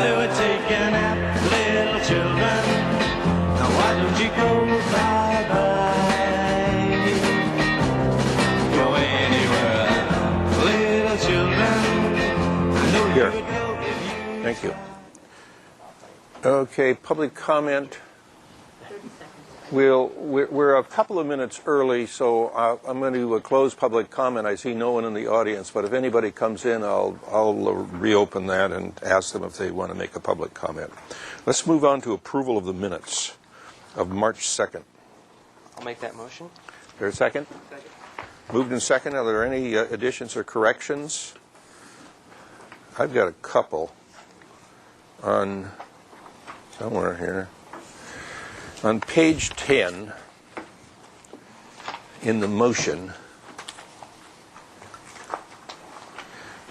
They were taking nap, little children. Now why don't you go bye-bye? Go anywhere, little children. I know you would go if you... Thank you. Okay, public comment. We're a couple of minutes early, so I'm going to close public comment. I see no one in the audience, but if anybody comes in, I'll reopen that and ask them if they want to make a public comment. Let's move on to approval of the minutes of March 2nd. I'll make that motion. Is there a second? Second. Moved in second. Are there any additions or corrections? I've got a couple on somewhere here. On page 10, in the motion,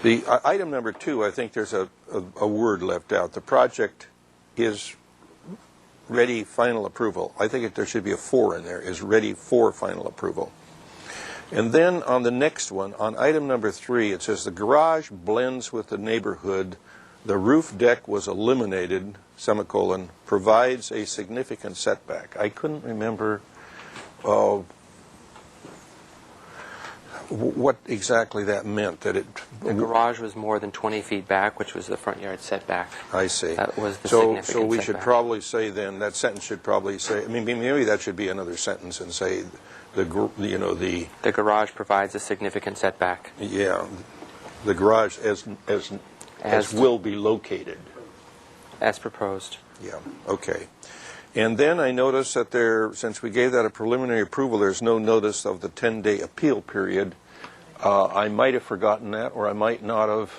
the item number 2, I think there's a word left out. The project is ready final approval. I think there should be a 4 in there, is ready for final approval. And then on the next one, on item number 3, it says the garage blends with the neighborhood. The roof deck was eliminated, semicolon, provides a significant setback. I couldn't remember what exactly that meant. That it The garage was more than 20 feet back, which was the front yard setback. I see. That was the so significant we setback. should probably say then, that sentence should probably say, I mean, maybe that should be another sentence and say, the garage provides a significant setback. Yeah, the garage as will be located. As proposed. Yeah, okay. And then I noticed that since we gave that a preliminary approval, there's no notice of the 10-day appeal period. I might have forgotten that, or I might not have.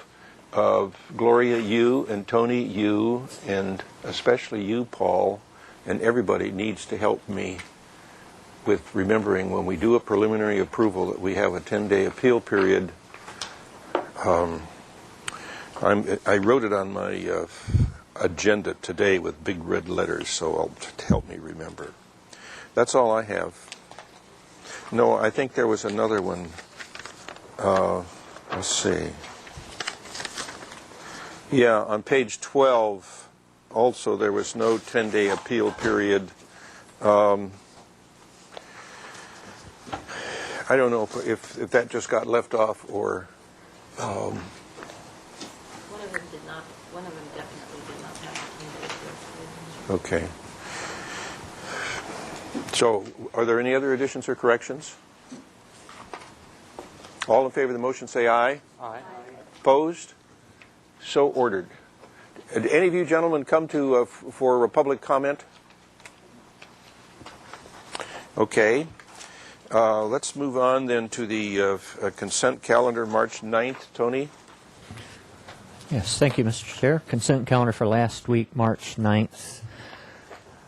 Gloria, you, and Tony, you, and especially you, Paul, and everybody needs to help me with remembering when we do a preliminary approval that we have a 10-day appeal period. I wrote it on my agenda today with big red letters, so I'll help me remember. That's all I have. No, I think there was another one. Let's see. Yeah, on page 12, also there was no 10-day appeal period. I don't know if that just got left off or... One of them definitely did not have a 10-day appeal period. Okay. So, are there any other additions or corrections? All in favor of the motion say aye. Aye. Opposed? So ordered. Did any of you gentlemen come to for a public comment? Okay. Let's move on then to the consent calendar, March 9th. Tony? Yes, thank you, Mr. Chair. Consent calendar for last week, March 9th.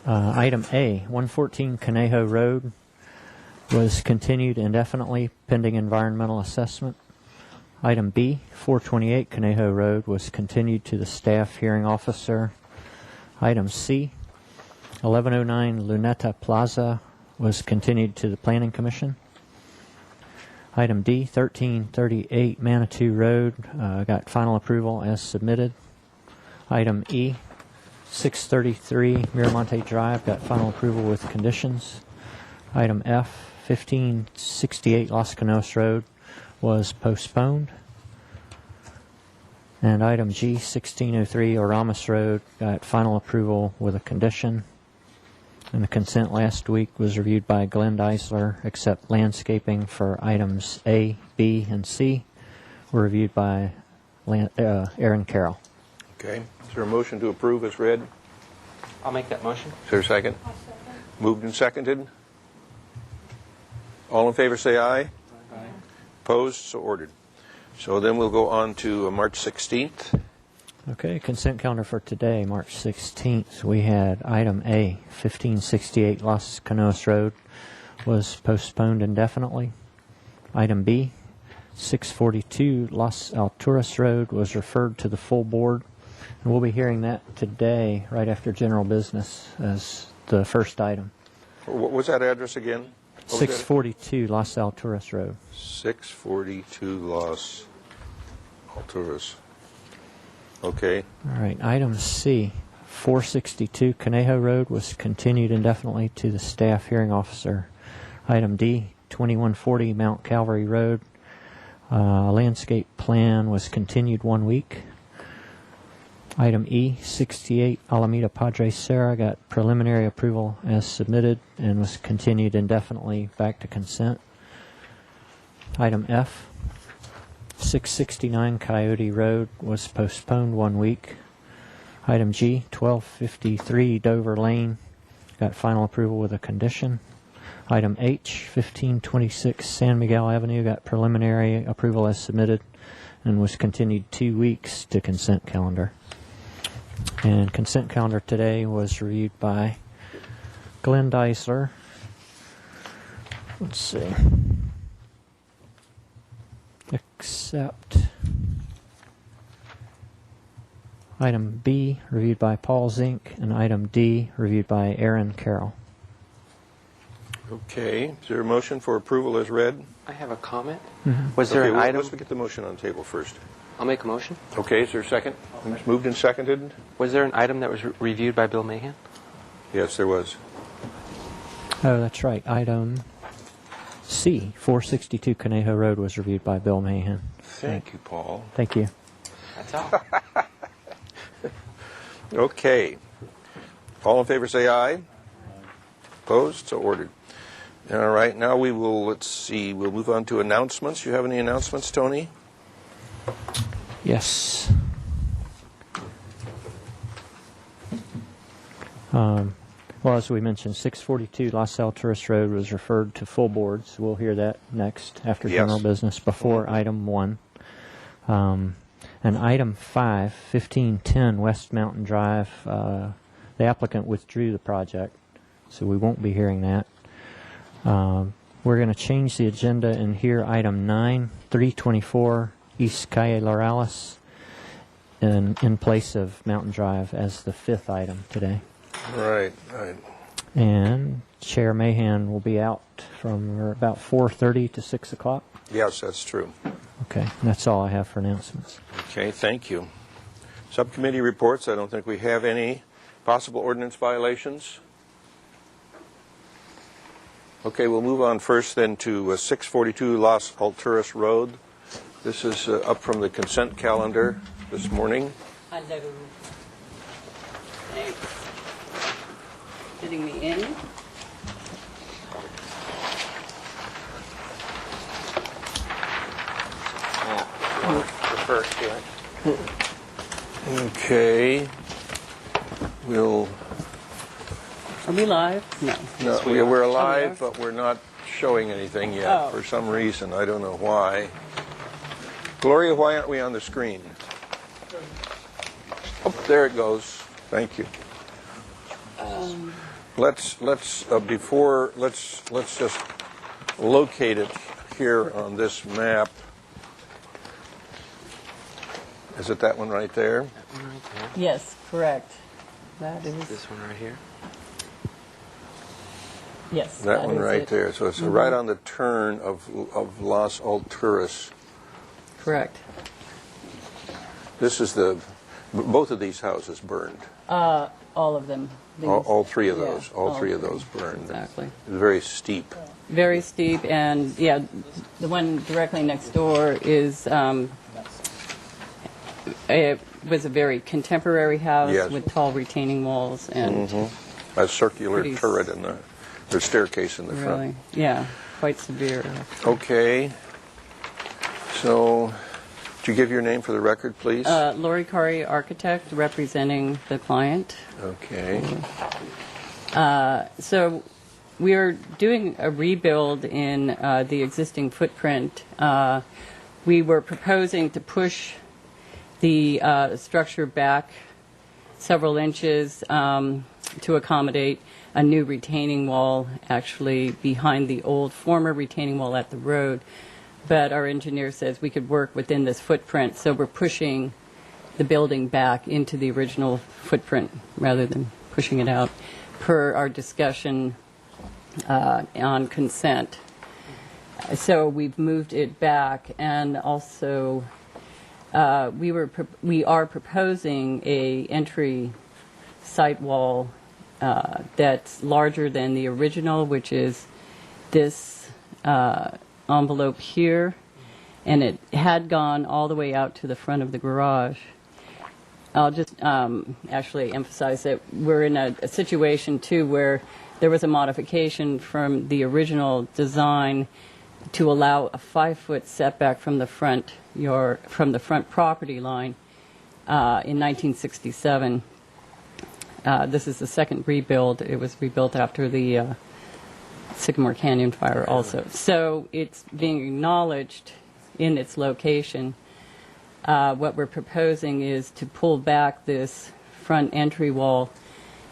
Item A, 114 Conejo Road was continued indefinitely pending environmental assessment. Item B, 428 Conejo Road was continued to the staff hearing officer. Item C, 1109 Luneta Plaza was continued to the Planning Commission. Item D, 1338 Manitou Road got final approval as submitted. Item E, 633 Miramonte Drive got final approval with conditions. Item F, 1568 Las Canoas Road was postponed. And item G, 1603 Oramus Road got final approval with a condition. And the consent last week was reviewed by Glenn Eisler, except landscaping for items A, B, and C were reviewed by Aaron Carroll. Okay. Is there a motion to approve as read? I'll make that motion. Is there a second? Moved and seconded. All in favor say aye. Aye. Opposed? So ordered. So then we'll go on to March 16th. Okay, consent calendar for today, March 16th. We had item A, 1568 Las Canoas Road was postponed indefinitely. Item B, 642 Las Alturas Road was referred to the full board. And we'll be hearing that today right after general business as the first item. What was that address again? 642 Las Alturas Road. 642 Las Alturas. Okay. All right, item C, 462 Conejo Road was continued indefinitely to the staff hearing officer. Item D, 2140 Mount Calvary Road, landscape plan was continued 1 week. Item E, 68 Alameda Padre Serra got preliminary approval as submitted and was continued indefinitely back to consent. Item F, 669 Coyote Road was postponed 1 week. Item G, 1253 Dover Lane got final approval with a condition. Item H, 1526 San Miguel Avenue got preliminary approval as submitted and was continued 2 weeks to consent calendar. And consent calendar today was reviewed by Glenn Deisler. Let's see. Except item B, reviewed by Paul Zink, and item D, reviewed by Aaron Carroll. Okay. Is there a motion for approval as read? I have a comment. Was there Okay, an item? let's get the motion on the table first. I'll make a motion. Okay, is there a second? It's moved and seconded? Was there an item that was reviewed by Bill Mahan? Yes, there was. Oh, that's right. Item C, 462 Conejo Road was reviewed by Bill Mahan. Thank you, Paul. Thank you. That's all. Okay. All in favor say aye. Opposed? So ordered. All right, now we will, let's see, we'll move on to announcements. You have any announcements, Tony? Yes. Well, as we mentioned, 642 Los Alturas Road was referred to full board, so we'll hear that next after Yes. general business before item 1. And item 5, 1510 West Mountain Drive, the applicant withdrew the project, so we won't be hearing that. We're going to change the agenda and hear item 9, 324 East Calle Lorales, in place of Mountain Drive as the 5th item today. Right. And Chair Mahan will be out from about 4:30 to 6 o'clock. Yes, that's true. Okay, that's all I have for announcements. Okay, thank you. Subcommittee reports, I don't think we have any. Possible ordinance violations? Okay, we'll move on first then to 642 Los Alturas Road. This is up from the consent calendar this morning. Hello. Thanks. Fitting me in. Refer to it. Okay. We'll, Are we live? No. no, we are. we're Oh, alive, we but we're not showing anything yet Oh. for some reason. I don't know why. Gloria, why aren't we on the screen? Oh, there it goes. Thank you. Let's just locate it here on this map. Is it that one right there? That one right there. Yes, correct. That is. This one right here. Yes. That one is right it. there. So it's right on the turn of Los Alturas. Correct. This is both of these houses burned. All of them. These- All three of yeah, those. All three of those burned. Exactly. It's very steep. Very steep, and yeah, the one directly next door is. It was a very contemporary house Yes. with tall retaining walls and A circular Pretty turret in the staircase in the front. really, yeah, quite severe. Okay. So, could you give your name for the record, please? Lori Curry, architect, representing the client. Okay. So we are doing a rebuild in the existing footprint. We were proposing to push the structure back several inches to accommodate a new retaining wall actually behind the old former retaining wall at the road. But our engineer says we could work within this footprint, so we're pushing the building back into the original footprint rather than pushing it out, per our discussion on consent. So we've moved it back, and also we are proposing a entry site wall that's larger than the original, which is this envelope here, and it had gone all the way out to the front of the garage. I'll just actually emphasize that we're in a situation, too, where there was a modification from the original design to allow a 5-foot setback from the front property line in 1967. This is the second rebuild. It was rebuilt after the Sycamore Canyon fire also. So it's being acknowledged in its location. What we're proposing is to pull back this front entry wall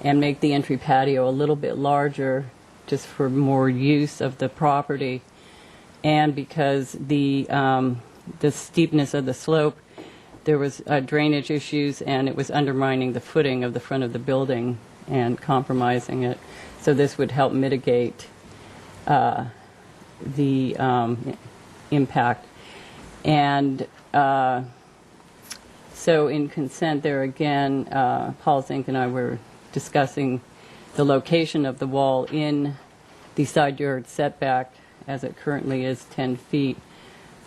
and make the entry patio a little bit larger just for more use of the property. And because the steepness of the slope, there was drainage issues, and it was undermining the footing of the front of the building and compromising it. So this would help mitigate the impact. And so in consent there again, Paul Zink and I were discussing the location of the wall in the side yard setback, as it currently is 10 feet.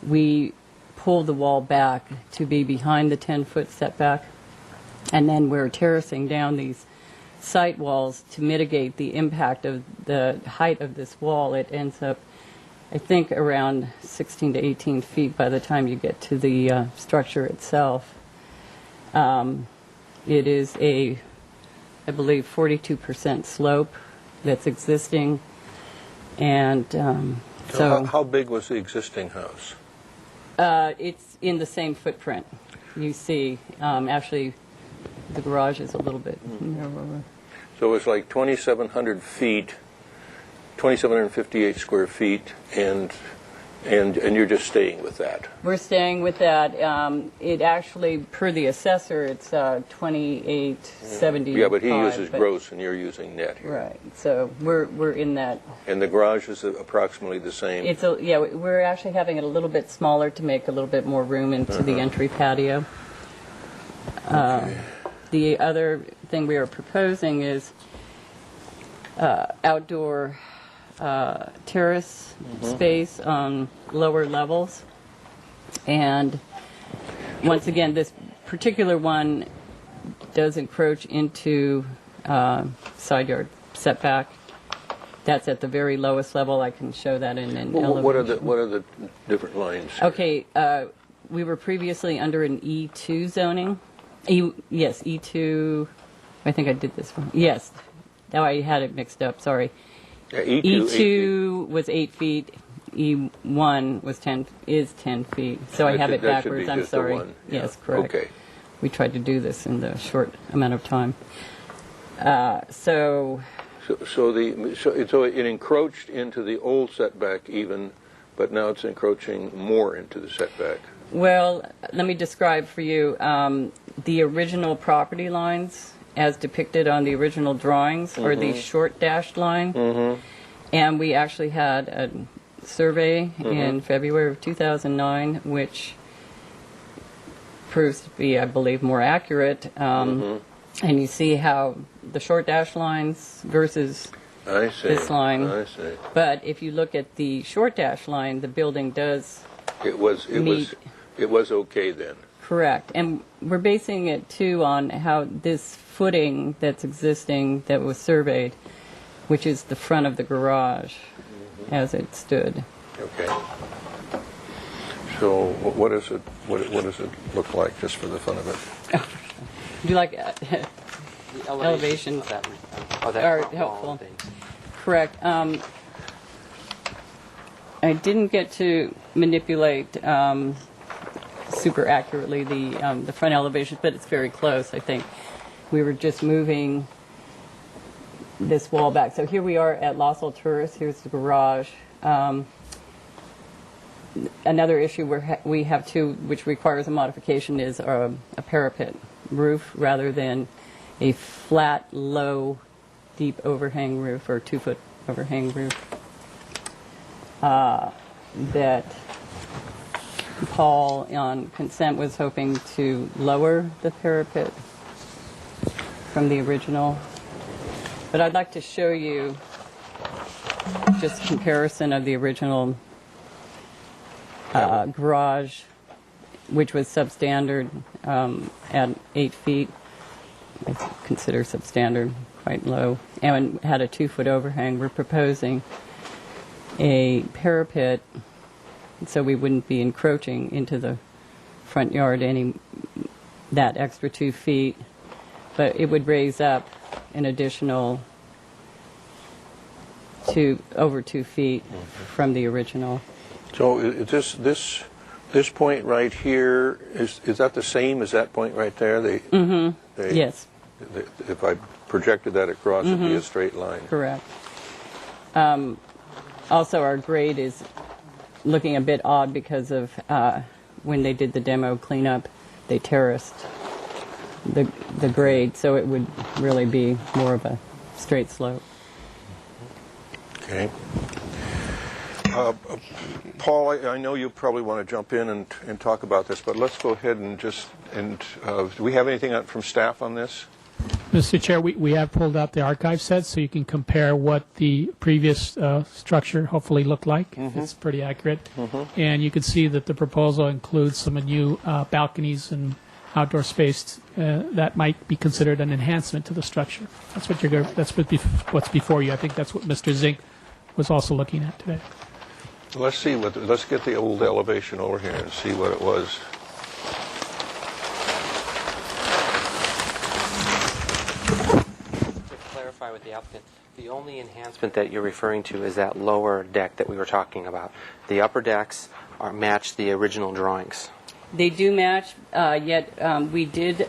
We pulled the wall back to be behind the 10-foot setback, and then we're terracing down these site walls to mitigate the impact of the height of this wall. It ends up, I think, around 16 to 18 feet by the time you get to the structure itself. It is a, I believe, 42% slope that's existing, and so how big was the existing house? it's in the same footprint. You see, actually, the garage is a little bit narrower. So it's like 2,700 feet, 2,758 square feet, and you're just staying with that. We're staying with that. It actually, per the assessor, it's 2875. Yeah, but he uses gross and you're using net here. Right. So we're in that. And the garage is approximately the same. It's a, yeah. We're actually having it a little bit smaller to make a little bit more room into the entry patio. Okay. The other thing we are proposing is outdoor terrace space on lower levels. And once again, this particular one does encroach into side yard setback. That's at the very lowest level. I can show that in an elevation. What are the different lines? Okay, we were previously under an E2 zoning. Yes, E2. I think I did this one. Yes. Now I had it mixed up. Sorry. Yeah, E2 was 8 feet. E1 was 10 feet. So I have it that should backwards. be I'm just the sorry. one. Yeah. Yes, correct. Okay. We tried to do this in the short amount of time. So it encroached into the old setback even, but now it's encroaching more into the setback. Well, let me describe for you the original property lines as depicted on the original drawings are the short dashed line. And we actually had a survey in February of 2009, which proves to be, I believe, more accurate. And you see how the short dash lines versus I see. this line. I see. But if you look at the short dash line, the building does It was okay then. correct. And we're basing it, too, on how this footing that's existing that was surveyed, which is the front of the garage as it stood. Okay. So what does it look like, just for the fun of it? Would you like The elevation? of that, Are front helpful. wall thing. Correct. I didn't get to manipulate super accurately the front elevation, but it's very close, I think. We were just moving this wall back. So here we are at Los Alturas. Here's the garage. Another issue we have too, which requires a modification, is a parapet roof rather than a flat, low, deep overhang roof or 2-foot overhang roof. That Paul on consent was hoping to lower the parapet from the original. But I'd like to show you just comparison of the original garage, which was substandard at 8 feet. I consider substandard quite low, and had a 2-foot overhang. We're proposing a parapet so we wouldn't be encroaching into the front yard that extra 2 feet, but it would raise up an additional over 2 feet from the original. So is this point right here, is that the same as that point right there? Yes. If I projected that across, it'd be a straight line. Correct. Also, our grade is looking a bit odd because of when they did the demo cleanup, they terraced the grade, so it would really be more of a straight slope. Okay. Paul, I know you probably want to jump in and talk about this, but let's go ahead and do we have anything from staff on this? Mr. Chair, we have pulled out the archive set so you can compare what the previous structure hopefully looked like. It's pretty accurate. And you can see that the proposal includes some new balconies and outdoor space that might be considered an enhancement to the structure. That's what's before you. I think that's what Mr. Zink was also looking at today. Let's get the old elevation over here and see what it was. With the applicant, the only enhancement that you're referring to is that lower deck that we were talking about. The upper decks match the original drawings. They do match, yet we did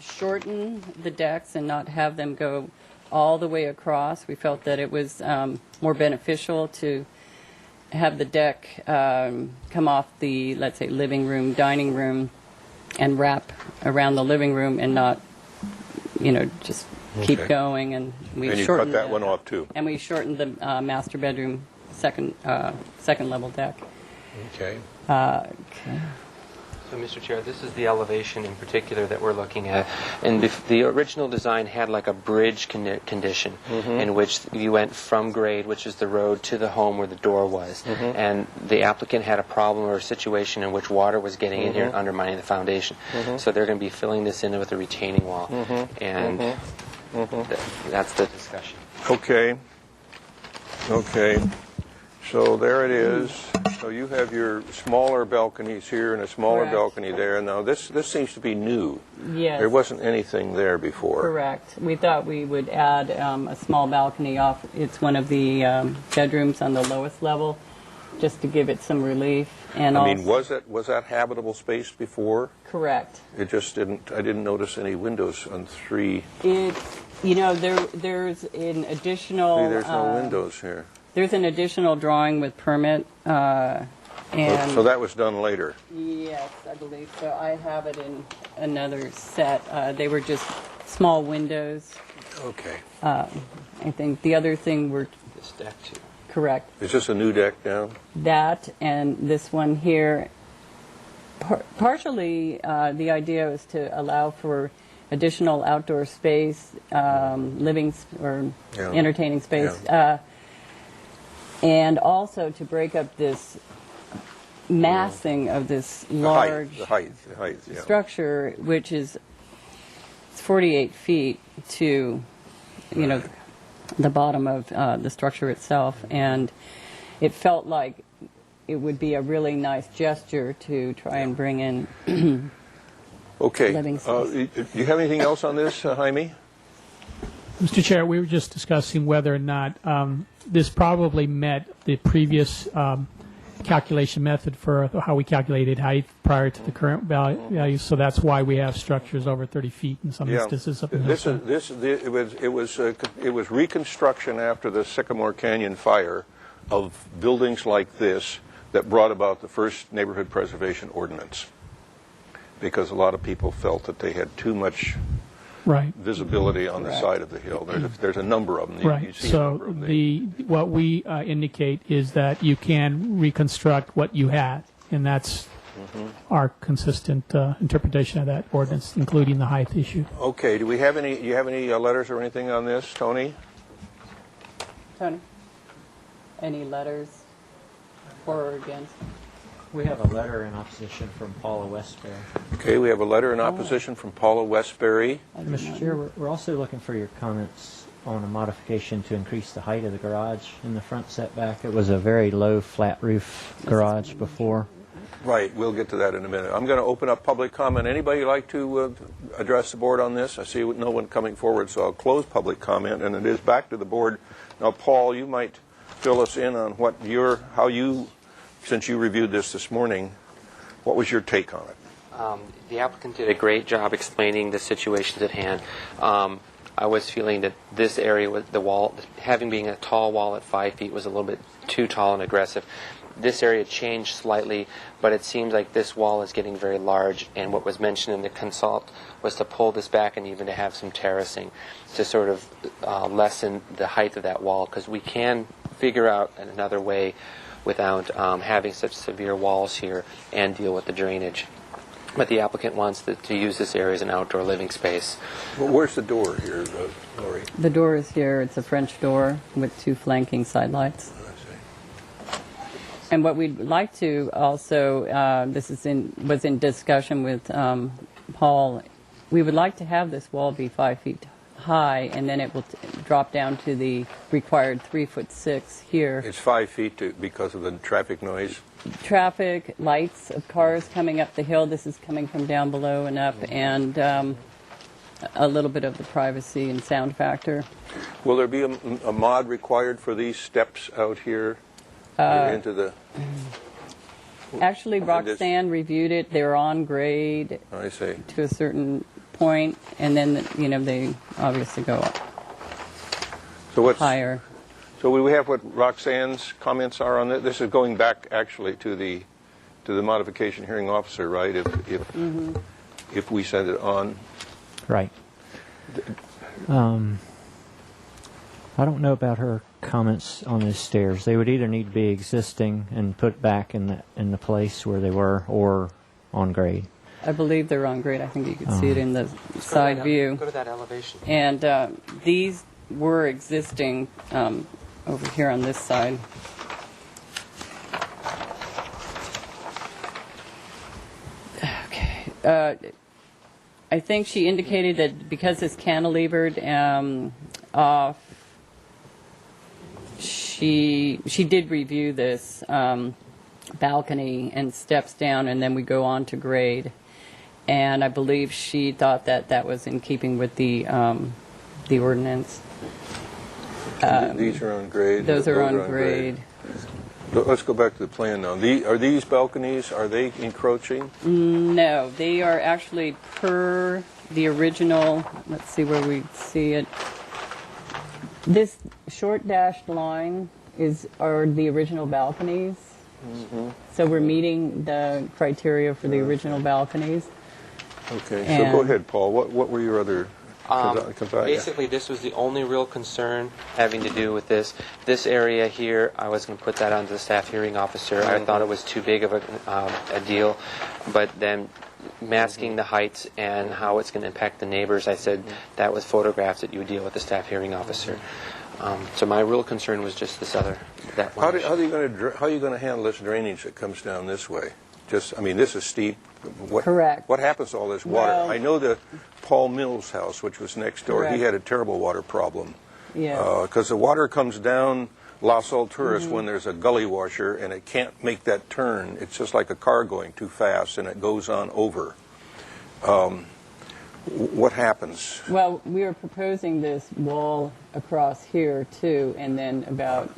shorten the decks and not have them go all the way across. We felt that it was more beneficial to have the deck come off the, let's say, living room, dining room, and wrap around the living room and not, just keep going. And we And you shortened cut that one off too. And we shortened the master bedroom second level deck. Okay. Okay. So, Mr. Chair, this is the elevation in particular that we're looking at. And the original design had like a bridge condition in which you went from grade, which is the road, to the home where the door was. And the applicant had a problem or a situation in which water was getting in here and undermining the foundation. So they're going to be filling this in with a retaining wall. And that's the discussion. Okay. So there it is. So you have your smaller balconies here and a smaller Correct. balcony there. Now this seems to be new. Yes. There wasn't anything there before. Correct. We thought we would add a small balcony off. It's one of the bedrooms on the lowest level, just to give it some relief. And I mean, was that habitable space before? Correct. It just didn't. I didn't notice any windows on 3. There's an additional. See, there's no windows here. There's an additional drawing with permit, and So that was done later. yes, I believe so. I have it in another set. They were just small windows. Okay. I think the other thing were This deck, too. correct. Is this a new deck now? That and this one here. Partially, the idea was to allow for additional outdoor space, entertaining space. Yeah. And also to break up this massing of this large The height, yeah. structure, which is 48 feet to, the bottom of the structure itself. And it felt like it would be a really nice gesture to try and bring in Okay. living space. Do you have anything else on this, Jaime? Mr. Chair, we were just discussing whether or not this probably met the previous calculation method for how we calculated height prior to the current value. So that's why we have structures over 30 feet in some instances. It was reconstruction after the Sycamore Canyon fire of buildings like this that brought about the first neighborhood preservation ordinance, because a lot of people felt that they had too much visibility on the side of the hill. There's a number of them. You see a number of them. What we indicate is that you can reconstruct what you had and that's our consistent interpretation of that ordinance, including the height issue. Okay, do you have any letters or anything on this, Tony? Tony, any letters for or against? We have a letter in opposition from Paula Westbury. Okay, we have a letter in opposition from Paula Westbury. Mr. Chair, we're also looking for your comments on a modification to increase the height of the garage in the front setback. It was a very low flat roof garage before. Right, we'll get to that in a minute. I'm going to open up public comment. Anybody like to address the board on this? I see no one coming forward, so I'll close public comment, and it is back to the board. Now, Paul, you might fill us in on how you, since you reviewed this morning, what was your take on it? The applicant did a great job explaining the situations at hand. I was feeling that this area with the wall, having being a tall wall at 5 feet, was a little bit too tall and aggressive. This area changed slightly, but it seems like this wall is getting very large, and what was mentioned in the consult was to pull this back and even to have some terracing to sort of lessen the height of that wall, because we can figure out another way without having such severe walls here and deal with the drainage. But the applicant wants to use this area as an outdoor living space. Well, where's the door here, Lori? The door is here. It's a French door with 2 flanking side lights. And what we'd like to also, this was in discussion with Paul, we would like to have this wall be 5 feet high, and then it will drop down to the required 3'6" here. It's 5 feet because of the traffic noise. Traffic, lights of cars coming up the hill. This is coming from down below and up, and a little bit of the privacy and sound factor. Will there be a mod required for these steps out here into the... Actually, Roxanne reviewed it. They're on grade I see. to a certain point, and then they obviously go up higher. So we have what Roxanne's comments are on this. This is going back actually to the modification hearing officer, right? If we send it on. Right. I don't know about her comments on the stairs. They would either need to be existing and put back in the place where they were, or on grade. I believe they're on grade. I think you can see it in the side view. Go to that elevation. And these were existing over here on this side. Okay. I think she indicated that because it's cantilevered off, she did review this balcony and steps down, and then we go on to grade. And I believe she thought that was in keeping with the ordinance. These are on grade. Those are on grade. Let's go back to the plan now. Are these balconies, are they encroaching? No, they are actually per the original. Let's see where we see it. This short dashed line are the original balconies. So we're meeting the criteria for the original balconies. Okay, so go ahead, Paul. What were your other... Basically, this was the only real concern having to do with this. This area here, I was going to put that onto the staff hearing officer. I thought it was too big of a deal. But then masking the heights and how it's going to impact the neighbors, I said that was photographs that you would deal with the staff hearing officer. So my real concern was just this other... That one. How are you going to handle this drainage that comes down this way? This is steep. Correct. What happens to all this water? Well, I know the Paul Mills house, which was next door, correct. he had a terrible water problem. Yeah. Because the water comes down Las Alturas when there's a gully washer, and it can't make that turn. It's just like a car going too fast, and it goes on over. What happens? Well, we are proposing this wall across here, too, and then about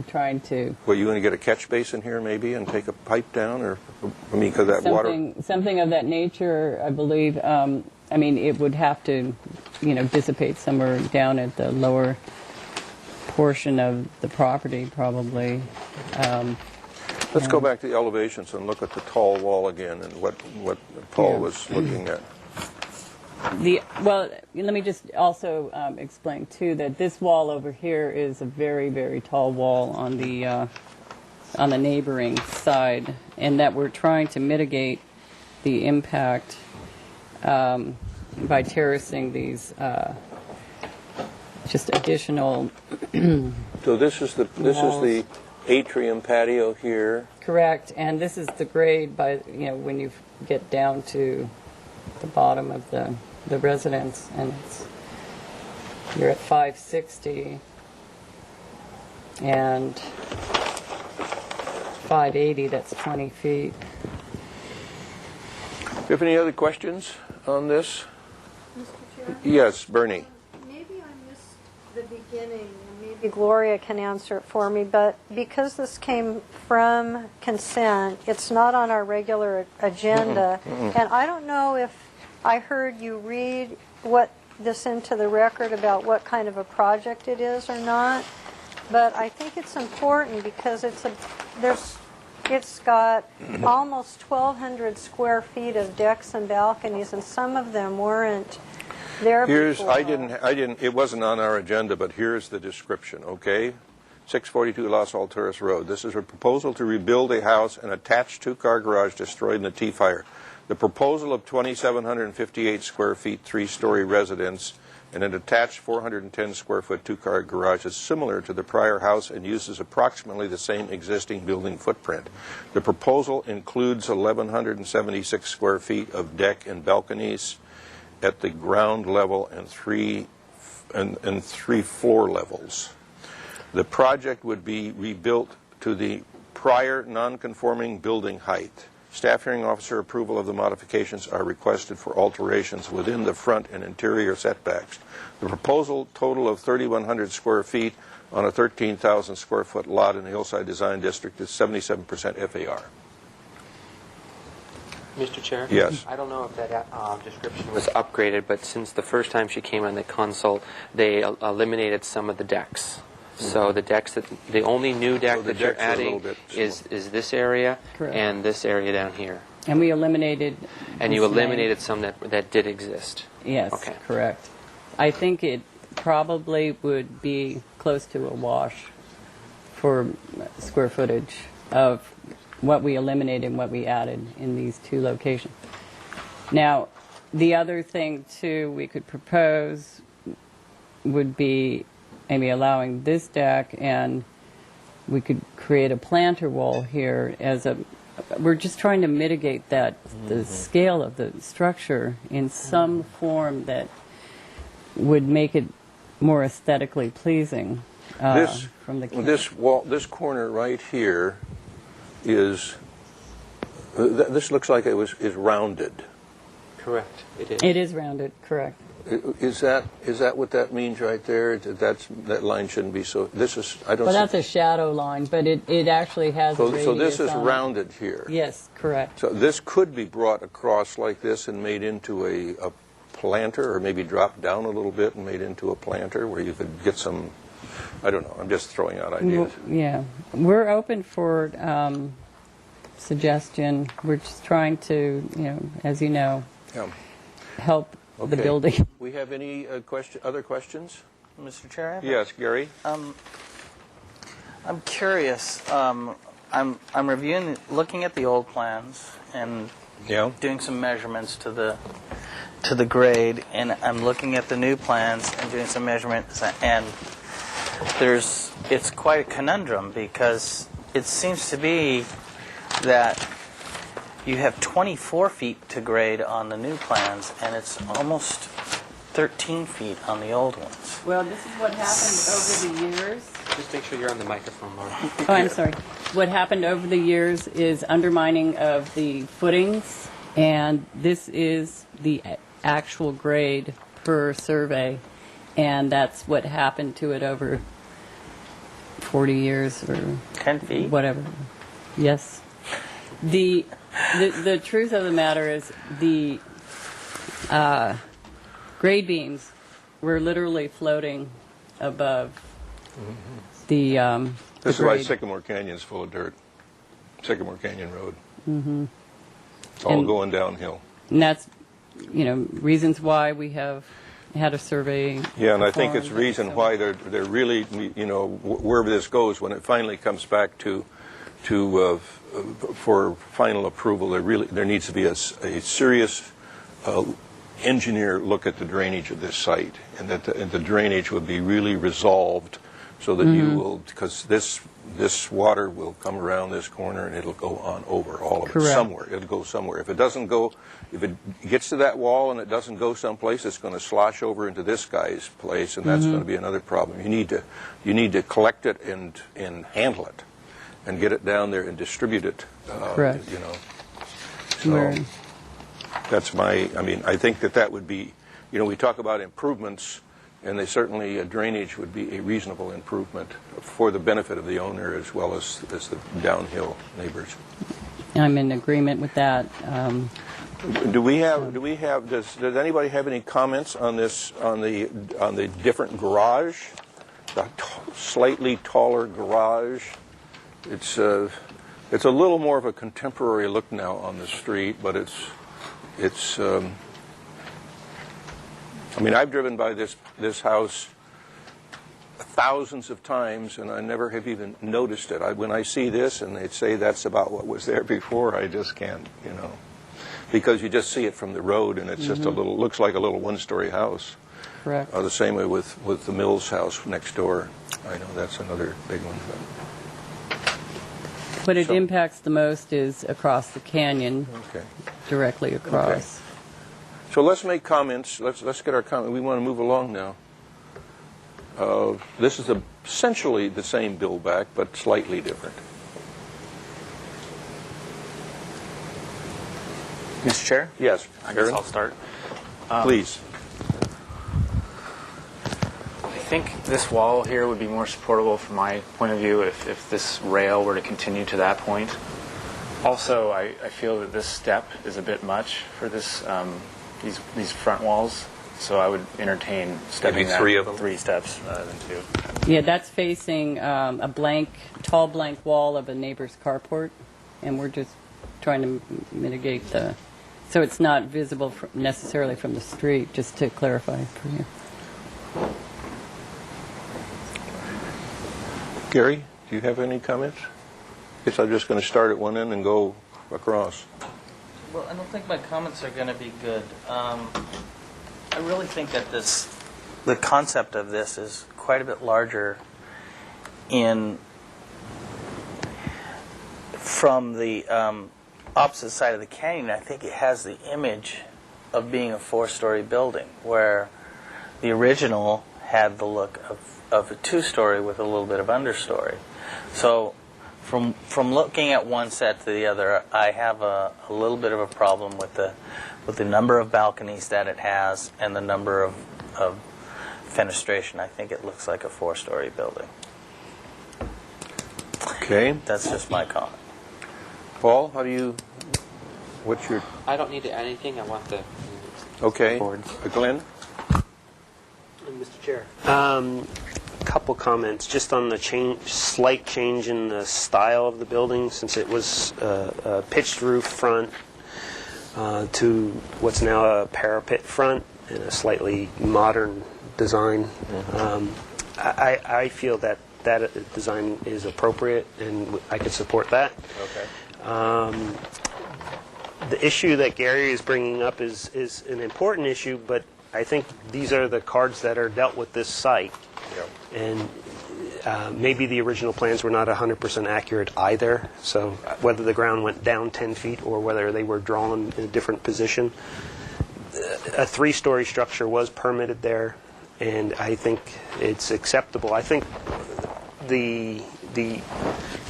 trying to... Well, you going to get a catch basin here, maybe, and take a pipe down? Or, because that water... Something of that nature, I believe. It would have to, dissipate somewhere down at the lower portion of the property, probably. Let's go back to the elevations and look at the tall wall again and what Paul was looking at. Well, let me just also explain, too, that this wall over here is a very, very tall wall on the on the neighboring side, and that we're trying to mitigate the impact by terracing these just additional. So this is the atrium patio here. Correct, and this is the grade by, when you get down to the bottom of the residence, and you're at 560 and 580, that's 20 feet. Do you have any other questions on this? Mr. Chair? Yes, Bernie. Maybe I missed the beginning, and maybe Gloria can answer it for me, but because this came from consent, it's not on our regular agenda, and I don't know if I heard you read this into the record about what kind of a project it is or not, but I think it's important because it's got almost 1,200 square feet of decks and balconies, and some of them weren't there before. It wasn't on our agenda, but here's the description, okay? 642 Los Alturas Road. This is a proposal to rebuild a house and attached two-car garage destroyed in the T-fire. The proposal of 2,758 square feet, three-story residence, and an attached 410 square foot two-car garage is similar to the prior house and uses approximately the same existing building footprint. The proposal includes 1,176 square feet of deck and balconies at the ground level and three floor levels. The project would be rebuilt to the prior non-conforming building height. Staff hearing officer approval of the modifications are requested for alterations within the front and interior setbacks. The proposal total of 3,100 square feet on a 13,000 square foot lot in the Hillside Design District is 77% FAR. Mr. Chair? Yes. I don't know if that description was upgraded, but since the first time she came on the consult, they eliminated some of the decks. So the only new deck that you're adding is this area. Correct. And this area down here. And we eliminated. And you eliminated some that did exist. Yes, Okay. correct. I think it probably would be close to a wash for square footage of what we eliminated and what we added in these two locations. Now, the other thing, too, we could propose would be maybe allowing this deck, and we could create a planter wall here we're just trying to mitigate the scale of the structure in some form that would make it more aesthetically pleasing from the camera. This corner right here is, this looks like is rounded. Correct. It is. It is rounded, correct. Is that what that means right there? That line shouldn't be so. This is Well, that's a shadow line, but it actually has a radius so this is on it. rounded here. Yes, correct. So this could be brought across like this and made into a planter, or maybe dropped down a little bit and made into a planter where you could get some. I don't know. I'm just throwing out ideas. Yeah, we're open for suggestion. We're just trying to, as you know, help the building. We have any other questions? Mr. Chair? I have Yes, Gary. I'm curious. I'm looking at the old plans and doing some measurements to the grade, and I'm looking at the new plans and doing some measurements, and it's quite a conundrum because it seems to be that you have 24 feet to grade on the new plans, and it's almost 13 feet on the old ones. Well, this is what happened over the years. Just make sure you're on the microphone, Laura. Oh, I'm sorry. What happened over the years is undermining of the footings, and this is the actual grade per survey, and that's what happened to it over 40 years or 10 feet? whatever. Yes. The truth of the matter is the grade beams were literally floating above the This is why grade. Sycamore Canyon's full of dirt. Sycamore Canyon Road. Mm-hmm. It's all going downhill. And that's, reasons why we have had a survey. Yeah, and I think it's performed. reason why they're really, wherever this goes, when it finally comes back to for final approval, there needs to be a serious engineer look at the drainage of this site, and that the drainage would be really resolved, so that you will, because this water will come around this corner and it'll go on over all of it. Correct. Somewhere. It'll go somewhere. If it doesn't go, if it gets to that wall and it doesn't go someplace, it's going to slosh over into this guy's place, and that's going to be another problem. You need to collect it and handle it, and get it down there and distribute it. Correct. You know. So that's I think that would be, we talk about improvements, and they certainly, drainage would be a reasonable improvement for the benefit of the owner as well as the downhill neighbors. I'm in agreement with that. Does anybody have any comments on this, on the different garage, the slightly taller garage? It's a little more of a contemporary look now on the street, but I've driven by this house thousands of times, and I never have even noticed it. When I see this and they say that's about what was there before, I just can't, because you just see it from the road, and it's just looks like a little one-story house. Correct. The same way with the Mills house next door. I know that's another big one. What it impacts the most is across the canyon, Okay. directly across. So let's make comments. Let's get our comment. We want to move along now. This is essentially the same build-back, but slightly different. Mr. Chair? Yes, I guess Aaron? I'll start. Please. I think this wall here would be more supportable from my point of view if this rail were to continue to that point. Also, I feel that this step is a bit much for this these front walls, so I would entertain stepping Maybe three of them? 3 steps rather than 2. Yeah, that's facing a tall blank wall of a neighbor's carport, and we're just trying to mitigate so it's not visible necessarily from the street, just to clarify for you. Gary, do you have any comments? Guess I'm just going to start at one end and go across. Well, I don't think my comments are going to be good. I really think that the concept of this is quite a bit larger from the opposite side of the canyon. I think it has the image of being a 4-story building, where the original had the look of a 2-story with a little bit of understory. So from looking at one set to the other, I have a little bit of a problem with the number of balconies that it has and the number of fenestration. I think it looks like a 4-story building. Okay. That's just my comment. Paul, what's your... I don't need to add anything. I want the Okay. boards. Glenn? Mr. Chair. Couple comments just on the slight change in the style of the building, since it was a pitched roof front to what's now a parapet front and a slightly modern design. I feel that design is appropriate, and I could support that. Okay. The issue that Gary is bringing up is an important issue, but I think these are the cards that are dealt with this site. Yeah. And maybe the original plans were not 100% accurate either, so whether the ground went down 10 feet or whether they were drawn in a different position. A 3-story structure was permitted there, and I think it's acceptable. I think the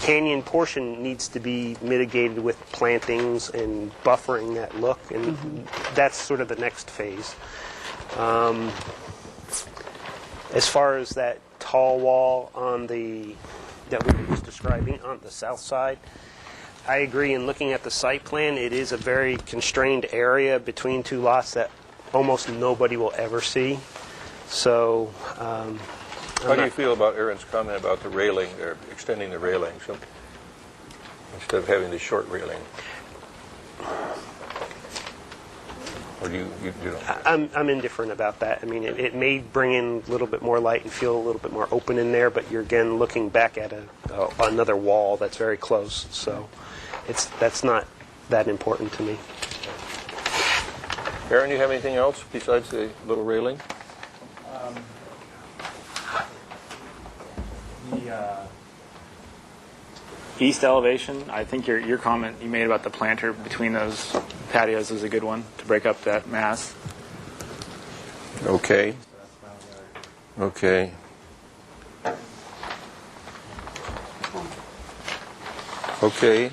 canyon portion needs to be mitigated with plantings and buffering that look, and that's sort of the next phase. As far as that tall wall that we were just describing on the south side, I agree. In looking at the site plan, it is a very constrained area between 2 lots that almost nobody will ever see. So, How do you feel about Aaron's comment about the railing, or extending the railing, instead of having the short railing? Or do you don't? I'm indifferent about that. I mean, it may bring in a little bit more light and feel a little bit more open in there, but you're again looking back at another wall that's very close. So that's not that important to me. Aaron, you have anything else besides the little railing? The east elevation, I think your comment you made about the planter between those patios is a good one to break up that mass. Okay. Okay. Okay.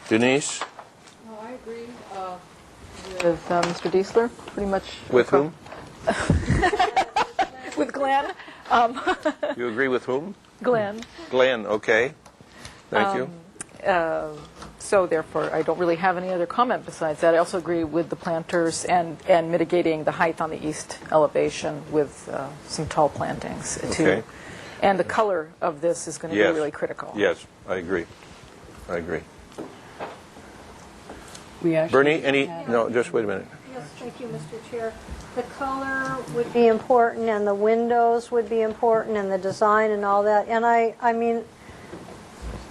Denise? No, I agree with Mr. Diesler, pretty much. With whom? With Glenn. You agree with whom? Glenn. Glenn, okay. Thank you. So therefore, I don't really have any other comment besides that. I also agree with the planters and mitigating the height on the east elevation with some tall plantings too. Okay. And the color of this is going to Yes. be really critical. Yes, I agree. I agree. We actually Bernie, any? No, just wait a minute. Yes, thank you, Mr. Chair. The color would be important, and the windows would be important, and the design and all that. And I mean,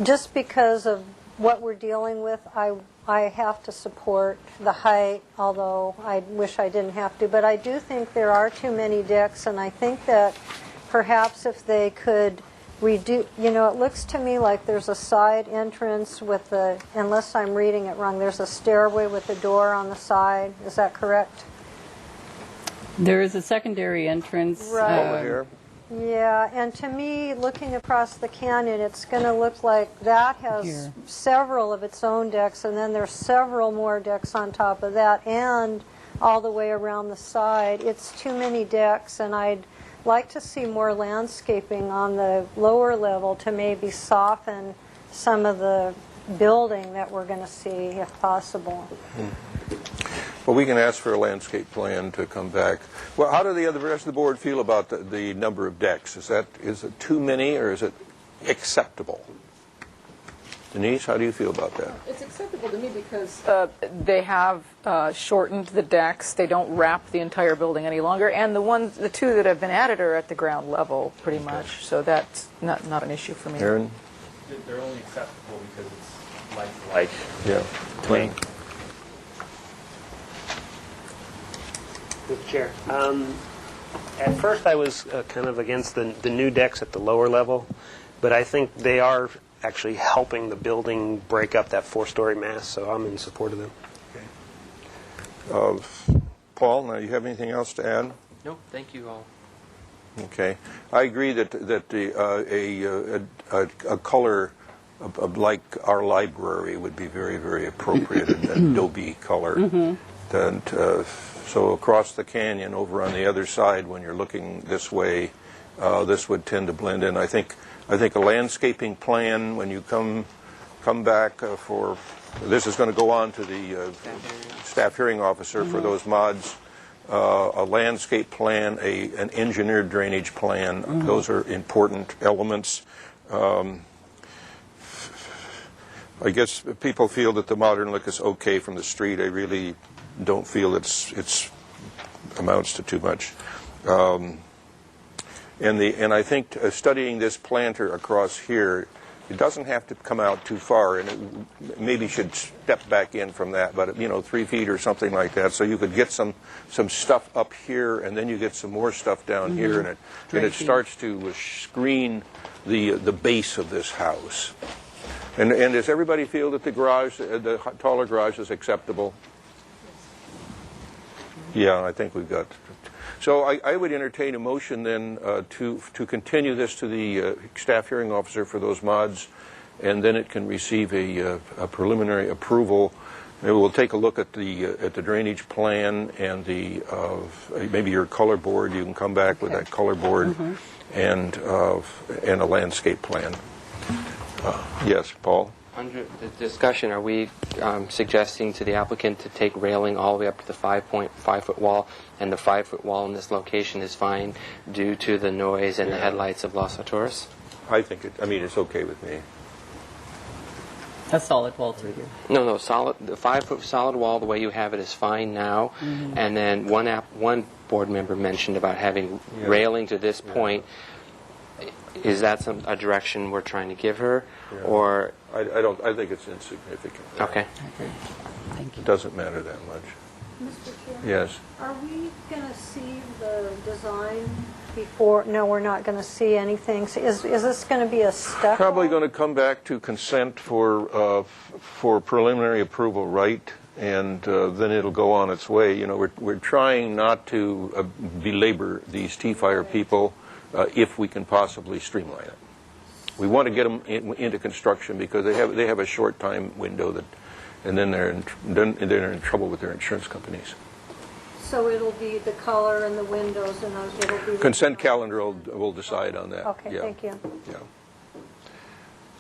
just because of what we're dealing with, I have to support the height, although I wish I didn't have to. But I do think there are too many decks, and I think that perhaps if they could reduce, it looks to me like there's a side entrance with the, unless I'm reading it wrong, there's a stairway with a door on the side. Is that correct? There is a secondary entrance. Right. Over here. Yeah, and to me, looking across the canyon, it's going to look like that has Here. several of its own decks, and then there's several more decks on top of that, and all the way around the side. It's too many decks, and I'd like to see more landscaping on the lower level to maybe soften some of the building that we're going to see, if possible. Well, we can ask for a landscape plan to come back. Well, how do the rest of the board feel about the number of decks? Is it too many, or is it acceptable? Denise, how do you feel about that? It's acceptable to me because they have shortened the decks. They don't wrap the entire building any longer. And the two that have been added are at the ground level, pretty much. So that's not an issue for me. Aaron? They're only acceptable because it's like Yeah. to me. Mr. Chair, at first I was kind of against the new decks at the lower level, but I think they are actually helping the building break up that four-story mass, so I'm in support of them. Paul, now you have anything else to add? No, thank you all. Okay, I agree that a color like our library would be very, very appropriate, an Adobe color. And so across the canyon, over on the other side, when you're looking this way, this would tend to blend in. I think a landscaping plan, when you come back for, this is going to go on to the staff hearing officer for those mods. A landscape plan, an engineered drainage plan, those are important elements. I guess people feel that the modern look is okay from the street. I really don't feel it's amounts to too much. And I think studying this planter across here, it doesn't have to come out too far, and it maybe should step back in from that, but 3 feet or something like that, so you could get some stuff up here, and then you get some more stuff down here, and it starts to screen the base of this house. And does everybody feel that the taller garage is acceptable? Yeah, I think we've got. So I would entertain a motion then to continue this to the staff hearing officer for those mods, and then it can receive a preliminary approval. Maybe we'll take a look at the drainage plan and maybe your color board. You can come back with that color board and a landscape plan. Yes, Paul. Under the discussion, are we suggesting to the applicant to take railing all the way up to the 5.5-foot wall, and the 5-foot wall in this location is fine due to the noise and the headlights of Los Autores? I think it's okay with me. A solid wall to here. No, solid. The 5-foot solid wall, the way you have it, is fine now. And then one board member mentioned about having railing to this point. Is that a direction we're trying to give her, or I don't. I think it's insignificant. okay? Thank you. It doesn't matter that much. Mr. Chair? Yes. Are we going to see the design before? No, we're not going to see anything. So is this going to be a stucco? Probably going to come back to consent for preliminary approval, right? And then it'll go on its way. You know, we're trying not to belabor these T-Fire people if we can possibly streamline it. We want to get them into construction because they have a short time window that, and then they're in trouble with their insurance companies. So it'll be the color and the windows and those. It'll be Consent calendar will decide on that. Okay, yeah. thank you. Yeah.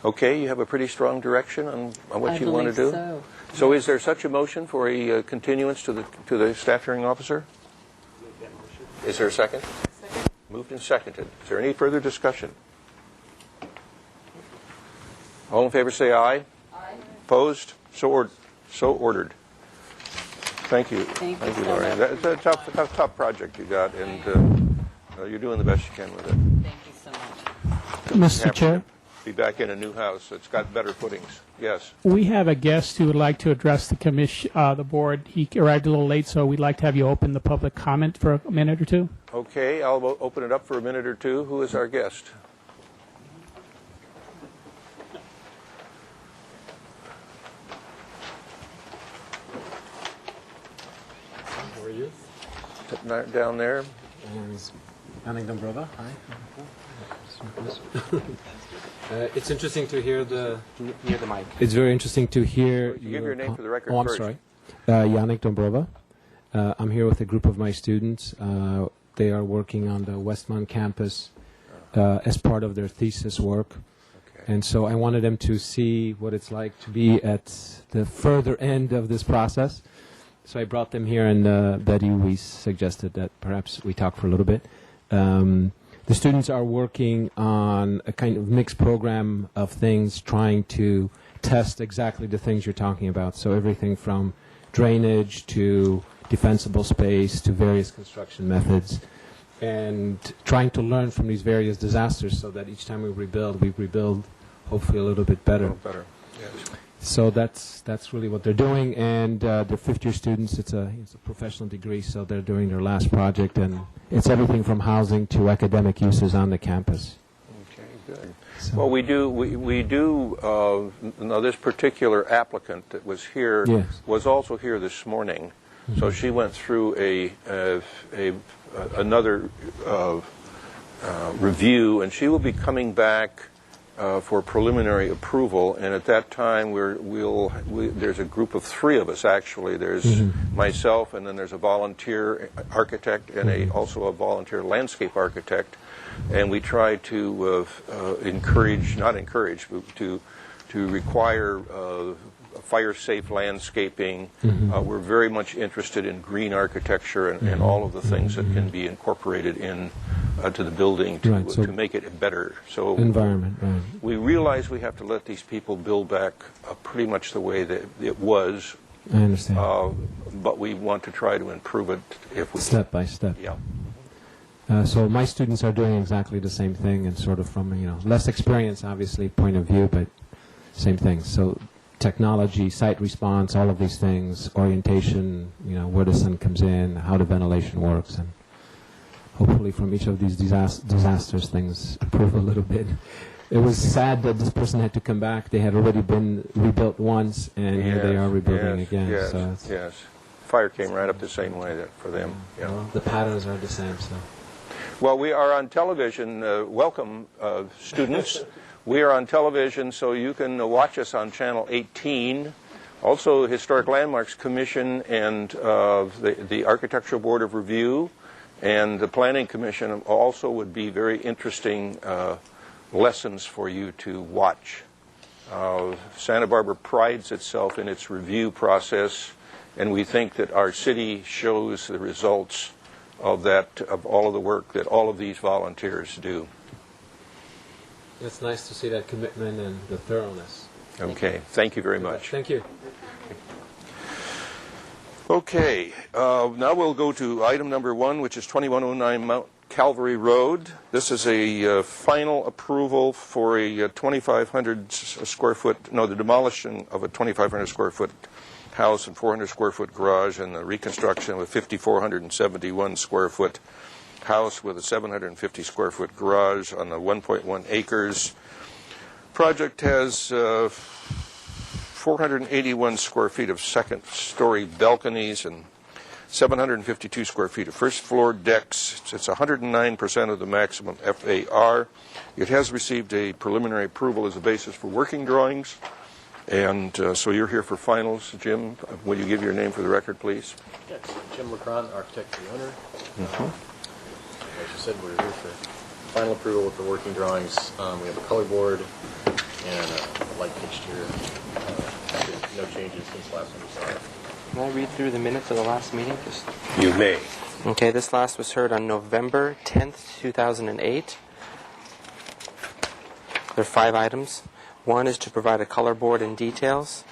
Okay, you have a pretty strong direction on what you want to do. So. So is there such a motion for a continuance to the staff hearing officer? Is there a second? Second. Moved and seconded. Is there any further discussion? All in favor say aye. Aye. Opposed? So ordered. Thank you. Thank you so Lori. much. That's a tough project you got, and you're doing the best you can with it. Thank you so much. Mr. Chair, Be back in a new house that's got better footings. Yes. we have a guest who would like to address the commission, the board. He arrived a little late, so we'd like to have you open the public comment for a minute or two. Okay, I'll open it up for a minute or two. Who is our guest? How are you? Down there. Yannick Dombrova. Hi. It's interesting to hear Near the mic. It's very interesting to hear. Give your name for the record Oh, I'm first. sorry. Yannick Dombrova. I'm here with a group of my students. They are working on the Westmont campus as part of their thesis work. Okay. And so I wanted them to see what it's like to be at the further end of this process. So I brought them here, and Betty, we suggested that perhaps we talk for a little bit. The students are working on a kind of mixed program of things, trying to test exactly the things you're talking about. So everything from drainage to defensible space to various construction methods, and trying to learn from these various disasters so that each time we rebuild hopefully a little bit better. Better. Yes. So that's really what they're doing, and they're fifth-year students. It's a professional degree, so they're doing their last project, and it's everything from housing to academic uses on the campus. Okay, good. So, Well, we do. Now, this particular applicant that was here Yes. was also here this morning, so she went through another review, and she will be coming back for preliminary approval. And at that time, there's a group of three of us actually. There's myself, and then there's a volunteer architect and also a volunteer landscape architect. And we try to to require fire-safe landscaping. We're very much interested in green architecture and all of the things that can be incorporated in to the building to make it better. So environment, right. we realize we have to let these people build back pretty much the way that it was. I understand. But we want to try to improve it if we Step by step. Yeah. So my students are doing exactly the same thing, and sort of from less experience, obviously, point of view, but same thing. So technology, site response, all of these things, orientation, where the sun comes in, how the ventilation works, and hopefully from each of these disasters things improve a little bit. It was sad that this person had to come back. They had already been rebuilt once, and here they are rebuilding again. Yes, So it's, yes. Fire came right up the same way for them. Yeah. well, the patterns are the same. So. Well, we are on television. Welcome, students. We are on television, so you can watch us on Channel 18. Also, Historic Landmarks Commission and the Architectural Board of Review and the Planning Commission also would be very interesting lessons for you to watch. Santa Barbara prides itself in its review process, and we think that our city shows the results of all of the work that all of these volunteers do. It's nice to see that commitment and the thoroughness. Okay, thank you very much. Thank you. Okay, now we'll go to item number 1, which is 2109 Mount Calvary Road. This is a final approval for a 2,500 square foot, no, the demolition of a 2,500 square foot house and 400 square foot garage, and the reconstruction of a 5,471 square foot house with a 750 square foot garage on the 1.1 acres. Project has 481 square feet of second-story balconies and 752 square feet of first-floor decks. It's 109% of the maximum FAR. It has received a preliminary approval as a basis for working drawings. And so you're here for finals. Jim, will you give your name for the record, please? Yes, Jim LeCron, architect and owner. As you said, we're here for final approval with the working drawings. We have a color board and a light fixture. No changes since last time we saw it. Can I read through the minutes of the last meeting? You may. Okay, this last was heard on November 10th, 2008. There are 5 items. 1 is to provide a color board and details.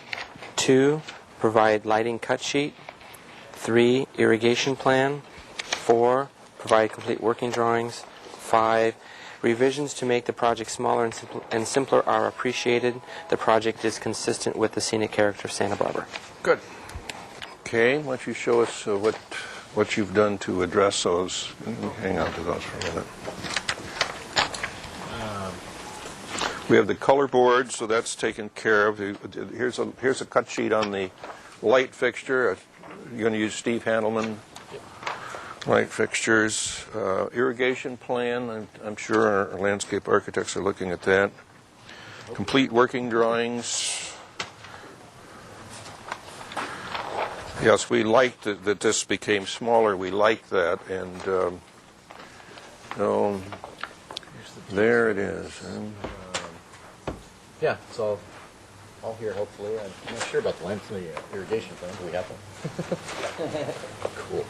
2, provide lighting cut sheet. 3, irrigation plan. 4, provide complete working drawings. 5, revisions to make the project smaller and simpler are appreciated. The project is consistent with the scenic character of Santa Barbara. Good. Okay, why don't you show us what you've done to address those? Hang on to those for a minute. We have the color board, so that's taken care of. Here's a cut sheet on the light fixture. You're going to use Steve Handelman light fixtures. Irrigation plan, I'm sure our landscape architects are looking at that. Complete working drawings. Yes, we liked that this became smaller. We like that, and there it is. Yeah, it's all here, hopefully. I'm not sure about the length of the irrigation plan. Do we have one? Cool.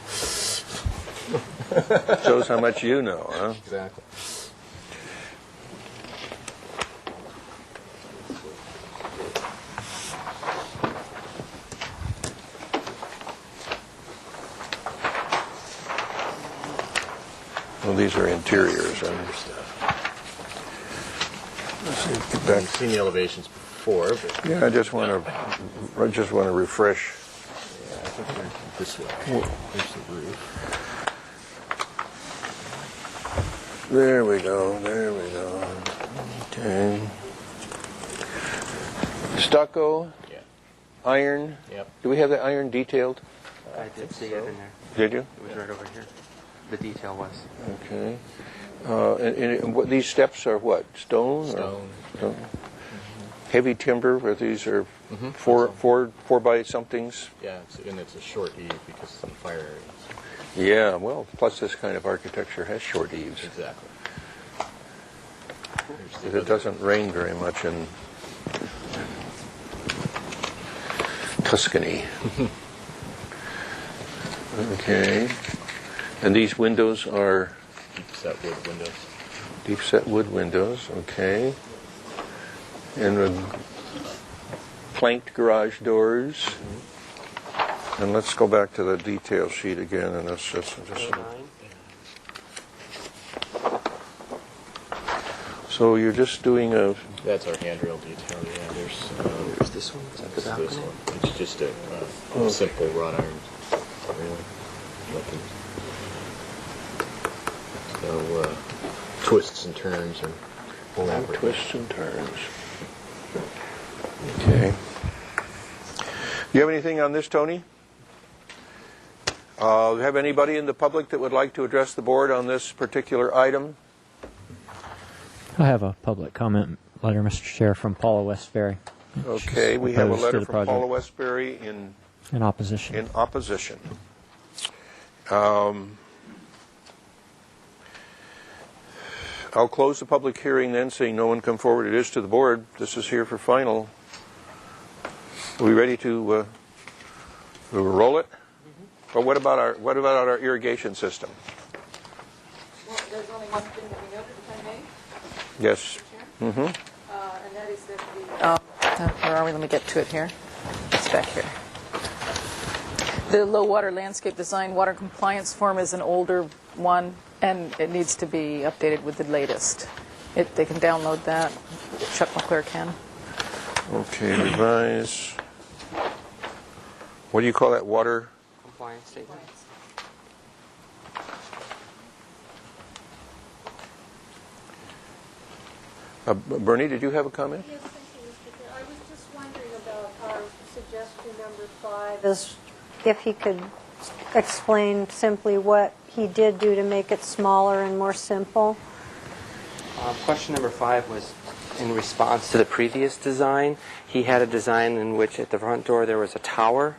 Shows how much you know, huh? Exactly. Well, these are interiors. Let's see, get back. I've seen the elevations before, but Yeah, I just want to refresh. yeah, I think they're this way. Here's the roof. There we go. Okay. Stucco, Yeah. iron. Yep. Do we have the iron detailed? I did see it in there. Did you? It was right over here. The detail was. Okay. And what, these steps are what? Stone? Stone. Stone? Heavy timber, where these are four by somethings? Yeah, it's a short eve because it's in fire areas. Yeah, well, plus this kind of architecture has short eaves. Exactly. Because it doesn't rain very much in Tuscany. Okay. And these windows are? Deep set wood windows. Deep set wood windows, okay. And planked garage doors. And let's go back to the detail sheet again, and let's just so you're just doing a... That's our handrail detail, yeah. There's this one? Is that the this balcony? one. It's just a simple wrought iron railing. No twists and turns or elaborate. Twists and turns. Okay. You have anything on this, Tony? Have anybody in the public that would like to address the board on this particular item? I have a public comment letter, Mr. Chair, from Paula Westbury. Okay, we have a letter from Paula Westbury in opposition. In opposition. I'll close the public hearing then, seeing no one come forward. It is to the board. This is here for final. Are we ready to roll it? But what about our irrigation system? Well, there's only one thing that we noted, if I may. Yes. And that is that the Where are we? Let me get to it here. It's back here. The low water landscape design water compliance form is an older one, and it needs to be updated with the latest. They can download that. Chuck McClure can. Okay, revise. What do you call that, water? Compliance statement. Bernie, did you have a comment? Yes, thank you, Mr. Chair. I was just wondering about our suggestion number 5, is if he could explain simply what he did do to make it smaller and more simple. Question number 5 was in response to the previous design. He had a design in which at the front door there was a tower,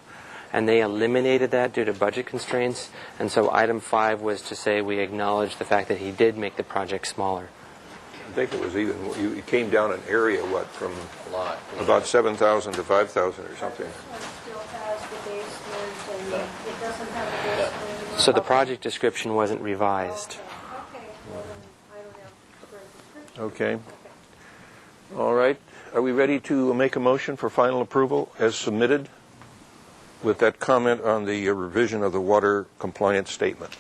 and they eliminated that due to budget constraints. And so item 5 was to say we acknowledge the fact that he did make the project smaller. I think it was even, it came down an area, from about 7,000 to 5,000 or something. This one still has the basement, and it doesn't have a basement. So the project description wasn't revised. Okay, well then I don't have a great description. Okay. All right. Are we ready to make a motion for final approval as submitted with that comment on the revision of the water compliance statement?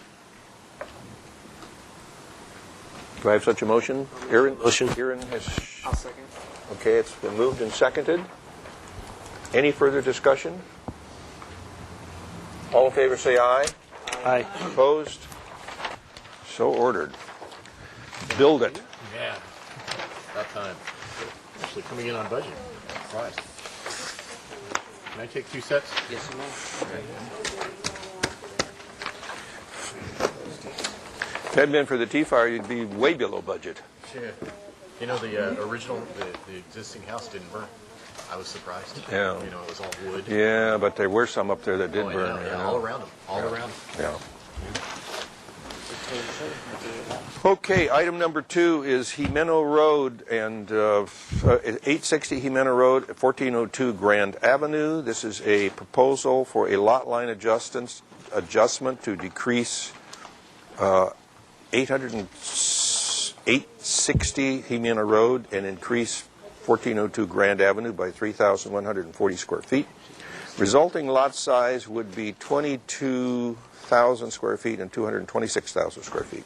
Do I have such a motion? Aaron? Motion. Aaron has... I'll second. Okay, it's been moved and seconded. Any further discussion? All in favor say aye. Aye. Opposed? So ordered. Build it. Yeah. About time. Actually coming in on budget. Surprised. Can I take 2 sets? Yes, you may. If it hadn't been for the T-fire, you'd be way below budget. Yeah. You know, the original, the existing house didn't burn. I was surprised. Yeah. You know, it was all wood. Yeah, but there were some up there that did Oh, burn. yeah, you know. all around them. All around them. Yeah. Okay, item number 2 is Jimeno Road and 860 Jimeno Road, 1402 Grand Avenue. This is a proposal for a lot line adjustment to decrease 860 Jimeno Road and increase 1402 Grand Avenue by 3,140 square feet. Resulting lot size would be 22,000 square feet and 226,000 square feet.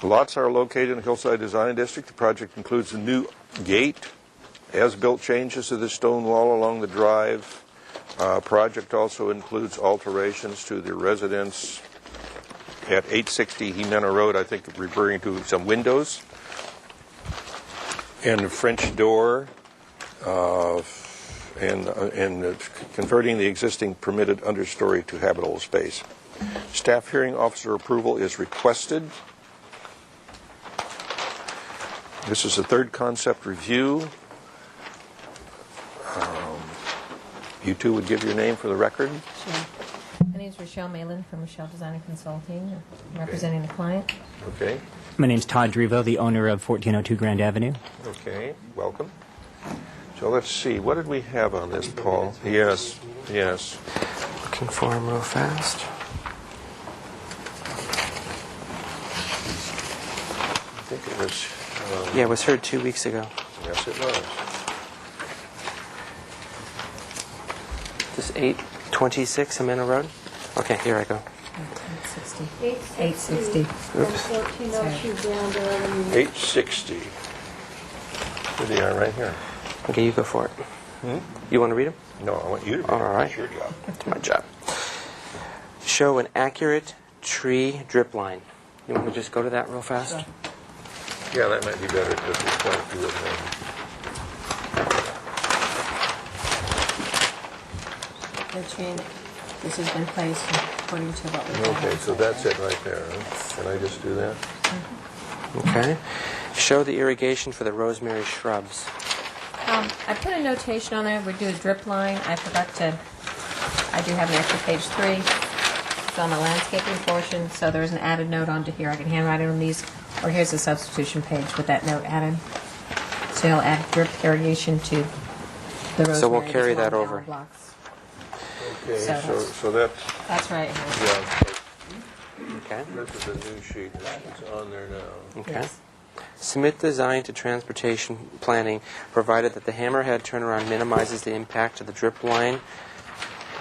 The lots are located in the Hillside Design District. The project includes a new gate, as-built changes to the stone wall along the drive. Project also includes alterations to the residence at 860 Jimeno Road, I think referring to some windows, and a French door, and converting the existing permitted understory to habitable space. Staff hearing officer approval is requested. This is the third concept review. You two would give your name for the record. Sure. My name is Rochelle Malin from Rochelle Design and Consulting, representing the client. Okay. My name's Todd Drivo, the owner of 1402 Grand Avenue. Okay, welcome. So let's see, what did we have on this, Paul? Yes. Looking for him real fast. I think it was... Yeah, it was heard 2 weeks ago. Yes, it was. This 826 Jimeno Road? Okay, here I go. 860. From 1402 Grand Avenue. 860. Here they are, right here. Okay, you go for it. You want to read them? No, I want you to read All right. It's your job. That's my job. Show an accurate tree drip line. You want to just go to that real fast? Sure. Yeah, that might be better because there's quite a few of them. The tree, this has been placed according to what we have. Okay, so that's it right there. Huh? Can I just do that? Okay. Show the irrigation for the rosemary shrubs. I put a notation on there. We do a drip line. I forgot to. I do have an extra page 3. It's on the landscaping portion, so there's an added note onto here. I can handwrite it on these, or here's the substitution page with that note added. So you'll add drip irrigation to the rosemary. So we'll carry that that's 1 over. gallon blocks. Okay, so That's right. yeah. Okay. This is a new sheet. It's on there now. Okay. Yes. Submit design to transportation planning, provided that the hammerhead turnaround minimizes the impact of the drip line,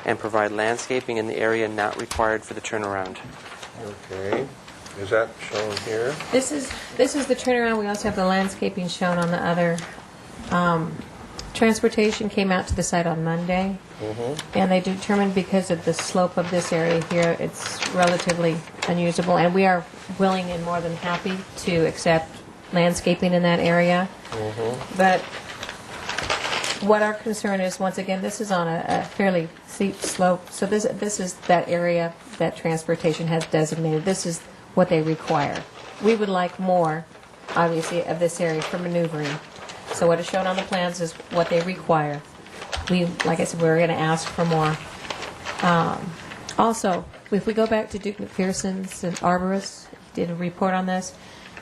and provide landscaping in the area not required for the turnaround. Okay. Is that shown here? This is the turnaround. We also have the landscaping shown on the other. Transportation came out to the site on Monday, and they determined because of the slope of this area here, it's relatively unusable, and we are willing and more than happy to accept landscaping in that area. But what our concern is, once again, this is on a fairly steep slope, so this is that area that transportation has designated. This is what they require. We would like more, obviously, of this area for maneuvering. So what is shown on the plans is what they require. Like I said, we're going to ask for more. Also, if we go back to Duke McPherson's an arborist, he did a report on this.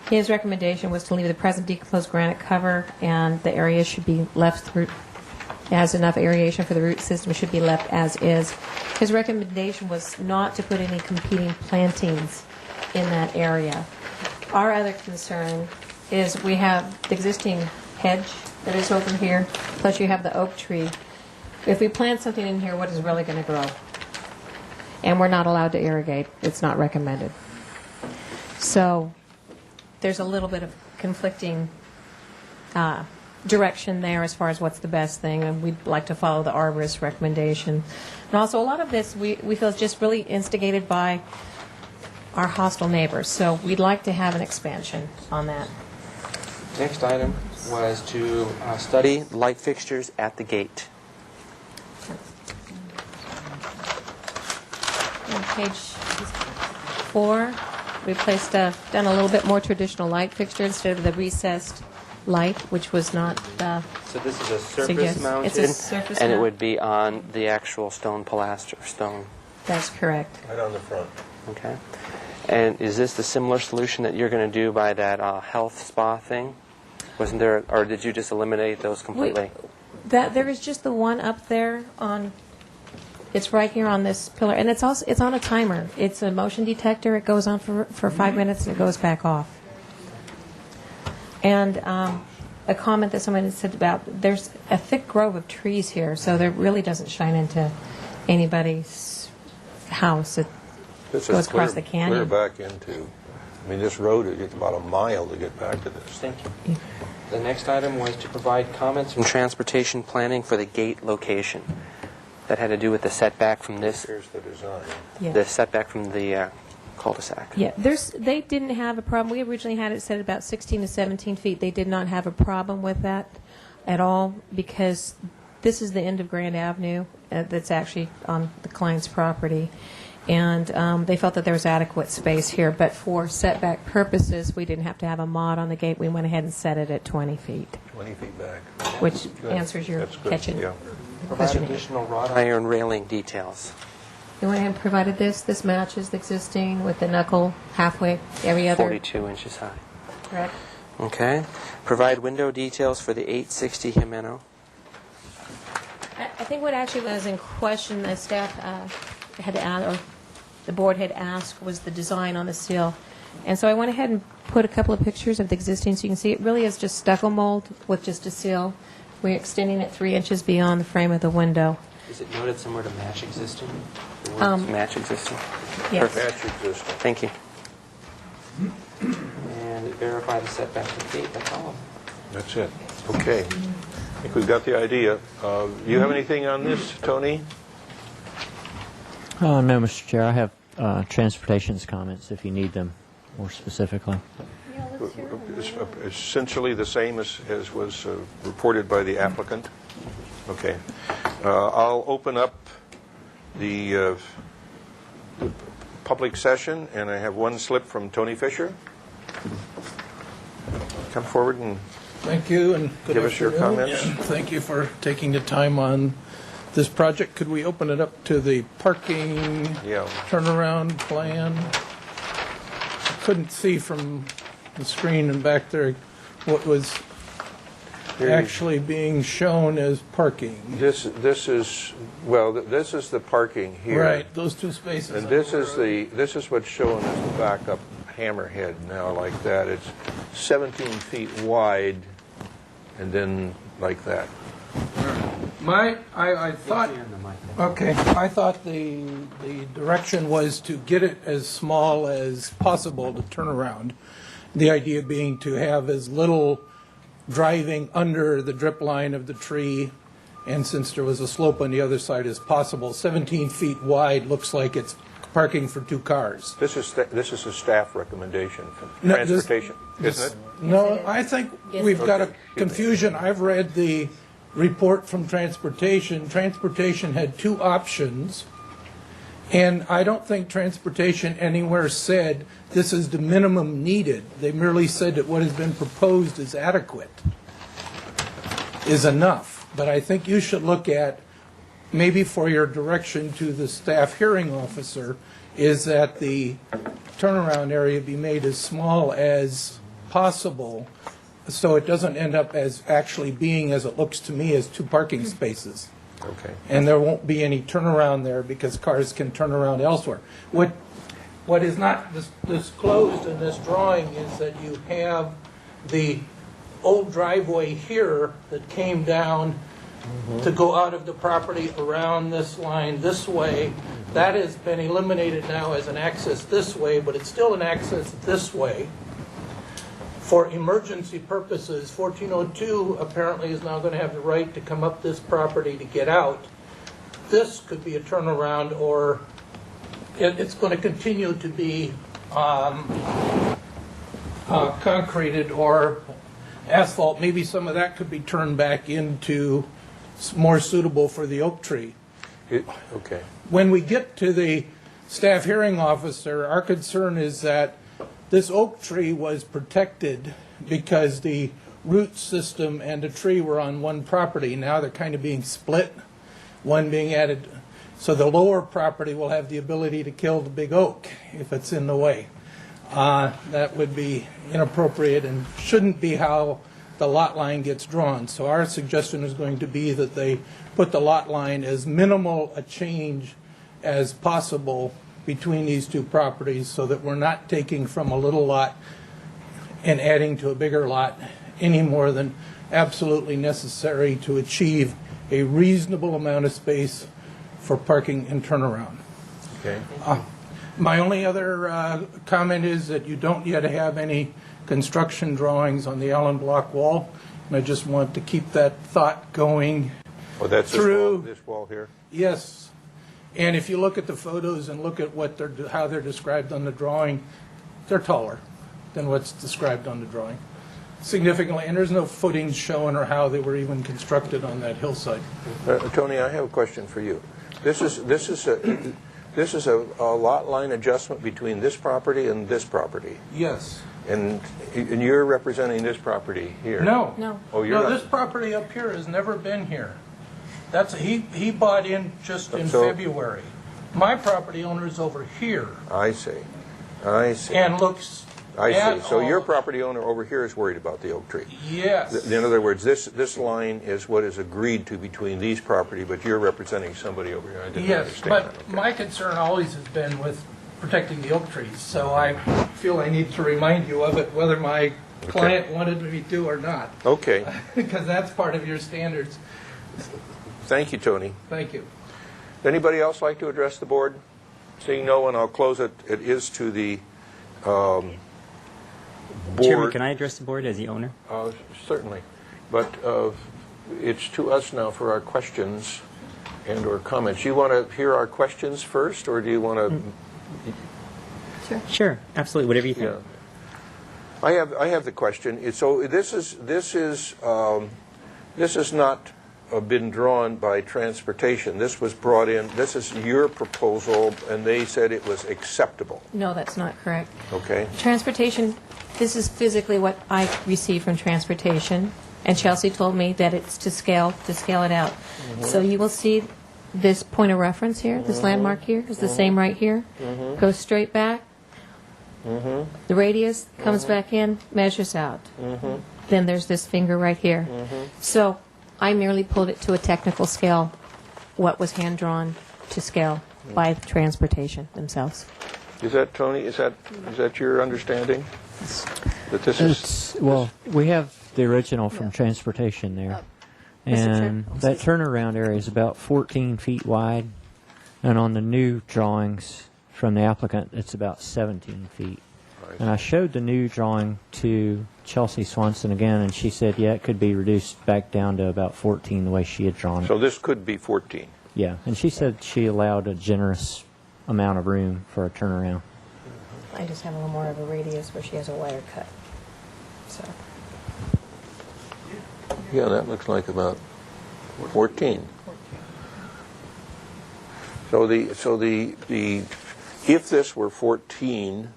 His recommendation was to leave the present decomposed granite cover, and the area should be left through, has enough aeration for the root system, should be left as is. His recommendation was not to put any competing plantings in that area. Our other concern is we have the existing hedge that is over here, plus you have the oak tree. If we plant something in here, what is really going to grow? And we're not allowed to irrigate. It's not recommended. So there's a little bit of conflicting direction there as far as what's the best thing, and we'd like to follow the arborist's recommendation. And also a lot of this we feel is just really instigated by our hostile neighbors, so we'd like to have an expansion on that. Next item was to study light fixtures at the gate. On page 4, we placed done a little bit more traditional light fixture instead of the recessed light, which was not So this is a surface mounted, it's a surface and it mount. would be on the actual stone pilaster, stone. That's correct. Right on the front. Okay. And is this the similar solution that you're going to do by that health spa thing? Wasn't there, or did you just eliminate those completely? There is just the one up there on. It's right here on this pillar, and it's on a timer. It's a motion detector. It goes on for 5 minutes and it goes back off. And a comment that someone had said about there's a thick grove of trees here, so there really doesn't shine into anybody's house. It goes across the canyon. Clear back into. I mean, this road, it's about a mile to get back to this. Thank you. The next item was to provide comments from transportation planning for the gate location. That had to do with the setback from this. Here's the design. Yeah. The setback from the cul-de-sac. Yeah, they didn't have a problem. We originally had it set about 16 to 17 feet. They did not have a problem with that at all because this is the end of Grand Avenue that's actually on the client's property. And they felt that there was adequate space here. But for setback purposes, we didn't have to have a mod on the gate. We went ahead and set it at 20 feet. 20 feet back. Which Good. answers your That's good. kitchen. Yeah. Provide additional wrought iron railing details. We went ahead and provided this. This matches the existing with the knuckle halfway, every other. 42 inches high. Correct. Okay. Provide window details for the 860 Jimeno. I think what actually was in question, the staff had to ask, or the board had asked, was the design on the seal. And so I went ahead and put a couple of pictures of the existing so you can see it really is just stucco mold with just a seal. We're extending it 3 inches beyond the frame of the window. Is it noted somewhere to match existing? The words match existing? Yes. Match existing. Thank you. And verify the setback to the gate. That's all. That's it. Okay. I think we've got the idea. Do you have anything on this, Tony? No, Mr. Chair. I have transportation's comments if you need them more specifically. It's essentially the same as was reported by the applicant. Okay. I'll open up the public session, and I have one slip from Tony Fisher. Come forward and thank you, and good give us your comments. Yeah, thank you for taking the time on this project. Could we open it up to the parking turnaround plan? I couldn't see from the screen and back there what was actually being shown as parking. This is this is the parking here. Right, those two spaces. And this is what's shown as the backup hammerhead now, like that. It's 17 feet wide, and then like that. I thought, okay, I thought the direction was to get it as small as possible to turn around. The idea being to have as little driving under the drip line of the tree, and since there was a slope on the other side as possible. 17 feet wide looks like it's parking for 2 cars. This is a staff recommendation from transportation, isn't it? No, I think we've got a confusion. I've read the report from transportation. Transportation had 2 options, and I don't think transportation anywhere said this is the minimum needed. They merely said that what has been proposed is adequate, is enough. But I think you should look at, maybe for your direction to the staff hearing officer, is that the turnaround area be made as small as possible so it doesn't end up as actually being, as it looks to me, as 2 parking spaces. Okay. And there won't be any turnaround there because cars can turn around elsewhere. What is not disclosed in this drawing is that you have the old driveway here that came down to go out of the property around this line this way. That has been eliminated now as an access this way, but it's still an access this way. For emergency purposes, 1402 apparently is now going to have the right to come up this property to get out. This could be a turnaround, or it's going to continue to be concreted or asphalt. Maybe some of that could be turned back into more suitable for the oak tree. Okay. When we get to the staff hearing officer, our concern is that this oak tree was protected because the root system and the tree were on one property. Now they're kind of being split, one being added. So the lower property will have the ability to kill the big oak if it's in the way. That would be inappropriate and shouldn't be how the lot line gets drawn. So our suggestion is going to be that they put the lot line as minimal a change as possible between these 2 properties so that we're not taking from a little lot and adding to a bigger lot any more than absolutely necessary to achieve a reasonable amount of space for parking and turnaround. Okay. My only other comment is that you don't yet have any construction drawings on the Allen block wall, and I just want to keep that thought going. Oh, that's through this wall here? Yes. And if you look at the photos and look at what how they're described on the drawing, they're taller than what's described on the drawing. Significantly, and there's no footings shown or how they were even constructed on that hillside. Tony, I have a question for you. This is a lot line adjustment between this property and this property. Yes. And you're representing this property here? No. No. Oh, you're not. This property up here has never been here. He bought in just in So- February. My property owner is over here I see. I see. and looks I at see. So all your of- property owner over here is worried about the oak tree. Yes. In other words, this line is what is agreed to between these property, but you're representing somebody over here. I didn't Yes, understand but that. my concern always has been with protecting the oak trees, so I feel I need to remind you of it, whether my client wanted me to or not, Okay. because that's part of your standards. Thank you, Tony. Thank you. Anybody else like to address the board? Seeing no one, I'll close it. It is to the board. Chairman, can I address the board as the owner? Certainly. But it's to us now for our questions and or comments. You want to hear our questions first, or do you want to? Sure, absolutely, whatever you think. Yeah. I have the question. So this is not been drawn by transportation. This was brought in. This is your proposal, and they said it was acceptable. No, that's not correct. Okay. Transportation, this is physically what I received from transportation, and Chelsea told me that it's to scale it out. So you will see this point of reference here, this landmark here, is the same right here. Goes straight back. The radius comes back in, measures out. Then there's this finger right here. So I merely pulled it to a technical scale, what was hand-drawn to scale by transportation themselves. Is that, Tony, is that your understanding? That this is... Well, we have the original from transportation there. And that turnaround area is about 14 feet wide. And on the new drawings from the applicant, it's about 17 feet. Right. And I showed the new drawing to Chelsea Swanson again, and she said, yeah, it could be reduced back down to about 14 the way she had drawn it. So this could be 14. Yeah, and she said she allowed a generous amount of room for a turnaround. I just have a little more of a radius where she has a wider cut. So. Yeah, that looks like about 14. So if this were 14,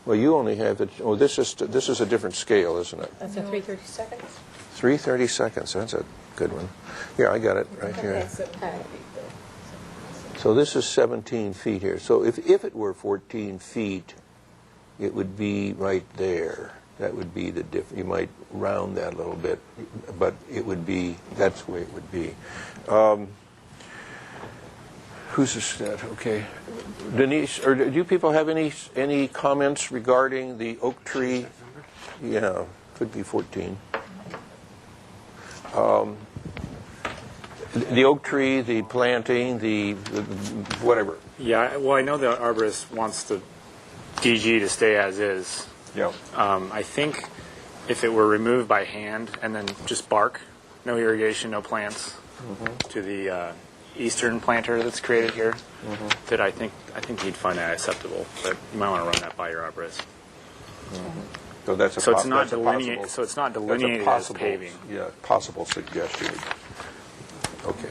well, you only have it. Oh, this is a different scale, isn't it? That's a 3/32. 3/32. That's a good one. Here, I got it right here. So this is 17 feet here. So if it were 14 feet, it would be right there. That would be the diff. You might round that a little bit, but it would be, that's the way it would be. Who's this? Okay. Denise, or do you people have any comments regarding the oak tree? Yeah, could be 14. The oak tree, the planting, the whatever. Yeah, well, I know the arborist wants the DG to stay as is. Yeah. I think if it were removed by hand and then just bark, no irrigation, no plants, to the eastern planter that's created here, that I think he'd find that acceptable. But you might want to run that by your arborist. So that's a so it's not that's delineated. So it's not delineated as paving. Yeah, possible suggestion. Okay.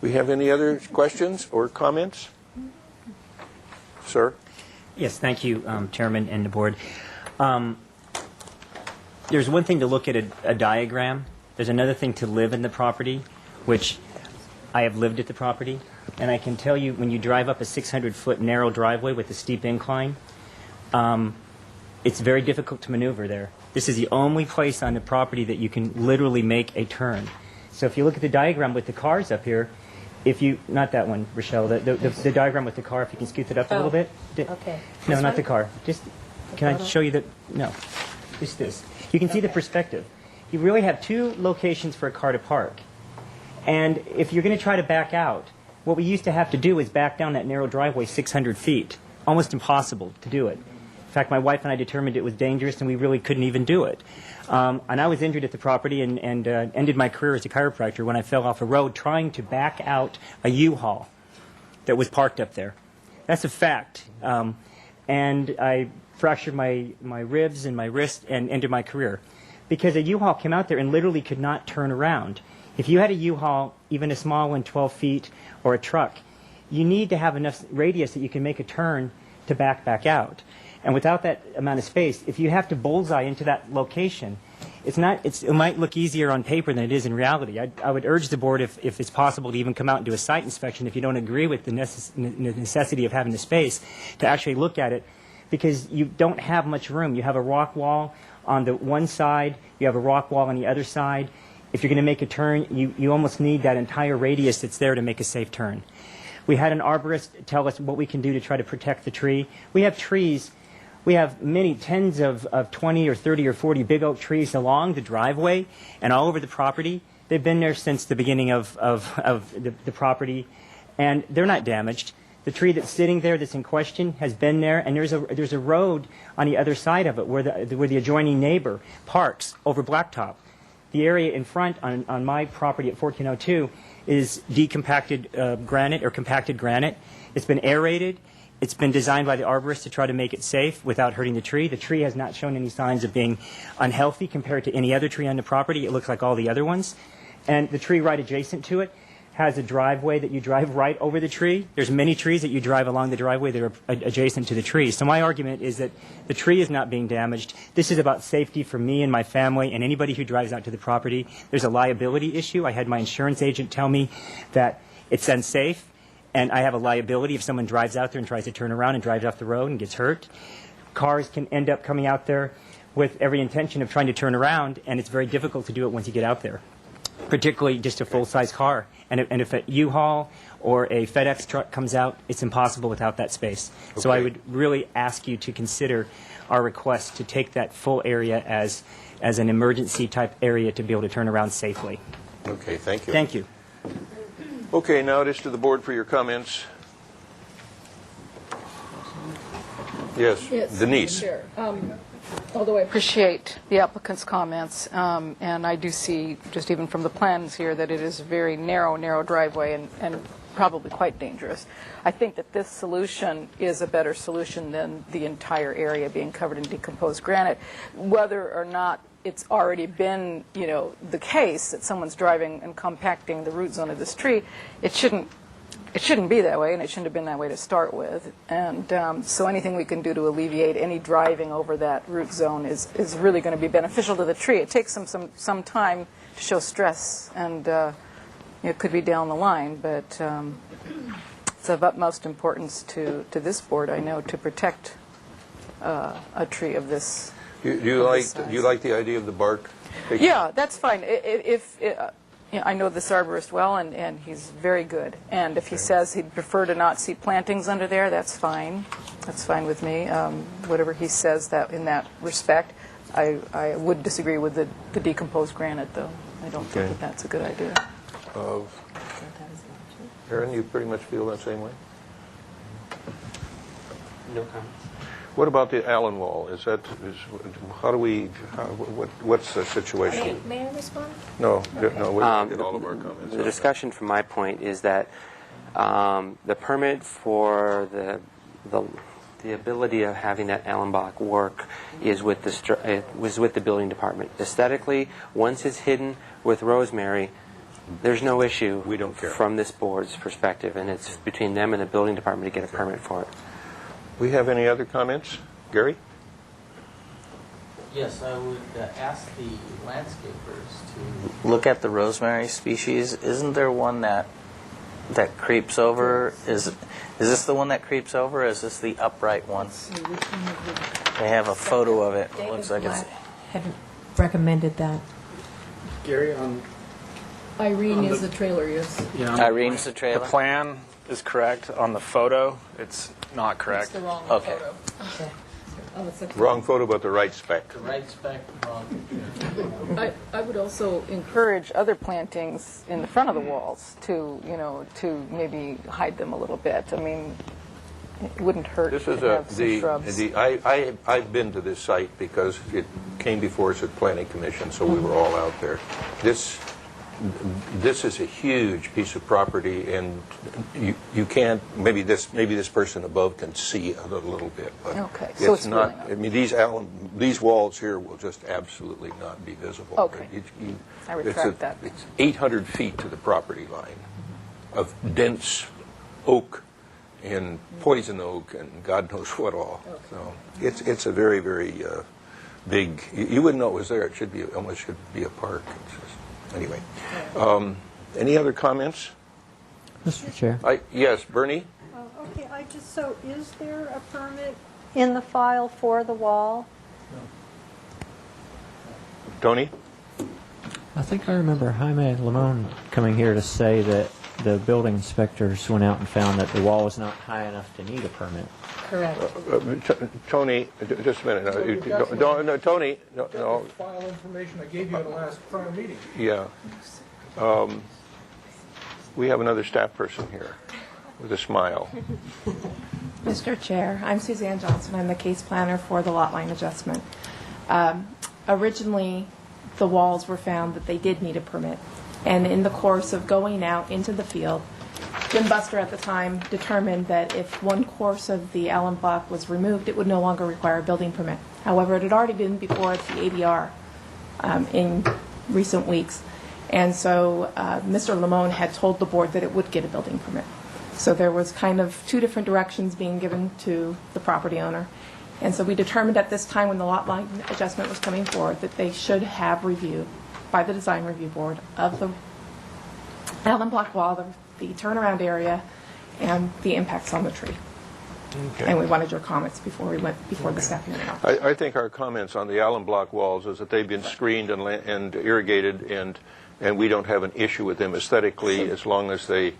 We have any other questions or comments, sir? Yes, thank you, Chairman and the board. There's one thing to look at a diagram. There's another thing to live in the property, which I have lived at the property. And I can tell you, when you drive up a 600-foot narrow driveway with a steep incline, it's very difficult to maneuver there. This is the only place on the property that you can literally make a turn. So if you look at the diagram with the cars up here, if you, not that one, Rochelle, the diagram with the car, if you can scoot it up a little bit. Okay. No, This not one? the car. Just, can I show you the, no, just this. You can see the perspective. You really have two locations for a car to park. And if you're going to try to back out, what we used to have to do is back down that narrow driveway 600 feet. Almost impossible to do it. In fact, my wife and I determined it was dangerous and we really couldn't even do it. And I was injured at the property and ended my career as a chiropractor when I fell off a road trying to back out a U-Haul that was parked up there. That's a fact. And I fractured my ribs and my wrist and ended my career. Because a U-Haul came out there and literally could not turn around. If you had a U-Haul, even a small one, 12 feet, or a truck, you need to have enough radius that you can make a turn to back out. And without that amount of space, if you have to bullseye into that location, it might look easier on paper than it is in reality. I would urge the board, if it's possible, to even come out and do a site inspection if you don't agree with the necessity of having the space, to actually look at it, because you don't have much room. You have a rock wall on the one side, you have a rock wall on the other side. If you're going to make a turn, you almost need that entire radius that's there to make a safe turn. We had an arborist tell us what we can do to try to protect the tree. We have trees. We have many tens of 20 or 30 or 40 big oak trees along the driveway and all over the property. They've been there since the beginning of the property, and they're not damaged. The tree that's sitting there that's in question has been there, and there's a road on the other side of it where the adjoining neighbor parks over blacktop. The area in front on my property at 1402 is decompacted granite or compacted granite. It's been aerated. It's been designed by the arborist to try to make it safe without hurting the tree. The tree has not shown any signs of being unhealthy compared to any other tree on the property. It looks like all the other ones. And the tree right adjacent to it has a driveway that you drive right over the tree. There's many trees that you drive along the driveway that are adjacent to the tree. So my argument is that the tree is not being damaged. This is about safety for me and my family and anybody who drives out to the property. There's a liability issue. I had my insurance agent tell me that it's unsafe, and I have a liability if someone drives out there and tries to turn around and drives off the road and gets hurt. Cars can end up coming out there with every intention of trying to turn around, and it's very difficult to do it once you get out there. particularly just a full-size car. And if a U-Haul or a FedEx truck comes out, it's impossible without that space. So I would really ask you to consider our request to take that full area as an emergency type area to be able to turn around safely. Okay, thank you. Thank you. Okay, now it is to the board for your comments. Yes, Denise. Sure. Although I appreciate the applicant's comments, and I do see, just even from the plans here, that it is a very narrow driveway and probably quite dangerous. I think that this solution is a better solution than the entire area being covered in decomposed granite. Whether or not it's already been, the case that someone's driving and compacting the root zone of this tree, it shouldn't be that way, and it shouldn't have been that way to start with. And so anything we can do to alleviate any driving over that root zone is really going to be beneficial to the tree. It takes some time to show stress, and it could be down the line, but it's of utmost importance to this board, I know, to protect a tree of this. Do you like the idea of the bark? Yeah, that's fine. I know this arborist well, and he's very good. And if he says he'd prefer to not see plantings under there, that's fine. That's fine with me. Whatever he says that in that respect, I would disagree with the decomposed granite, though. I don't think that that's a good idea. Aaron, you pretty much feel that same way? No comments. What about the Allen wall? What's the situation? May I respond? No, we did all of our comments. The discussion from my point is that the permit for the ability of having that Allen block work is with the building department. Aesthetically, once it's hidden with rosemary, there's no issue. We don't care. From this board's perspective, and it's between them and the building department to get a permit for it. We have any other comments? Gary? Yes, I would ask the landscapers to look at the rosemary species. Isn't there one that creeps over? Is this the one that creeps over, or is this the upright one? They have a photo of it. It looks like it's... Had recommended that. Gary, Irene is the trailer, yes. Yeah, Irene's the trailer? The plan is correct. On the photo, it's not correct. It's the wrong Okay. photo. Okay. Oh, it's the Wrong photo, but the right spec. The right spec, wrong. I would also encourage other plantings in the front of the walls to maybe hide them a little bit. I mean, it wouldn't hurt This to is have some shrubs. I've been to this site because it came before us at Planning Commission, so we were all out there. This is a huge piece of property, and you can't. Maybe this person above can see a little bit, but Okay, so it's not. really not. I mean, these walls here will just absolutely not be visible. Okay. I retract that. It's 800 feet to the property line of dense oak and poison oak and God knows what all. Okay. So it's a very, very big. You wouldn't know it was there. It should be almost should be a park. It's just, anyway, any other comments? Mr. Chair. Yes, Bernie? Okay, so is there a permit in the file for the wall? Tony? I think I remember Jaime Limon coming here to say that the building inspectors went out and found that the wall was not high enough to need a permit. Correct. Tony, just a minute. No, Tony. No. File information I gave you at the last prior meeting. Yeah. We have another staff person here with a smile. Mr. Chair, I'm Suzanne Johnson. I'm the case planner for the lot line adjustment. Originally, the walls were found that they did need a permit. And in the course of going out into the field, Jim Buster at the time determined that if one course of the Allen block was removed, it would no longer require a building permit. However, it had already been before the ADR in recent weeks. And so Mr. Limon had told the board that it would get a building permit. So there was kind of two different directions being given to the property owner. And so we determined at this time when the lot line adjustment was coming forward that they should have review by the design review board of the Allen block wall, the turnaround area, and the impacts on the tree. Okay. And we wanted your comments before we went before the staff meeting. I think our comments on the Allen block walls is that they've been screened and irrigated, and and we don't have an issue with them aesthetically as long as they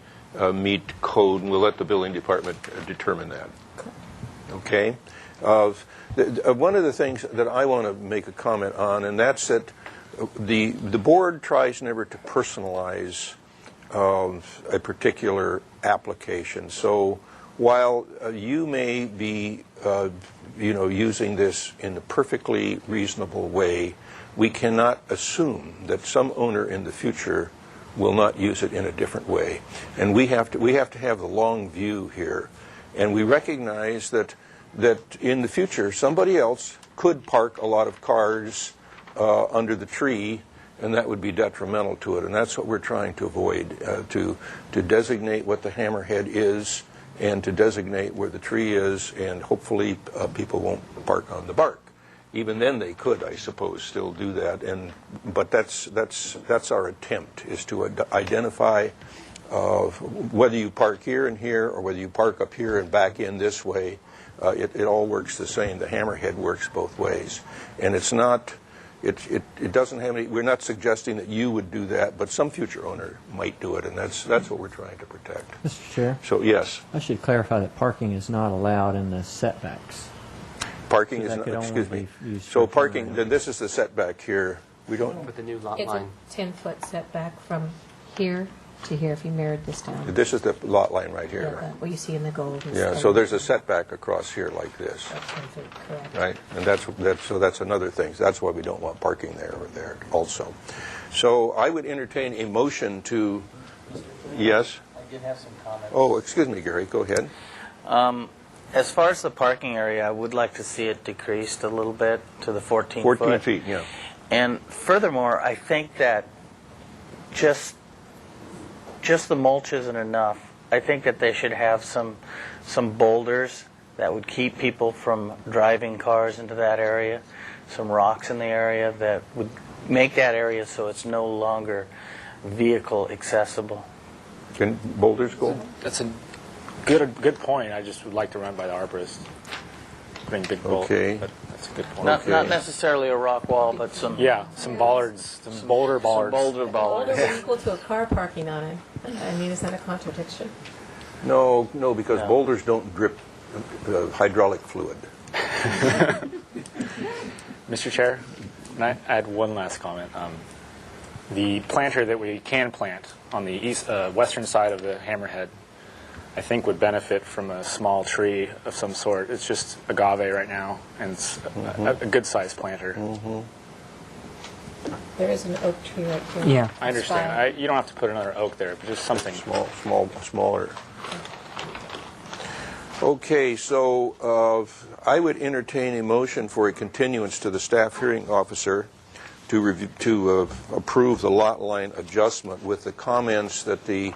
meet code, and we'll let the building department determine that. Okay? One of the things that I want to make a comment on, and that's that the board tries never to personalize a particular application. So while you may be using this in a perfectly reasonable way, we cannot assume that some owner in the future will not use it in a different way. And we have to have the long view here. And we recognize that in the future somebody else could park a lot of cars under the tree, and that would be detrimental to it. And that's what we're trying to avoid, to designate what the hammerhead is and to designate where the tree is, and hopefully people won't park on the bark. Even then they could, I suppose, still do that. But that's our attempt, is to identify whether you park here and here, or whether you park up here and back in this way. It all works the same. The hammerhead works both ways, and it's not. It doesn't have any. We're not suggesting that you would do that, but some future owner might do it, and that's what we're trying to protect. Mr. Chair? So yes. I should clarify that parking is not allowed in the setbacks. Parking So is that not, could only excuse me. be used So for parking, then this is the setback here. We don't, With the new lot It's a line. 10-foot setback from here to here, if you mirrored this down. this is the lot line right Yeah, here. what you see in the gold is... Yeah, so there's a setback across here like this, That's 10 feet, correct. right? And that's another thing. That's why we don't want parking there or there also. So I would entertain a motion to, yes? I did have some comments. Oh, excuse me, Gary, go ahead. As far as the parking area, I would like to see it decreased a little bit to the 14 foot. 14 feet, yeah. And furthermore, I think that just the mulch isn't enough. I think that they should have some boulders that would keep people from driving cars into that area, some rocks in the area that would make that area so it's no longer vehicle accessible. Can boulders go? That's a good point. I just would like to run by the arborist. Bring big bolt. Okay. But that's a good point. Not necessarily a rock wall, but some some bollards, some boulder bollards. Some boulder bollards. Boulder would equal to a car parking on it. I mean, is that a contradiction? No, because boulders don't drip hydraulic fluid. Mr. Chair, can I add one last comment? The planter that we can plant on the western side of the hammerhead, I think would benefit from a small tree of some sort. It's just agave right now, and it's a good-sized planter. There is an oak tree right here. Yeah. I understand. You don't have to put another oak there, but just something Smaller. Okay, so I would entertain a motion for a continuance to the staff hearing officer to approve the lot line adjustment with the comments that the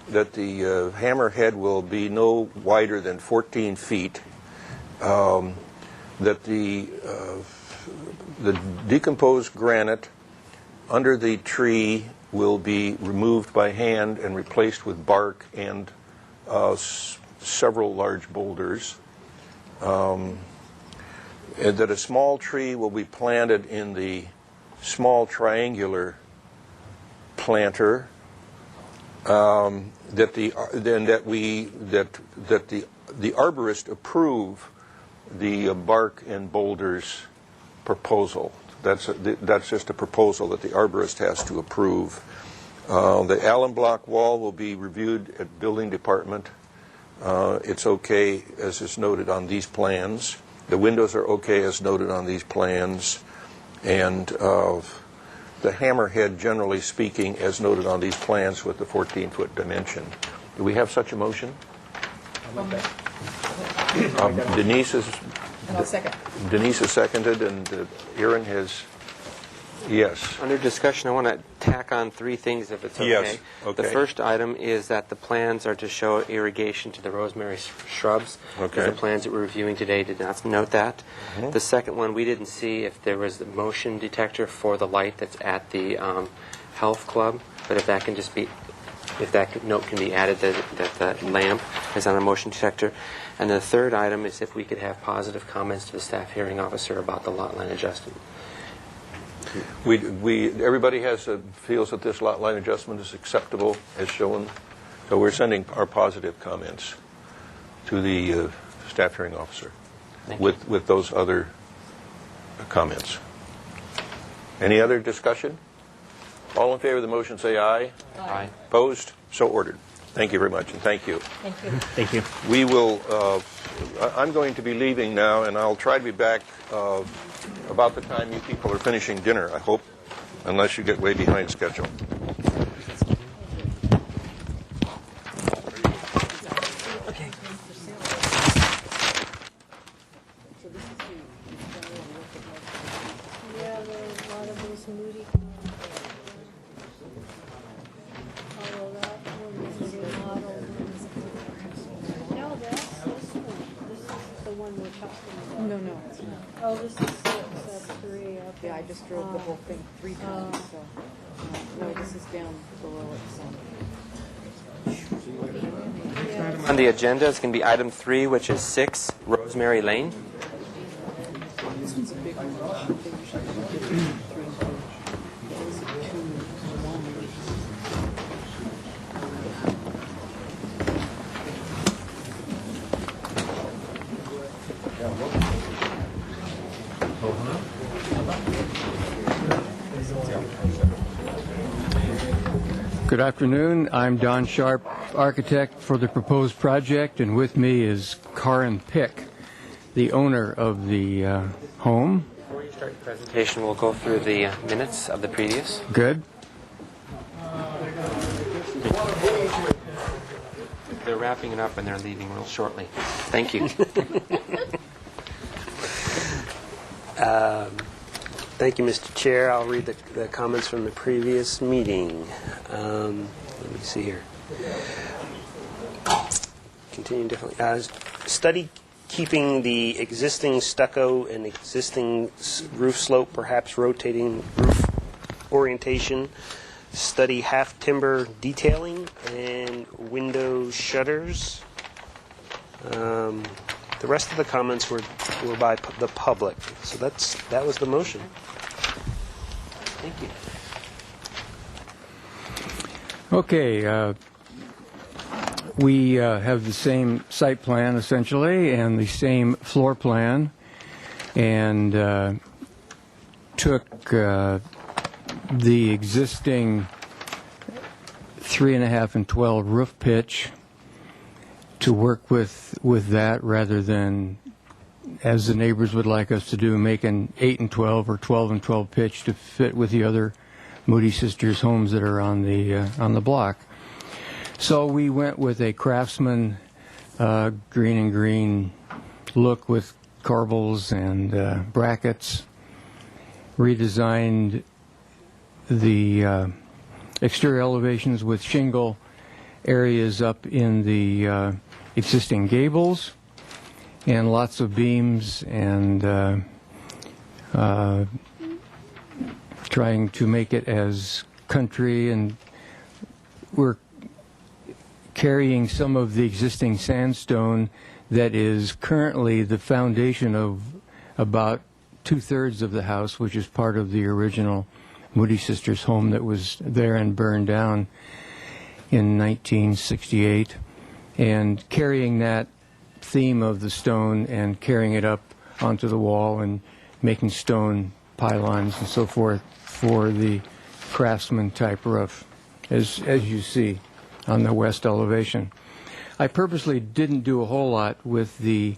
hammerhead will be no wider than 14 feet, that the decomposed granite under the tree will be removed by hand and replaced with bark and several large boulders, and that a small tree will be planted in the small triangular planter, that the arborist approve the bark and boulders proposal. That's just a proposal that the arborist has to approve. The alum block wall will be reviewed at building department. It's okay as is noted on these plans. The windows are okay as noted on these plans, and the hammerhead, generally speaking, as noted on these plans with the 14-foot dimension. Do we have such a motion? Denise is. And I'll second. Denise has seconded, and Aaron has. Yes. Under discussion, I want to tack on three things, if it's okay. Yes. Okay. The first item is that the plans are to show irrigation to the rosemary shrubs. Okay. The plans that we're reviewing today did not note that. Mhm. The second one, we didn't see if there was the motion detector for the light that's at the health club, but if that can just be, if that note can be added that the lamp is on a motion detector. And the third item is if we could have positive comments to the staff hearing officer about the lot line adjustment. Everybody feels that this lot line adjustment is acceptable as shown. So we're sending our positive comments to the staff hearing officer with those other comments. Any other discussion? All in favor of the motion say aye. Aye. Opposed? So ordered. Thank you very much, and thank you. Thank you. Thank you. We will, I'm going to be leaving now, and I'll try to be back about the time you people are finishing dinner, I hope, unless you get way behind schedule. Yeah, there's a lot of those moody. Although that one is remodeled. No, that's this one. This is the one we're talking about. No, it's not. Oh, this is 6, that's 3, okay. Yeah, I just drove the whole thing 3 times, so. No, this is down below it, On the agenda is going to be item 3, which is 6 Rosemary Lane. This one's a big one. They usually do 3 and 4. Those are 2 and 1. Good afternoon. I'm Don Sharp, architect for the proposed project, and with me is Karin Pick, the owner of the home. Before you start your presentation, we'll go through the minutes of the previous. Good. They're wrapping it up and they're leaving real shortly. Thank you. Thank you, Mr. Chair. I'll read the comments from the previous meeting. Let me see here. Continuing differently. Study keeping the existing stucco and existing roof slope, perhaps rotating roof orientation. Study half timber detailing and window shutters. The rest of the comments were by the public. So that was the motion. Thank you. Okay. We have the same site plan, essentially, and the same floor plan, and took the existing 3.5 and 12 roof pitch to work with that rather than, as the neighbors would like us to do, make an 8 and 12 or 12 and 12 pitch to fit with the other Moody Sisters homes that are on the block. So we went with a Craftsman green and green look with corbels and brackets, redesigned the exterior elevations with shingle areas up in the existing gables, and lots of beams, and trying to make it as country. And we're carrying some of the existing sandstone that is currently the foundation of about 2/3 of the house, which is part of the original Moody Sisters home that was there and burned down in 1968, and carrying that theme of the stone and carrying it up onto the wall and making stone pylons and so forth for the Craftsman type roof, as you see on the west elevation. I purposely didn't do a whole lot with the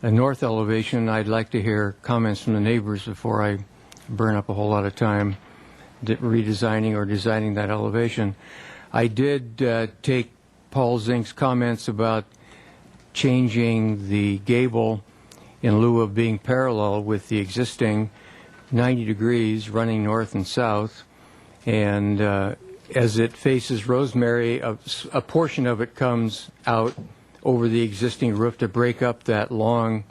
north elevation. I'd like to hear comments from the neighbors before I burn up a whole lot of time redesigning or designing that elevation. I did take Paul Zink's comments about changing the gable in lieu of being parallel with the existing 90 degrees running north and south, and as it faces Rosemary, a portion of it comes out over the existing roof to break up that long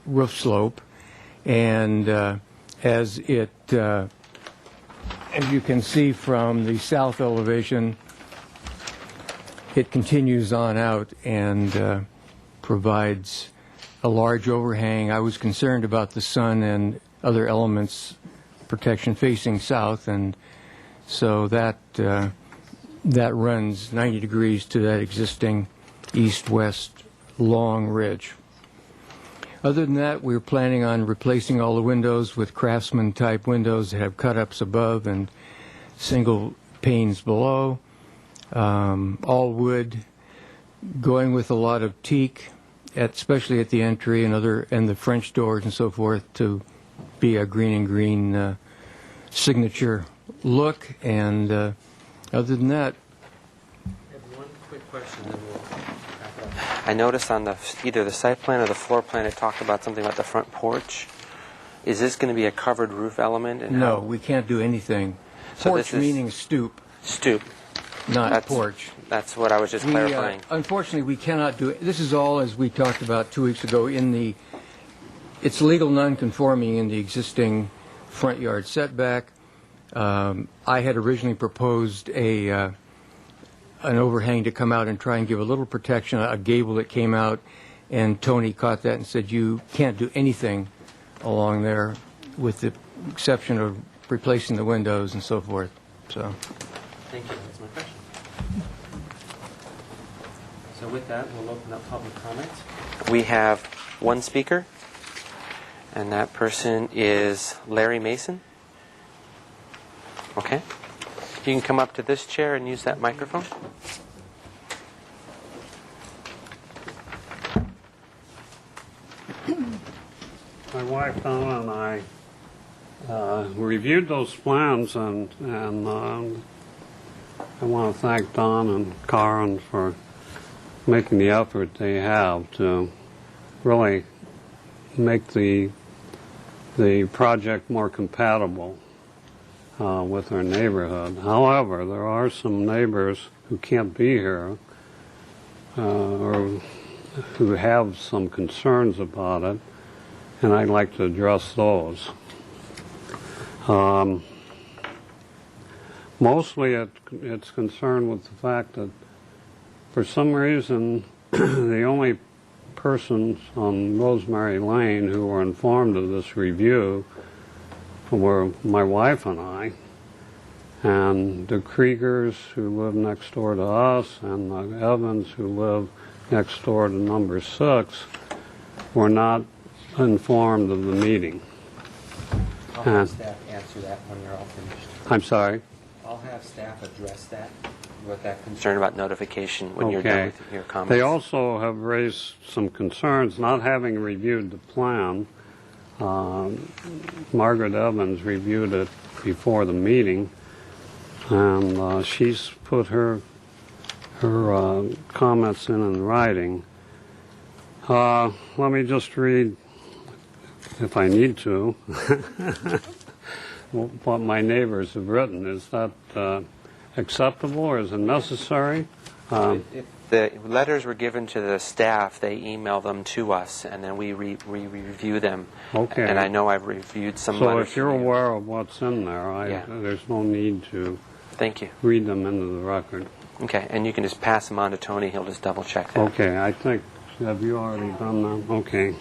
roof slope, and as you can see from the south elevation, it continues on out and provides a large overhang. I was concerned about the sun and other elements protection facing south, and so that runs 90 degrees to that existing east-west long ridge. Other than that, we're planning on replacing all the windows with Craftsman-type windows that have cut-ups above and single panes below, all wood, going with a lot of teak, especially at the entry and the French doors and so forth, to be a green and green signature look. And other than that, I have one quick question, then we'll wrap it up. I noticed on either the site plan or the floor plan, it talked about something about the front porch. Is this going to be a covered roof element? And no, we can't do anything. So Porch meaning stoop. Stoop. Not porch. That's what I was just clarifying. Unfortunately, we cannot do it. This is all, as we talked about 2 weeks ago, it's legal non-conforming in the existing front yard setback. I had originally proposed an overhang to come out and try and give a little protection, a gable that came out, and Tony caught that and said, you can't do anything along there with the exception of replacing the windows and so forth. So. Thank you. That's my question. So with that, we'll open up public comments. We have one speaker, and that person is Larry Mason. Okay. You can come up to this chair and use that microphone. My wife Donna and I reviewed those plans, and I want to thank Don and Karen for making the effort they have to really make the project more compatible with our neighborhood. However, there are some neighbors who can't be here or who have some concerns about it, and I'd like to address those. Mostly it's concerned with the fact that for some reason the only persons on Rosemary Lane who were informed of this review were my wife and I, and the Kriegers who live next door to us and the Evans who live next door to number 6 were not informed of the meeting. I'll have staff answer that when you're all finished. I'm sorry? I'll have staff address that, with that concern about notification when you're done with your comments. They also have raised some concerns, not having reviewed the plan. Margaret Evans reviewed it before the meeting, and she's put her comments in writing. Let me just read, if I need to, what my neighbors have written. Is that acceptable, or is it necessary? If the letters were given to the staff, they email them to us, and then we review them. Okay. And I know I've reviewed some so letters. So if you're aware of what's in there, there's no need to Thank you. Read them into the record. Okay, and you can just pass them on to Tony. He'll just double check that. Okay, I think, have you already done that? Okay.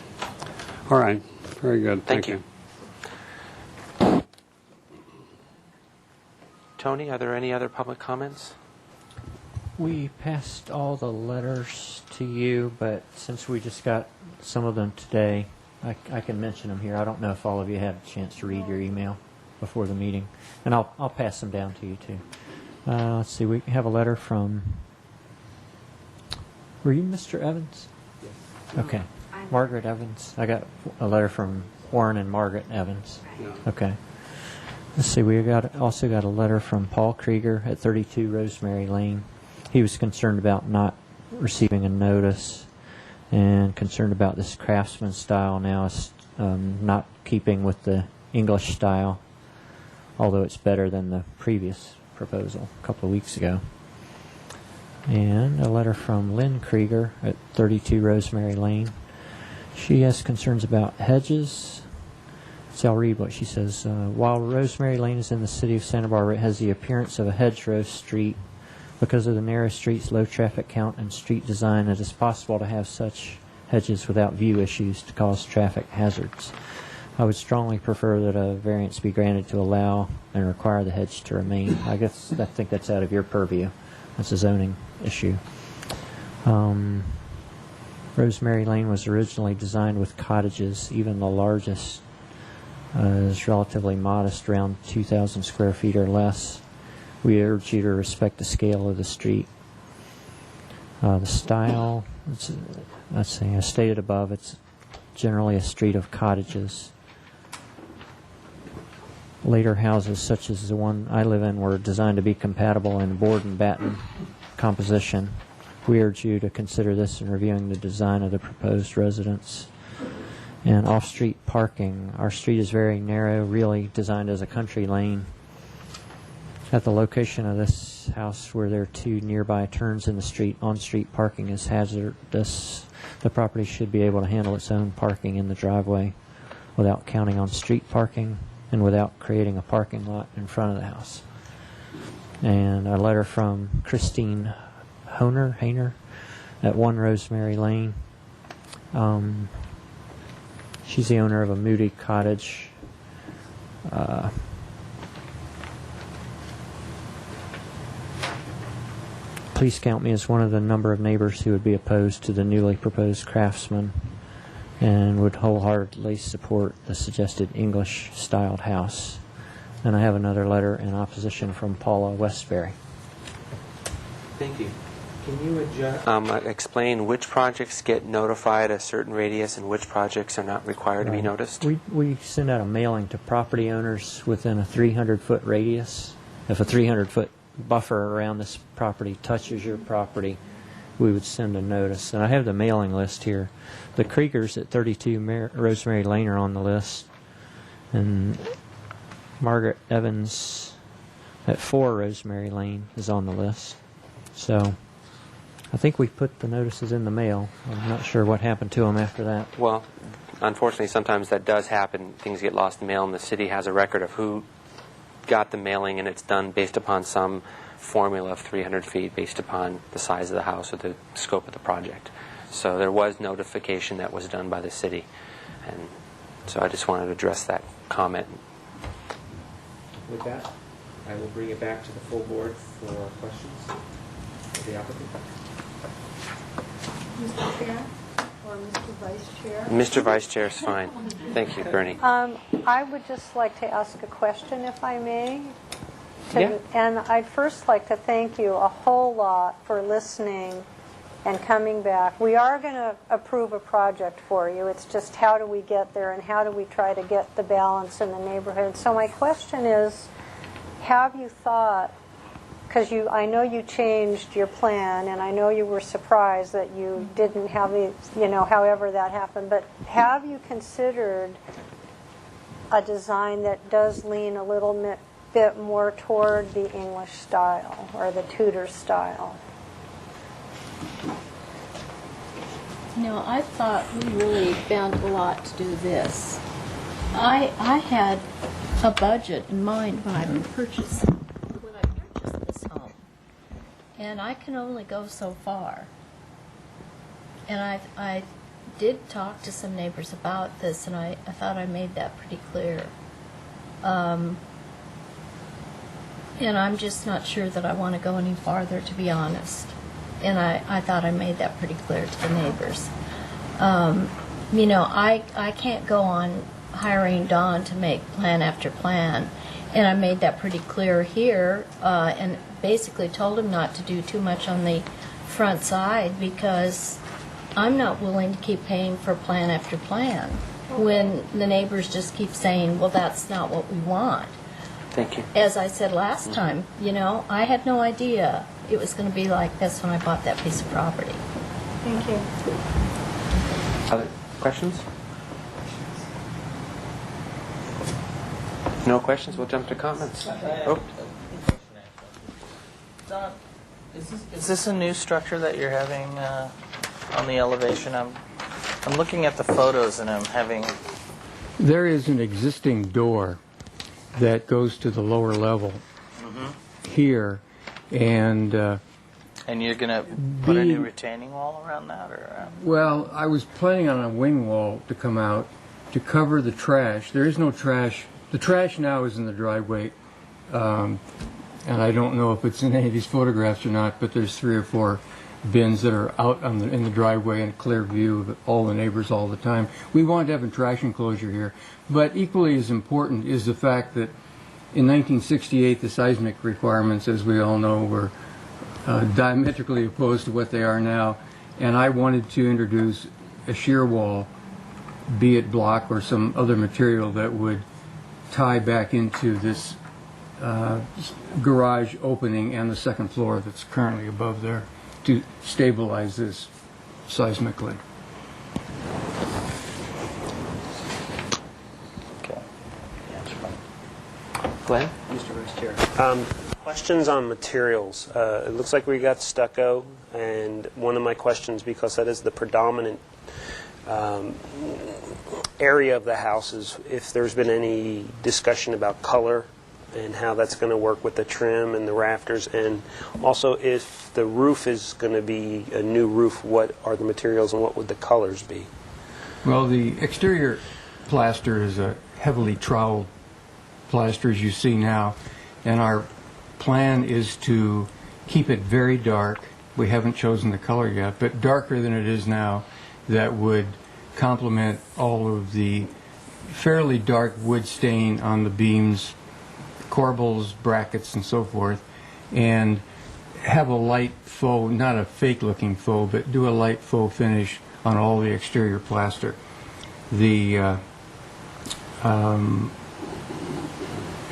All right, very good. Thank you. Tony, are there any other public comments? We passed all the letters to you, but since we just got some of them today, I can mention them here. I don't know if all of you had a chance to read your email before the meeting, and I'll pass them down to you too. Let's see, we have a letter from, were you Mr. Evans? Yes. Okay. Margaret Evans. I got a letter from Warren and Margaret Evans. Yeah. Okay. Let's see, we also got a letter from Paul Krieger at 32 Rosemary Lane. He was concerned about not receiving a notice and concerned about this craftsman style now is not keeping with the English style, although it's better than the previous proposal a couple of weeks ago. And a letter from Lynn Krieger at 32 Rosemary Lane. She has concerns about hedges. So I'll read what she says. While Rosemary Lane is in the city of Santa Barbara, it has the appearance of a hedgerow street. Because of the narrow streets, low traffic count, and street design, it is possible to have such hedges without view issues to cause traffic hazards. I would strongly prefer that a variance be granted to allow and require the hedge to remain. I think that's out of your purview. That's a zoning issue. Rosemary Lane was originally designed with cottages. Even the largest is relatively modest, around 2,000 square feet or less. We urge you to respect the scale of the street. The style, let's see, as stated above, it's generally a street of cottages. Later houses, such as the one I live in, were designed to be compatible in board and batten composition. We urge you to consider this in reviewing the design of the proposed residence. And off-street parking. Our street is very narrow, really designed as a country lane. At the location of this house, where there are 2 nearby turns in the street, on-street parking is hazardous. The property should be able to handle its own parking in the driveway without counting on street parking and without creating a parking lot in front of the house. And a letter from Christine Hayner at 1 Rosemary Lane. She's the owner of a Moody Cottage. Please count me as one of the number of neighbors who would be opposed to the newly proposed Craftsman and would wholeheartedly support the suggested English-styled house. And I have another letter in opposition from Paula Westbury. Thank you. Can you explain which projects get notified a certain radius and which projects are not required to be noticed? We send out a mailing to property owners within a 300-foot radius. If a 300-foot buffer around this property touches your property, we would send a notice. And I have the mailing list here. The Kriegers at 32 Rosemary Lane are on the list. And Margaret Evans at 4 Rosemary Lane is on the list. So I think we put the notices in the mail. I'm not sure what happened to them after that. Well, unfortunately, sometimes that does happen. Things get lost in the mail, and the city has a record of who got the mailing, and it's done based upon some formula of 300 feet based upon the size of the house or the scope of the project. So there was notification that was done by the city, and so I just wanted to address that comment. With that, I will bring it back to the full board for questions of the applicant. Mr. Chair or Mr. Vice Chair? Mr. Vice Chair is fine. Thank you, Bernie. I would just like to ask a question, if I may. Yeah. And I'd first like to thank you a whole lot for listening and coming back. We are going to approve a project for you. It's just how do we get there and how do we try to get the balance in the neighborhood. So my question is, have you thought, because I know you changed your plan and I know you were surprised that you didn't have the, however that happened, but have you considered a design that does lean a little bit more toward the English style or the Tudor style? I thought we really found a lot to do this. I had a budget in mind when I purchased this home, and I can only go so far. And I did talk to some neighbors about this, and I thought I made that pretty clear. And I'm just not sure that I want to go any farther, to be honest. And I thought I made that pretty clear to the neighbors. I can't go on hiring Don to make plan after plan. And I made that pretty clear here, and basically told him not to do too much on the front side because I'm not willing to keep paying for plan after plan when the neighbors just keep saying, well, that's not what we want. Thank you. As I said last time, I had no idea it was going to be like this when I bought that piece of property. Thank you. Other questions? No questions? We'll jump to comments. Oh. Don, is this a new structure that you're having on the elevation? I'm looking at the photos and I'm having... There is an existing door that goes to the lower level here, and you're going to put a new retaining wall around that? Or well, I was planning on a wing wall to come out to cover the trash. There is no trash. The trash now is in the driveway, and I don't know if it's in any of these photographs or not, but there's 3 or 4 bins that are out in the driveway in clear view of all the neighbors all the time. We want to have a trash enclosure here, but equally as important is the fact that in 1968 the seismic requirements, as we all know, were diametrically opposed to what they are now, and I wanted to introduce a shear wall, be it block or some other material that would tie back into this garage opening and the second floor that's currently above there to stabilize this seismically. Okay. Glenn? Mr. Vice Chair. Questions on materials. It looks like we got stucco, and one of my questions, because that is the predominant area of the house, is if there's been any discussion about color and how that's going to work with the trim and the rafters, and also if the roof is going to be a new roof, what are the materials and what would the colors be? Well, the exterior plaster is a heavily troweled plaster, as you see now, and our plan is to keep it very dark. We haven't chosen the color yet, but darker than it is now, that would complement all of the fairly dark wood stain on the beams, corbels, brackets, and so forth, and have a light faux, not a fake looking faux, but do a light faux finish on all the exterior plaster. The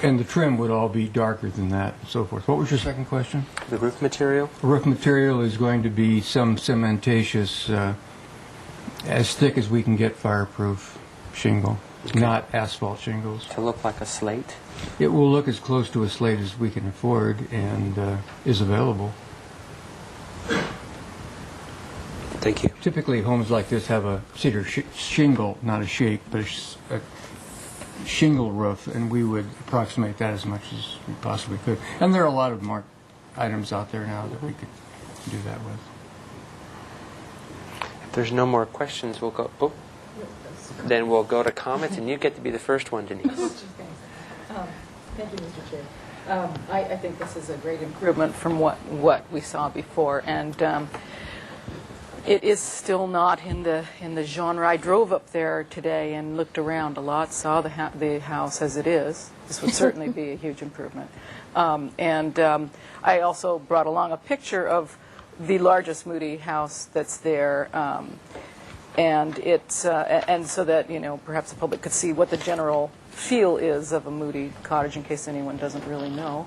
and the trim would all be darker than that, and so forth. What was your second question? The roof material? The roof material is going to be some cementatious, as thick as we can get fireproof shingle, not asphalt shingles. To look like a slate? It will look as close to a slate as we can afford and is available. Thank you. Typically, homes like this have a cedar shingle, not a shape, but a shingle roof, and we would approximate that as much as we possibly could. And there are a lot of marked items out there now that we could do that with. If there's no more questions, we'll go. Oh. Then we'll go to comments, and you get to be the first one, Denise. Thank you, Mr. Chair. I think this is a great improvement from what we saw before, and it is still not in the genre. I drove up there today and looked around a lot, saw the house as it is. This would certainly be a huge improvement. I also brought along a picture of the largest Moody house that's there, and it's and so that perhaps the public could see what the general feel is of a Moody cottage, in case anyone doesn't really know.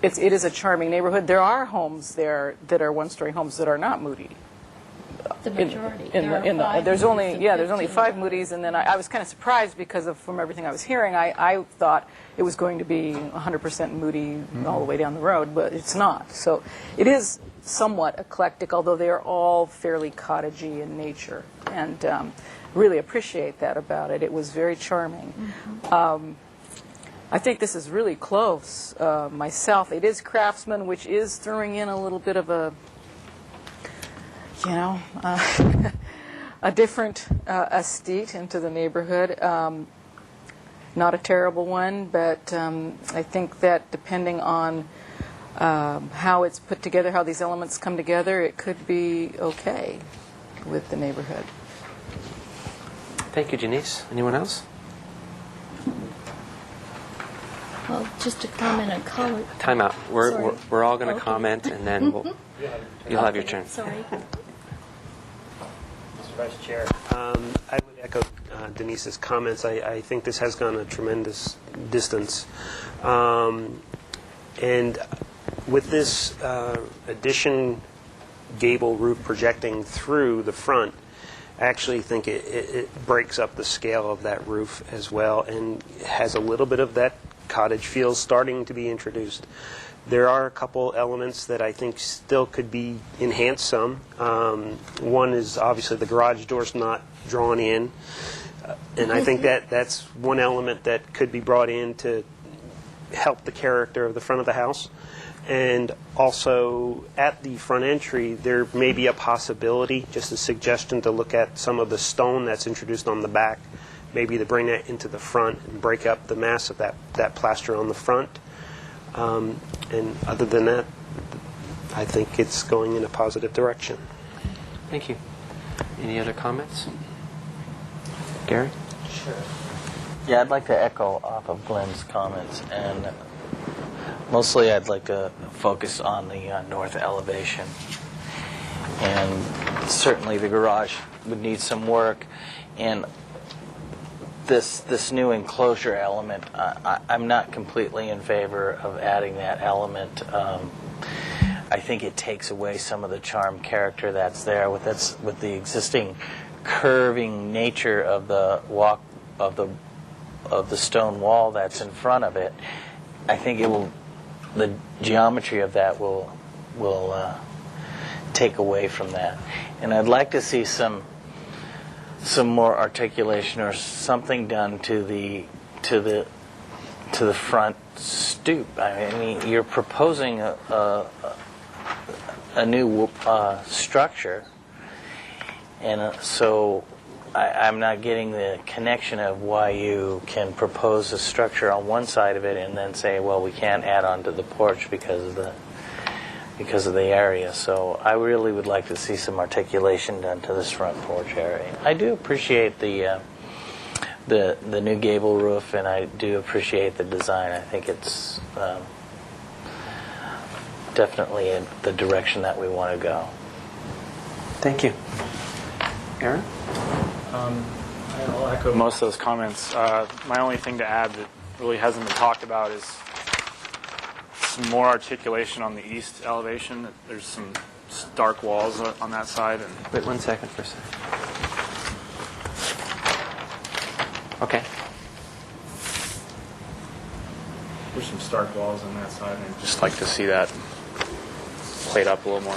It is a charming neighborhood. There are homes there that are one-story homes that are not Moody. The majority. There's only 5 Moody's, and then I was kind of surprised because from everything I was hearing, I thought it was going to be 100% Moody all the way down the road, but it's not. So it is somewhat eclectic, although they are all fairly cottagey in nature, and really appreciate that about it. It was very charming. I think this is really close myself. It is Craftsman, which is throwing in a little bit of a a different aesthete into the neighborhood. Not a terrible one, but I think that depending on how it's put together, how these elements come together, it could be okay with the neighborhood. Thank you, Janice. Anyone else? Well, just to comment on color. Time out. We're Sorry. we're all going to Okay. comment, and then you'll have your turn. Sorry. Mr. Vice Chair, I would echo Denise's comments. I think this has gone a tremendous distance. And with this addition gable roof projecting through the front, I actually think it breaks up the scale of that roof as well, and has a little bit of that cottage feel starting to be introduced. There are a couple elements that I think still could be enhanced some. One is obviously the garage door's not drawn in, and I think that's one element that could be brought in to help the character of the front of the house. And also at the front entry, there may be a possibility, just a suggestion, to look at some of the stone that's introduced on the back maybe to bring that into the front and break up the mass of that plaster on the front. And other than that, I think it's going in a positive direction. Thank you. Any other comments? Gary? Sure. Yeah, I'd like to echo off of Glenn's comments, and mostly I'd like to focus on the north elevation. And certainly the garage would need some work, and this new enclosure element, I'm not completely in favor of adding that element. I think it takes away some of the charm character that's there with the existing curving nature of the stone wall that's in front of it. I think the geometry of that will take away from that, and I'd like to see some more articulation or something done to the front stoop. I mean, you're proposing a new structure, and so I'm not getting the connection of why you can propose a structure on one side of it and then say, well, we can't add on to the porch because of the area. So I really would like to see some articulation done to this front porch area. I do appreciate the new gable roof, and I do appreciate the design. I think it's definitely in the direction that we want to go. Thank you. Aaron? I'll echo most of those comments. My only thing to add that really hasn't been talked about is some more articulation on the east elevation. There's some stark walls on that side. And wait 1 second for a second. Okay. There's some stark walls on that side, and I'd just like to see that played up a little more.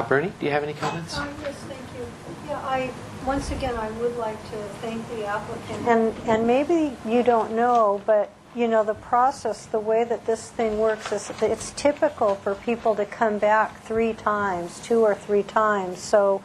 Bernie, do you have any comments? Yes, thank you. Yeah, once again, I would like to thank the applicant. And maybe you don't know, but you know, the process, the way that this thing works is it's typical for people to come back 3 times, 2 or 3 times. So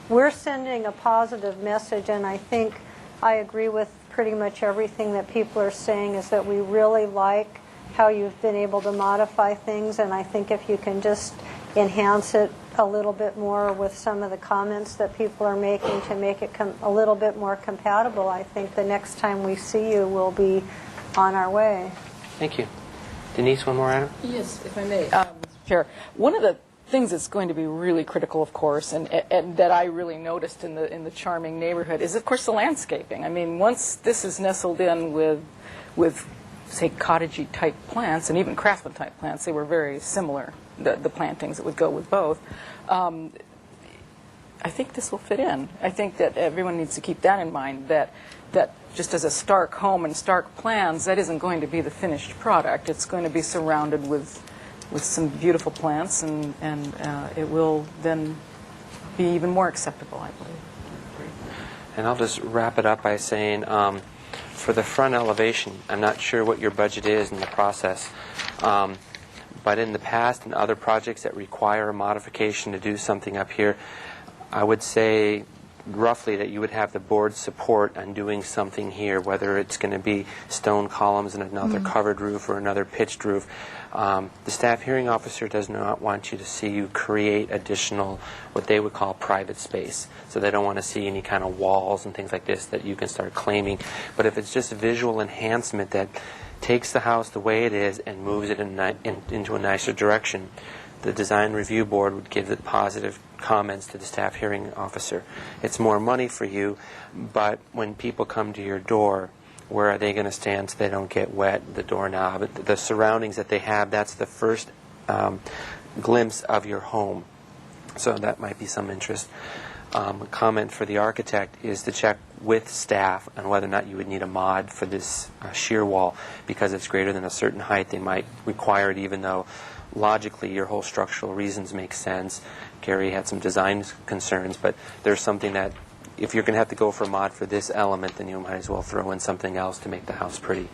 we're sending a positive message, and I think I agree with pretty much everything that people are saying, is that we really like how you've been able to modify things, and I think if you can just enhance it a little bit more with some of the comments that people are making to make it a little bit more compatible, I think the next time we see you we'll be on our way. Thank you. Denise, one more item? Yes, if I may. Mr. Chair, one of the things that's going to be really critical, of course, and that I really noticed in the charming neighborhood is, of course, the landscaping. I mean, once this is nestled in with say, cottagey type plants, and even craftsman type plants, they were very similar, the plantings that would go with both. I think this will fit in. I think that everyone needs to keep that in mind, that just as a stark home and stark plans, that isn't going to be the finished product. It's going to be surrounded with some beautiful plants, and it will then be even more acceptable, I believe. And I'll just wrap it up by saying, for the front elevation, I'm not sure what your budget is in the process, but in the past and other projects that require a modification to do something up here, I would say roughly that you would have the board's support on doing something here, whether it's going to be stone columns and another covered roof or another pitched roof. The staff hearing officer does not want you to see you create additional, what they would call private space. So they don't want to see any kind of walls and things like this that you can start claiming. But if it's just visual enhancement that takes the house the way it is and moves it into a nicer direction, the design review board would give the positive comments to the staff hearing officer. It's more money for you, but when people come to your door, where are they going to stand so they don't get wet? The doorknob, the surroundings that they have, that's the first glimpse of your home. So that might be some interest. A comment for the architect is to check with staff on whether or not you would need a mod for this shear wall. Because it's greater than a certain height, they might require it, even though logically your whole structural reasons make sense. Gary had some design concerns, but there's something that if you're going to have to go for a mod for this element, then you might as well throw in something else to make the house pretty.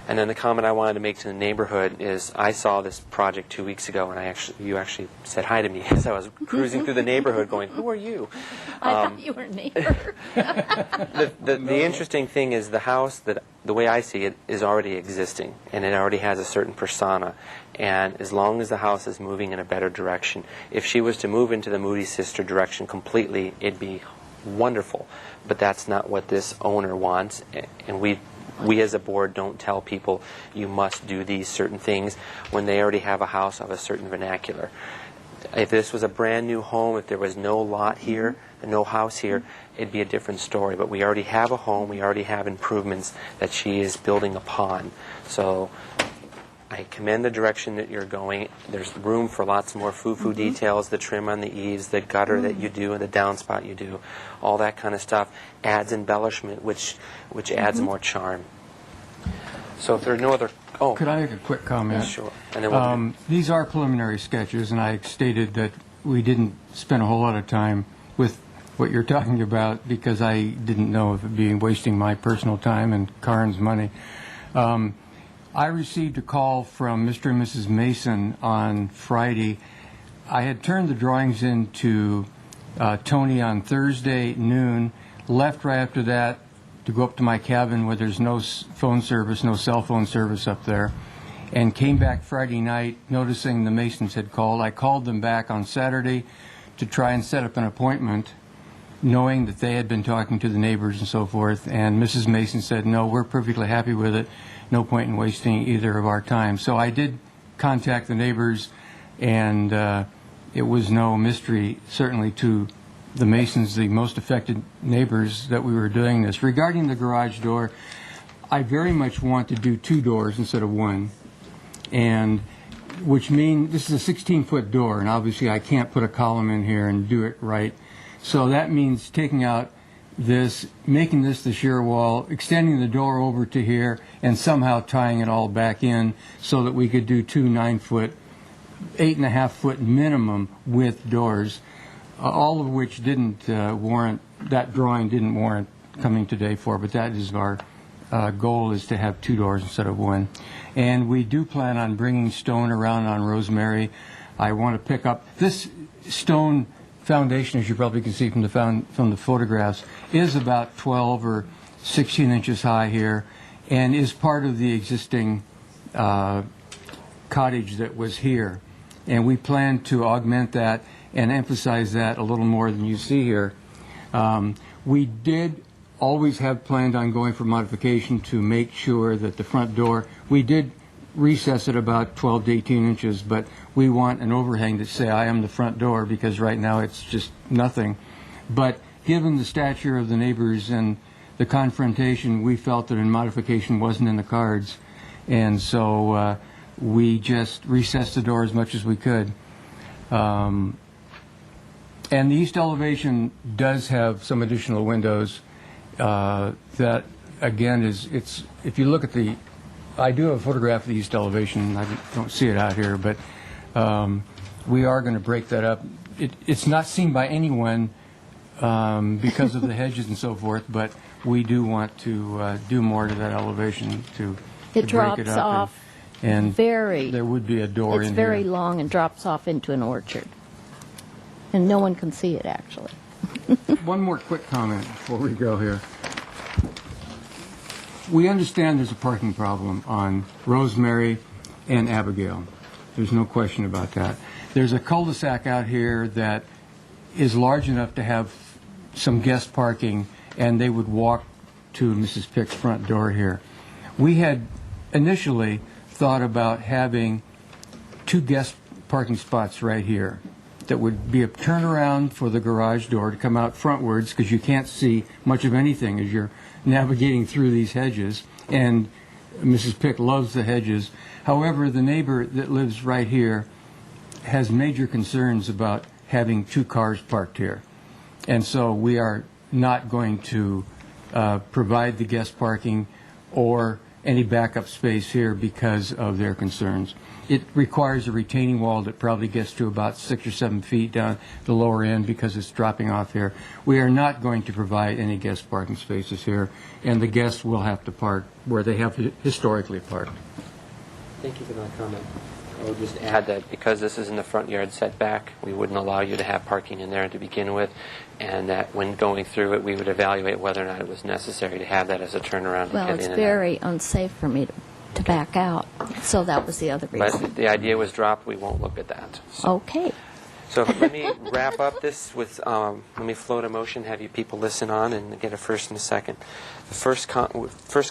And then the comment I wanted to make to the neighborhood is I saw this project 2 weeks ago, and you actually said hi to me as I was cruising through the neighborhood going, who are you? I thought you were a neighbor. The interesting thing is the house, that the way I see it, is already existing, and it already has a certain persona. And as long as the house is moving in a better direction, if she was to move into the Moody sister direction completely, it'd be wonderful. But that's not what this owner wants, and we as a board don't tell people you must do these certain things when they already have a house of a certain vernacular. If this was a brand new home, if there was no lot here, no house here, it'd be a different story. But we already have a home, we already have improvements that she is building upon. So I commend the direction that you're going. There's room for lots more foo-foo details, the trim on the eaves, the gutter that you do, and the downspout you do. All that kind of stuff adds embellishment, which adds more charm. So if there are no other... Oh, could I make a quick comment? Sure. And then these are preliminary sketches, and I stated that we didn't spend a whole lot of time with what you're talking about because I didn't know if it would be wasting my personal time and Karen's money. I received a call from Mr. and Mrs. Mason on Friday. I had turned the drawings in to Tony on Thursday noon, left right after that to go up to my cabin where there's no phone service, no cell phone service up there, and came back Friday night noticing the Masons had called. I called them back on Saturday to try and set up an appointment, knowing that they had been talking to the neighbors and so forth, and Mrs. Mason said, no, we're perfectly happy with it. No point in wasting either of our time. So I did contact the neighbors, and it was no mystery, certainly to the Masons, the most affected neighbors, that we were doing this. Regarding the garage door, I very much want to do 2 doors instead of 1, and which means this is a 16-foot door, and obviously I can't put a column in here and do it right. So that means taking out this, making this the shear wall, extending the door over to here, and somehow tying it all back in so that we could do 2 9-foot, 8.5-foot minimum width doors, all of which didn't warrant, that drawing didn't warrant coming today for, but that is our goal, is to have 2 doors instead of 1. And we do plan on bringing stone around on Rosemary. I want to pick up this stone foundation, as you probably can see from the photographs, is about 12 or 16 inches high here, and is part of the existing cottage that was here. And we plan to augment that and emphasize that a little more than you see here. We did always have planned on going for modification to make sure that the front door, we did recess it about 12 to 18 inches, but we want an overhang to say, I am the front door, because right now it's just nothing. But given the stature of the neighbors and the confrontation, we felt that a modification wasn't in the cards, and so we just recessed the door as much as we could. And the east elevation does have some additional windows that, again, it's if you look at the, I do have a photograph of the east elevation. I don't see it out here, but we are going to break that up. It's not seen by anyone because of the hedges and so forth, but we do want to do more to that elevation to break drops it up. off And very. there would be a door in It's here. very long and drops off into an orchard, and no one can see it actually. One more quick comment before we go here. We understand there's a parking problem on Rosemary and Abigail. There's no question about that. There's a cul-de-sac out here that is large enough to have some guest parking, and they would walk to Mrs. Pick's front door here. We had initially thought about having 2 guest parking spots right here that would be a turnaround for the garage door to come out frontwards, because you can't see much of anything as you're navigating through these hedges, and Mrs. Pick loves the hedges. However, the neighbor that lives right here has major concerns about having 2 cars parked here, and so we are not going to provide the guest parking or any backup space here because of their concerns. It requires a retaining wall that probably gets to about 6 or 7 feet down the lower end because it's dropping off here. We are not going to provide any guest parking spaces here, and the guests will have to park where they have historically parked. Thank you for that comment. I would just add that because this is in the front yard setback, we wouldn't allow you to have parking in there to begin with, and that when going through it, we would evaluate whether or not it was necessary to have that as a turnaround to Well, get it's in and very unsafe for me to back out, so that was the other out. reason. But the idea was dropped. We won't look at that. Okay. So let me wrap up this with, let me float a motion, have you people listen on and get a first and a second. The first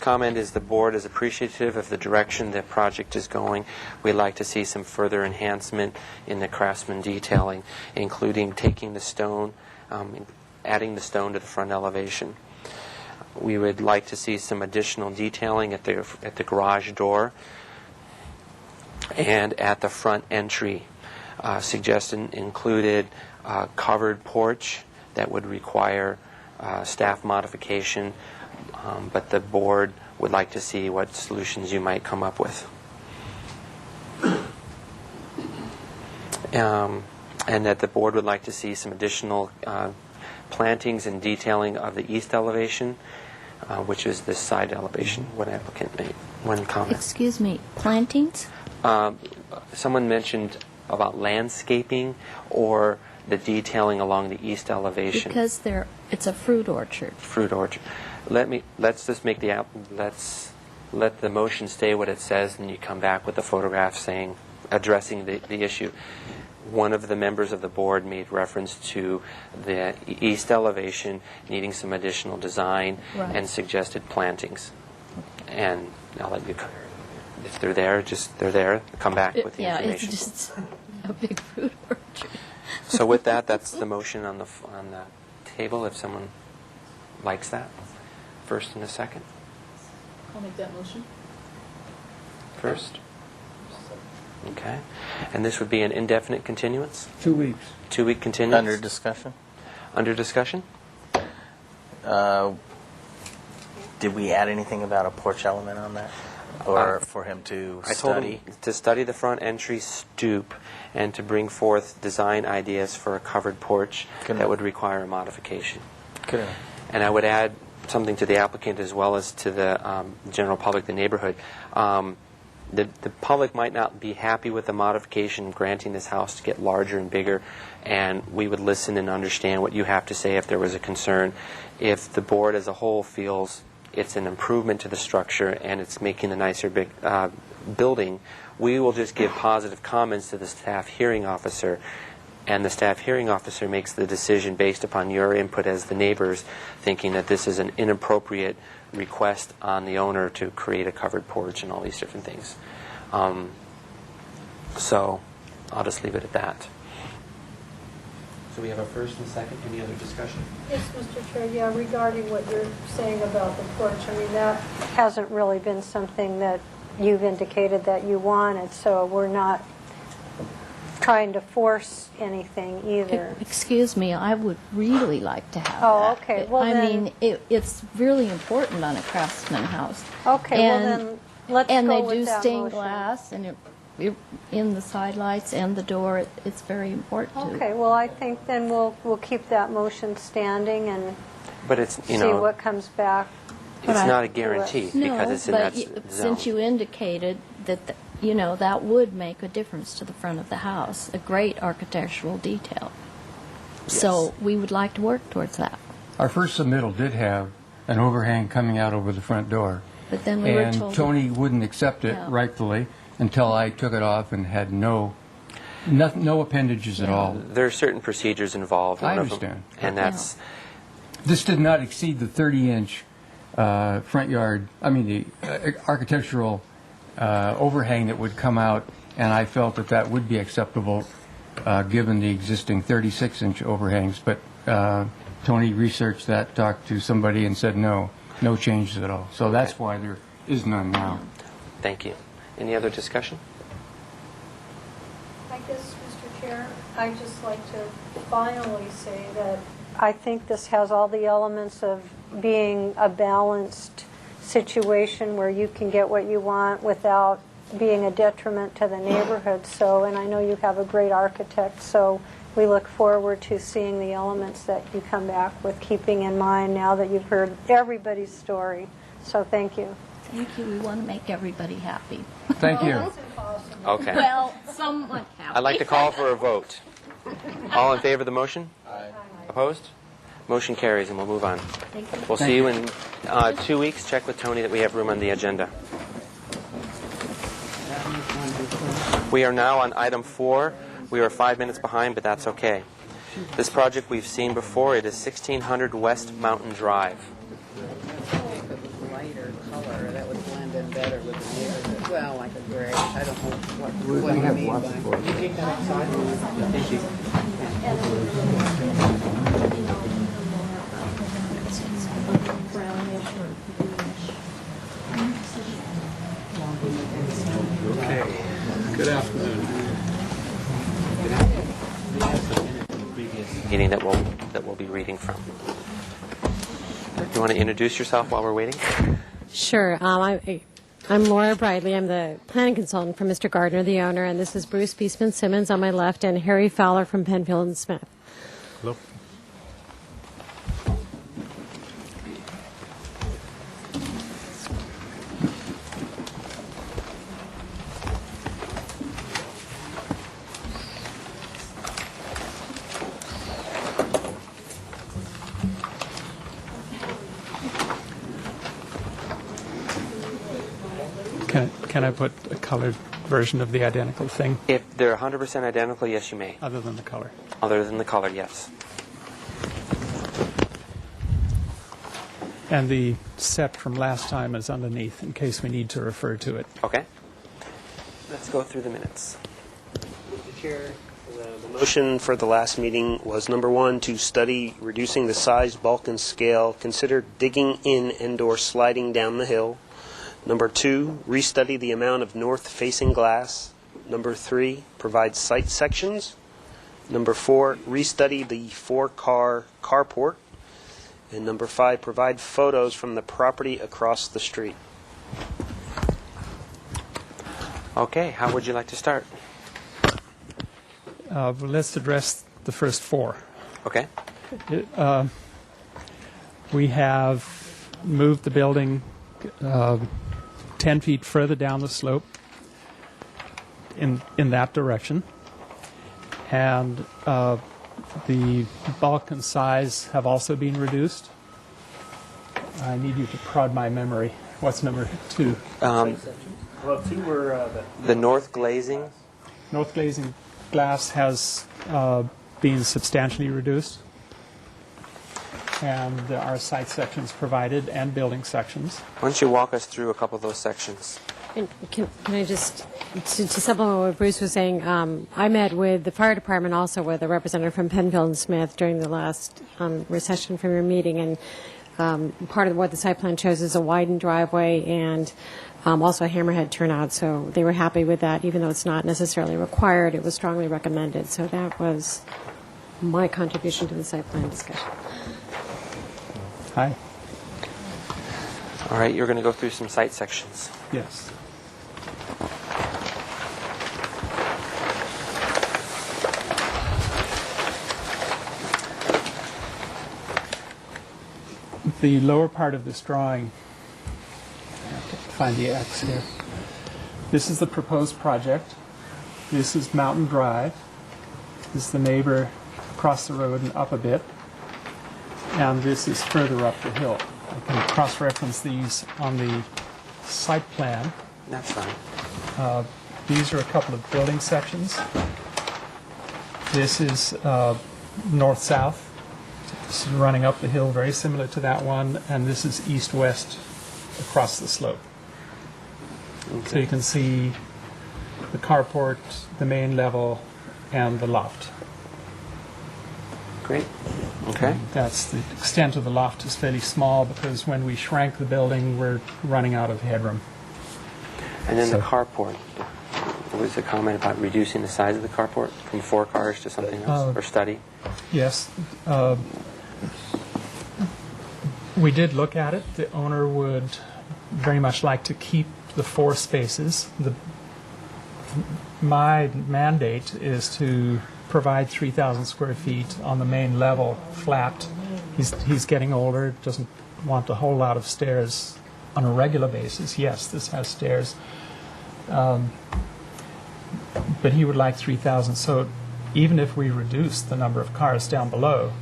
comment is the board is appreciative of the direction the project is going. We'd like to see some further enhancement in the craftsman detailing, including taking the stone, adding the stone to the front elevation. We would like to see some additional detailing at the garage door and at the front entry. Suggestion included a covered porch that would require staff modification, but the board would like to see what solutions you might come up with. And that the board would like to see some additional plantings and detailing of the east elevation, which is this side elevation. One applicant made one comment. Excuse me, plantings? Someone mentioned about landscaping or the detailing along the east elevation. Because it's a fruit orchard. Fruit orchard. Let's just make let's let the motion stay what it says, and you come back with a photograph addressing the issue. One of the members of the board made reference to the east elevation needing some additional design and suggested plantings. And I'll let you, if they're there, they're there. Come back with the information. Yeah, it's just a big fruit orchard. So with that, that's the motion on the table. If someone likes that, first and a second. I'll make that motion. First. Okay. And this would be an indefinite continuance? 2 weeks. 2-week continuance? Under discussion? Under discussion? Did we add anything about a porch element on that? Or for him to I told him to study the front entry stoop and to bring forth design ideas for a covered porch that would require a modification. Good. And I would add something to the applicant as well as to the general public, the neighborhood. The public might not be happy with the modification granting this house to get larger and bigger, and we would listen and understand what you have to say if there was a concern. If the board as a whole feels it's an improvement to the structure and it's making a nicer building, we will just give positive comments to the staff hearing officer, and the staff hearing officer makes the decision based upon your input as the neighbors, thinking that this is an inappropriate request on the owner to create a covered porch and all these different things. So I'll just leave it at that. So we have a first and second. Any other discussion? Yes, Mr. Chair, yeah, regarding what you're saying about the porch, I mean, that hasn't really been something that you've indicated that you wanted, so we're not trying to force anything either. Excuse me, I would really like to have Oh, that. okay. Well, I then- mean, it's really important on a craftsman house. Okay, well then, let's and go they with do that stained motion. glass, and in the side lights and the door, it's very important. Okay, well, I think then we'll keep that motion standing and But it's, see what comes back. it's not a guarantee because it's in that zone. Since you indicated that, that would make a difference to the front of the house, a great architectural detail. So we would like to work towards that. Our first submittal did have an overhang coming out over the front door. But then we were And told... Tony wouldn't accept it rightfully until I took it off and had no appendages at all. There are certain procedures involved. I one of them, understand. and that's... This did not exceed the 30-inch front yard, the architectural overhang that would come out, and I felt that would be acceptable given the existing 36-inch overhangs. But Tony researched that, talked to somebody, and said no changes at all. So that's why there is none now. Thank you. Any other discussion? I guess, Mr. Chair, I'd just like to finally say that I think this has all the elements of being a balanced situation where you can get what you want without being a detriment to the neighborhood. So, and I know you have a great architect, so we look forward to seeing the elements that you come back with, keeping in mind now that you've heard everybody's story. So thank you. Thank you. We want to make everybody happy. Thank you. Okay. Well, somewhat happy. I'd like to call for a vote. All in favor of the motion? Aye. Opposed? Motion carries, and we'll move on. Thank you. We'll see you in 2 weeks. Check with Tony that we have room on the agenda. We are now on item 4. We are 5 minutes behind, but that's okay. This project we've seen before. It is 1600 West Mountain Drive. Lighter color that would blend in better with the neighborhood. Well, like a gray. I don't know what you mean by. You take that outside. Thank you. Okay. Good afternoon. Meeting that we'll be reading from. Do you want to introduce yourself while we're waiting? Sure. I'm Laura Bridley. I'm the planning consultant for Mr. Gardner, the owner, and this is Bruce Beesman Simmons on my left and Harry Fowler from Penfield and Smith. Hello. Can I put a colored version of the identical thing? If they're 100% identical, yes, you may. Other than the color. Other than the color, yes. And the set from last time is underneath in case we need to refer to it. Okay. Let's go through the minutes. Mr. Chair, the motion for the last meeting was number 1, to study reducing the size, bulk, and scale. Consider digging in and/or sliding down the hill. Number 2, restudy the amount of north-facing glass. Number 3, provide site sections. Number 4, restudy the 4-car carport. And number 5, provide photos from the property across the street. Okay, how would you like to start? Well, let's address the first 4. Okay. We have moved the building 10 feet further down the slope in that direction. And the bulk and size have also been reduced. I need you to prod my memory. What's number 2? Well, 2 were the north glazing. North glazing glass has been substantially reduced. And there are site sections provided and building sections. Why don't you walk us through a couple of those sections? And can I just, to supplement what Bruce was saying, I met with the fire department, also with a representative from Penfield and Smith during the last recession from your meeting, and part of what the site plan shows is a widened driveway and also a hammerhead turnout, so they were happy with that. Even though it's not necessarily required, it was strongly recommended. So that was my contribution to the site plan discussion. Hi. All right, you're going to go through some site sections. Yes. The lower part of this drawing, I have to find the X here. This is the proposed project. This is Mountain Drive. This is the neighbor across the road and up a bit. And this is further up the hill. I can cross-reference these on the site plan. That's fine. These are a couple of building sections. This is north-south. This is running up the hill, very similar to that one, and this is east-west across the slope. Okay. So you can see the carport, the main level, and the loft. Great. Okay. That's the extent of the loft is fairly small because when we shrank the building, we're running out of headroom. And then the carport. What was the comment about reducing the size of the carport from 4 cars to something else, or study? Yes. We did look at it. The owner would very much like to keep the 4 spaces. My mandate is to provide 3,000 square feet on the main level, flat. He's getting older, doesn't want a whole lot of stairs on a regular basis. Yes, this has stairs, but he would like 3,000. So even if we reduce the number of cars down below,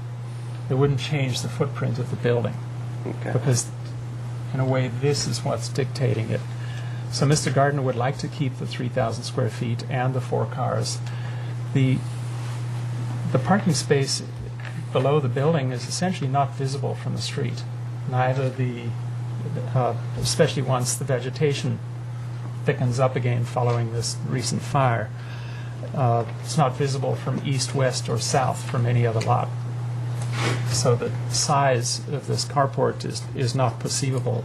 it wouldn't change the footprint of the building. Okay. Because in a way, this is what's dictating it. So Mr. Gardner would like to keep the 3,000 square feet and the 4 cars. The parking space below the building is essentially not visible from the street. Neither especially once the vegetation thickens up again following this recent fire. It's not visible from east, west, or south from any other lot. So the size of this carport is not perceivable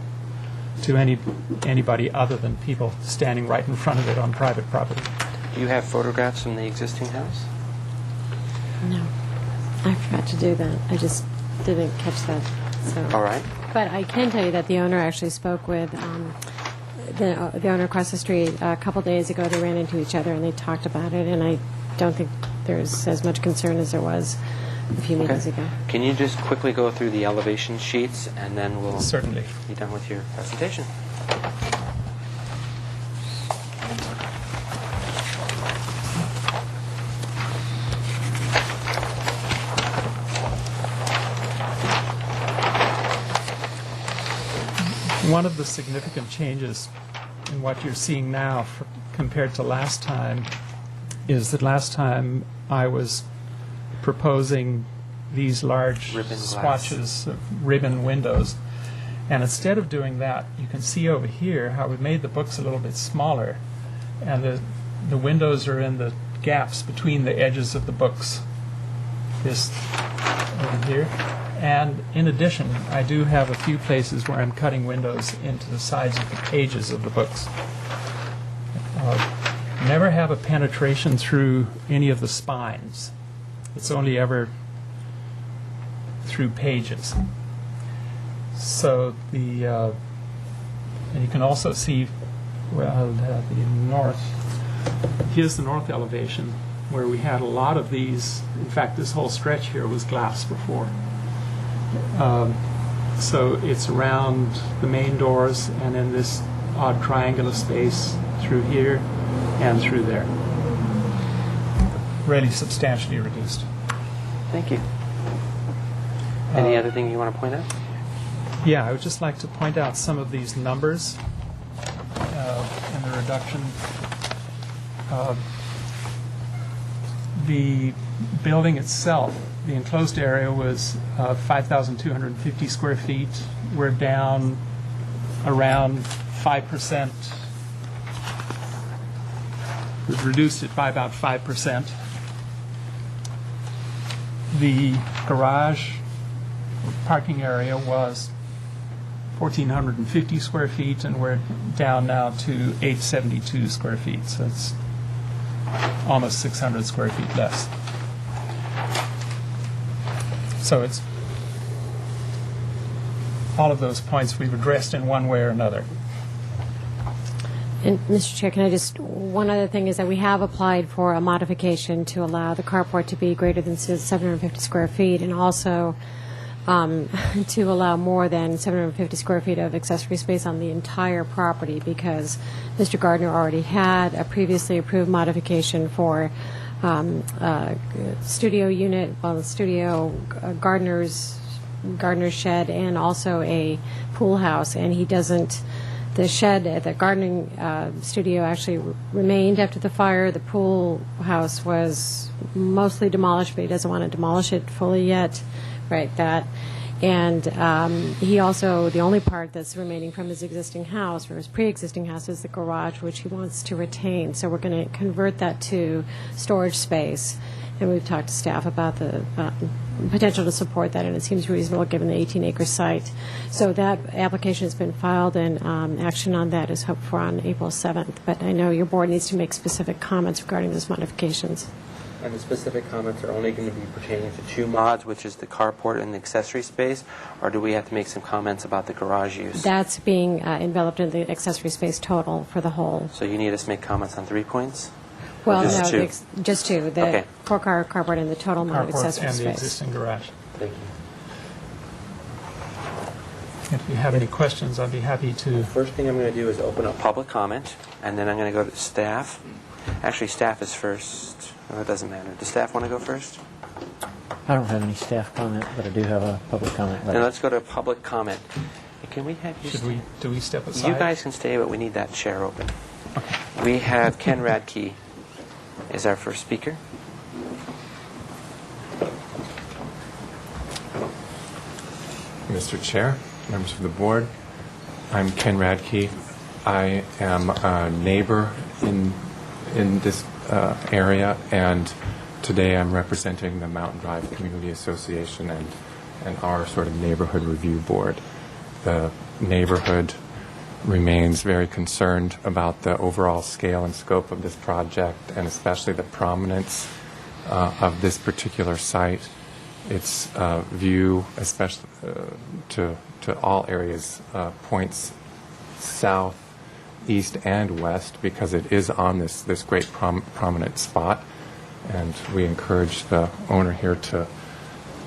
to anybody other than people standing right in front of it on private property. Do you have photographs from the existing house? No, I forgot to do that. I just didn't catch that. So. All right. But I can tell you that the owner actually spoke with the owner across the street a couple days ago. They ran into each other and they talked about it, and I don't think there's as much concern as there was a few meetings ago. Can you just quickly go through the elevation sheets, and then we'll certainly be done with your presentation. One of the significant changes in what you're seeing now compared to last time is that last time I was proposing these large swatches of ribbon windows. And instead of doing that, you can see over here how we made the books a little bit smaller, and the windows are in the gaps between the edges of the books. This over here. And in addition, I do have a few places where I'm cutting windows into the sides of the pages of the books. Never have a penetration through any of the spines. It's only ever through pages. So and you can also see, well, the north. Here's the north elevation, where we had a lot of these. In fact, this whole stretch here was glass before. So it's around the main doors and in this odd triangular space through here and through there. Really substantially reduced. Thank you. Any other thing you want to point out? Yeah, I would just like to point out some of these numbers in the reduction. The building itself, the enclosed area was 5,250 square feet. We're down around 5%. We've reduced it by about 5%. The garage parking area was 1,450 square feet, and we're down now to 872 square feet. So it's almost 600 square feet less. So it's all of those points we've addressed in one way or another. And Mr. Chair, can I just, one other thing is that we have applied for a modification to allow the carport to be greater than 750 square feet, and also to allow more than 750 square feet of accessory space on the entire property, because Mr. Gardner already had a previously approved modification for studio unit, well, the studio, gardener's shed, and also a pool house, and he doesn't. The shed at the gardening studio actually remained after the fire. The pool house was mostly demolished, but he doesn't want to demolish it fully yet. Right, that. And he also, the only part that's remaining from his existing house, or his pre-existing house, is the garage, which he wants to retain. So we're going to convert that to storage space. And we've talked to staff about the potential to support that, and it seems reasonable given the 18-acre site. So that application has been filed, and action on that is hoped for on April 7th. But I know your board needs to make specific comments regarding those modifications. And the specific comments are only going to be pertaining to two mods, which is the carport and the accessory space, or do we have to make some comments about the garage use? That's being enveloped in the accessory space total for the whole. So you need us to make comments on 3 points? Well, Or just no, two? just two. The Okay. four-car carport and the total amount of Carports accessory and the space. existing garage. Thank you. If you have any questions, I'd be happy to. First thing I'm going to do is open up public comment, and then I'm going to go to staff. Actually, staff is first. No, it doesn't matter. Does staff want to go first? I don't have any staff comment, but I do have a public comment letter. Then let's go to public comment. Can we have you Do we step aside? You guys can stay, but we need that chair open. We have Ken Radke is our first speaker. Mr. Chair, members of the board, I'm Ken Radke. I am a neighbor in this area, and today I'm representing the Mountain Drive Community Association and our sort of neighborhood review board. The neighborhood remains very concerned about the overall scale and scope of this project, and especially the prominence of this particular site. Its view, especially to all areas, points south, east, and west because it is on this great prominent spot, and we encourage the owner here to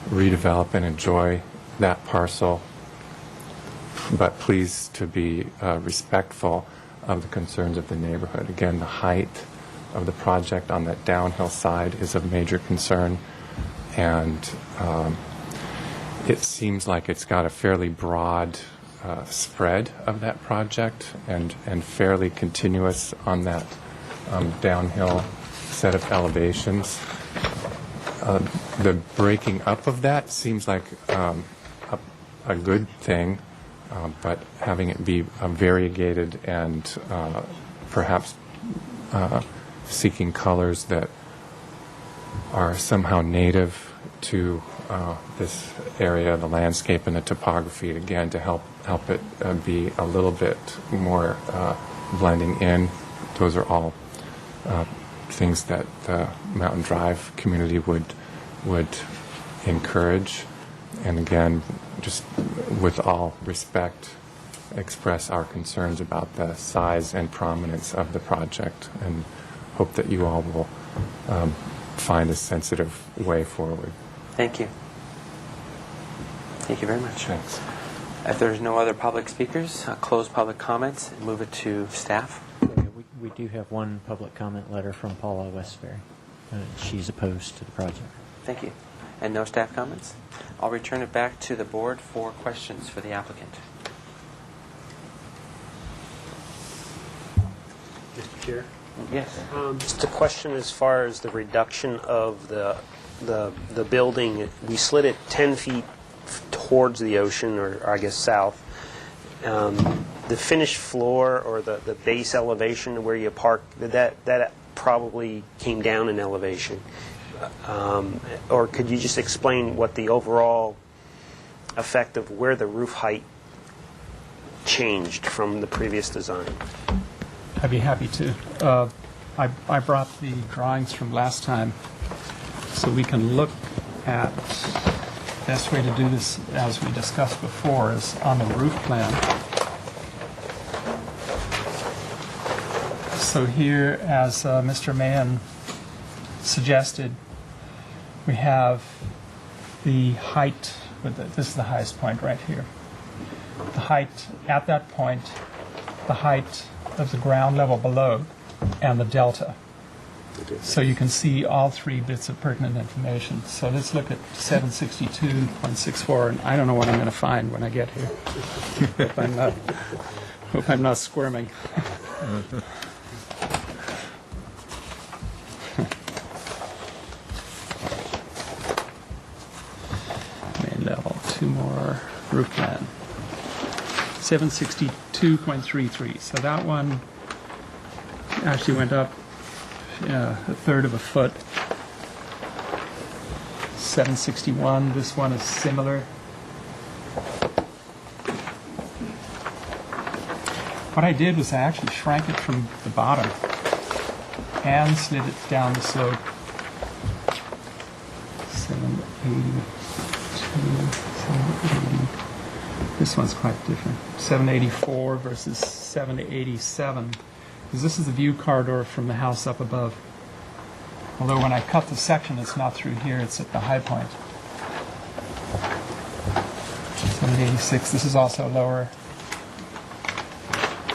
redevelop and enjoy that parcel, but please to be respectful of the concerns of the neighborhood. Again, the height of the project on that downhill side is of major concern, and it seems like it's got a fairly broad spread of that project and fairly continuous on that downhill set of elevations. The breaking up of that seems like a good thing, but having it be variegated and perhaps seeking colors that are somehow native to this area, the landscape and the topography, again, to help it be a little bit more blending in. Those are all things that the Mountain Drive community would encourage. And again, just with all respect, express our concerns about the size and prominence of the project, and hope that you all will find a sensitive way forward. Thank you. Thank you very much. Thanks. If there's no other public speakers, I'll close public comments and move it to staff. We do have one public comment letter from Paula Westbury. She's opposed to the project. Thank you. And no staff comments? I'll return it back to the board for questions for the applicant. Mr. Chair? Yes. Just a question as far as the reduction of the building. We slid it 10 feet towards the ocean, or I guess south. The finished floor or the base elevation where you park, that probably came down in elevation. Or could you just explain what the overall effect of where the roof height changed from the previous design? I'd be happy to. I brought the drawings from last time so we can look at the best way to do this, as we discussed before, is on the roof plan. So here, as Mr. Mann suggested, we have the height, this is the highest point right here. The height at that point, the height of the ground level below, and the delta. So you can see all three bits of pertinent information. So let's look at 762.64, and I don't know what I'm going to find when I get here. Hope I'm not squirming. Main level, two more roof plan. 762.33. So that one actually went up a third of a foot. 761. This one is similar. What I did was I actually shrank it from the bottom and slid it down the slope This one's quite different. 784 versus 787. Because this is the view corridor from the house up above. Although when I cut the section, it's not through here, it's at the high point. 786, this is also lower.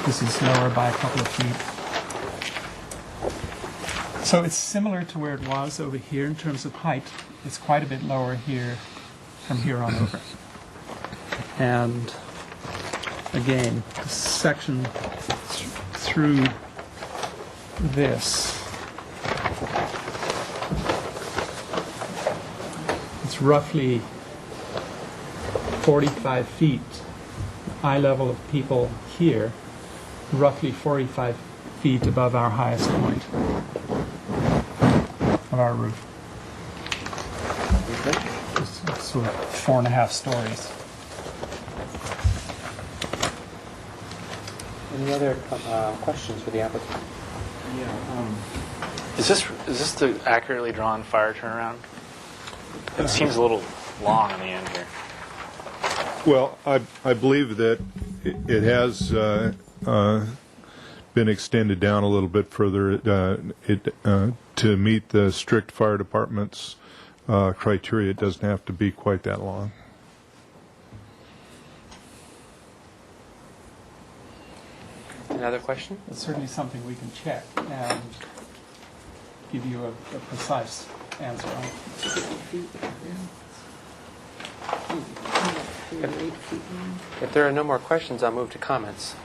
This is lower by a couple of feet. So it's similar to where it was over here in terms of height. It's quite a bit lower here from here on over. And again, the section through this, it's roughly 45 feet, eye level of people here, roughly 45 feet above our highest point of our roof. It's sort of 4.5 stories. Any other questions for the applicant? Is this the accurately drawn fire turnaround? It seems a little long on the end here. Well, I believe that it has been extended down a little bit further to meet the strict fire department's criteria. It doesn't have to be quite that long. Another question? It's certainly something we can check and give you a precise answer on. If there are no more questions, I'll move to comments.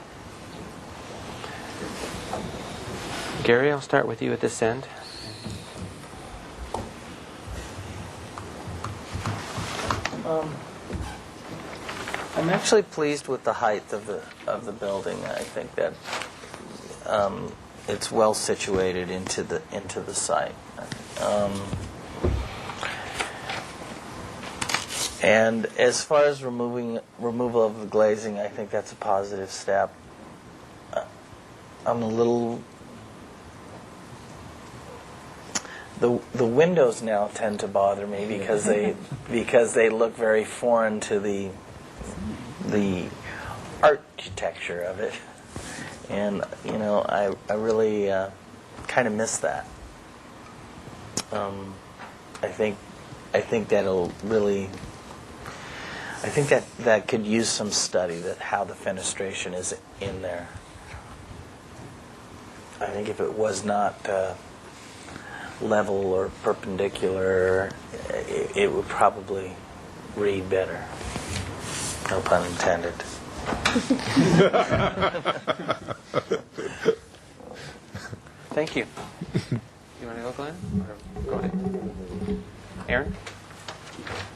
Gary, I'll start with you at this end. I'm actually pleased with the height of the building. I think that it's well situated into the site. And as far as removal of the glazing, I think that's a positive step. I'm a little. The windows now tend to bother me because they look very foreign to the architecture of it, and I really kind of miss that. I think that'll really. I think that could use some study, that how the fenestration is in there. I think if it was not level or perpendicular, it would probably read better. No pun intended. Thank you. You want to go, Glenn? Or go ahead. Aaron?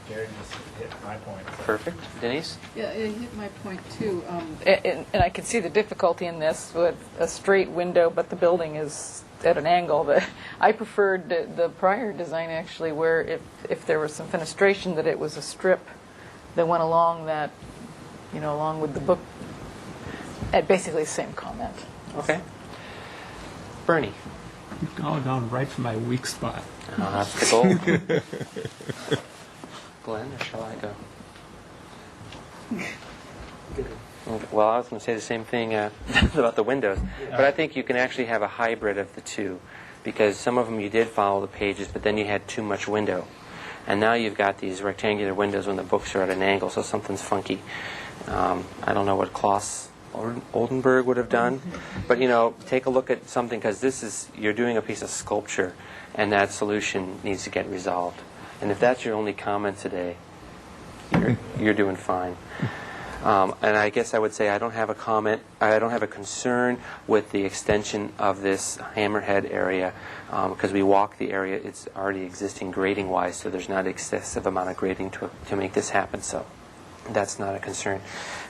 Gary just hit my point. Perfect. Denise? Yeah, it hit my point too. And I can see the difficulty in this with a straight window, but the building is at an angle. I preferred the prior design actually, where if there was some fenestration, that it was a strip that went along that, along with the book. Basically the same comment. Okay. Bernie? You've gone right for my weak spot. That's the goal. Glenn, or shall I go? Well, I was going to say the same thing about the windows, but I think you can actually have a hybrid of the two, because some of them you did follow the pages, but then you had too much window. And now you've got these rectangular windows when the books are at an angle, so something's funky. I don't know what Klaus Oldenburg would have done, but take a look at something, because you're doing a piece of sculpture, and that solution needs to get resolved. And if that's your only comment today, you're doing fine. And I guess I would say I don't have a comment. I don't have a concern with the extension of this hammerhead area, because we walk the area. It's already existing grading-wise, so there's not excessive amount of grading to make this happen. So that's not a concern.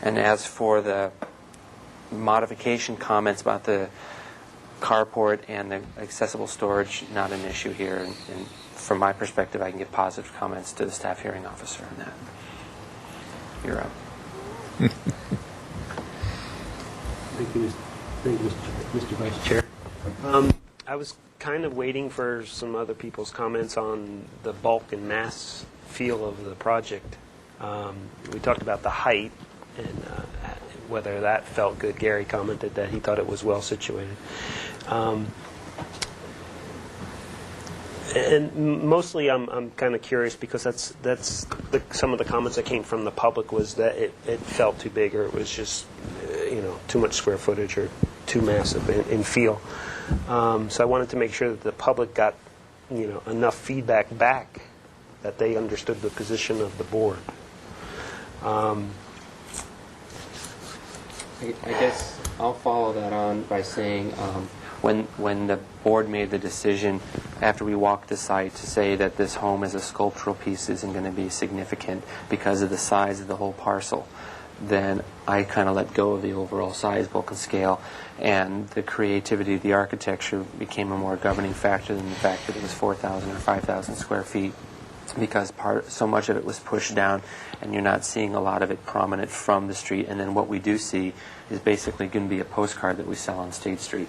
And as for the modification comments about the carport and the accessible storage, not an issue here. And from my perspective, I can give positive comments to the staff hearing officer on that. You're up. Thank you, Mr. Vice Chair. I was kind of waiting for some other people's comments on the bulk and mass feel of the project. We talked about the height, and whether that felt good. Gary commented that he thought it was well situated. And mostly, I'm kind of curious because that's some of the comments that came from the public was that it felt too big, or it was just too much square footage or too massive in feel. So I wanted to make sure that the public got enough feedback back that they understood the position of the board. I guess I'll follow that on by saying when the board made the decision after we walked the site to say that this home as a sculptural piece isn't going to be significant because of the size of the whole parcel, then I kind of let go of the overall size, bulk, and scale, and the creativity of the architecture became a more governing factor than the fact that it was 4,000 or 5,000 square feet, because so much of it was pushed down, and you're not seeing a lot of it prominent from the street. And then what we do see is basically going to be a postcard that we sell on State Street.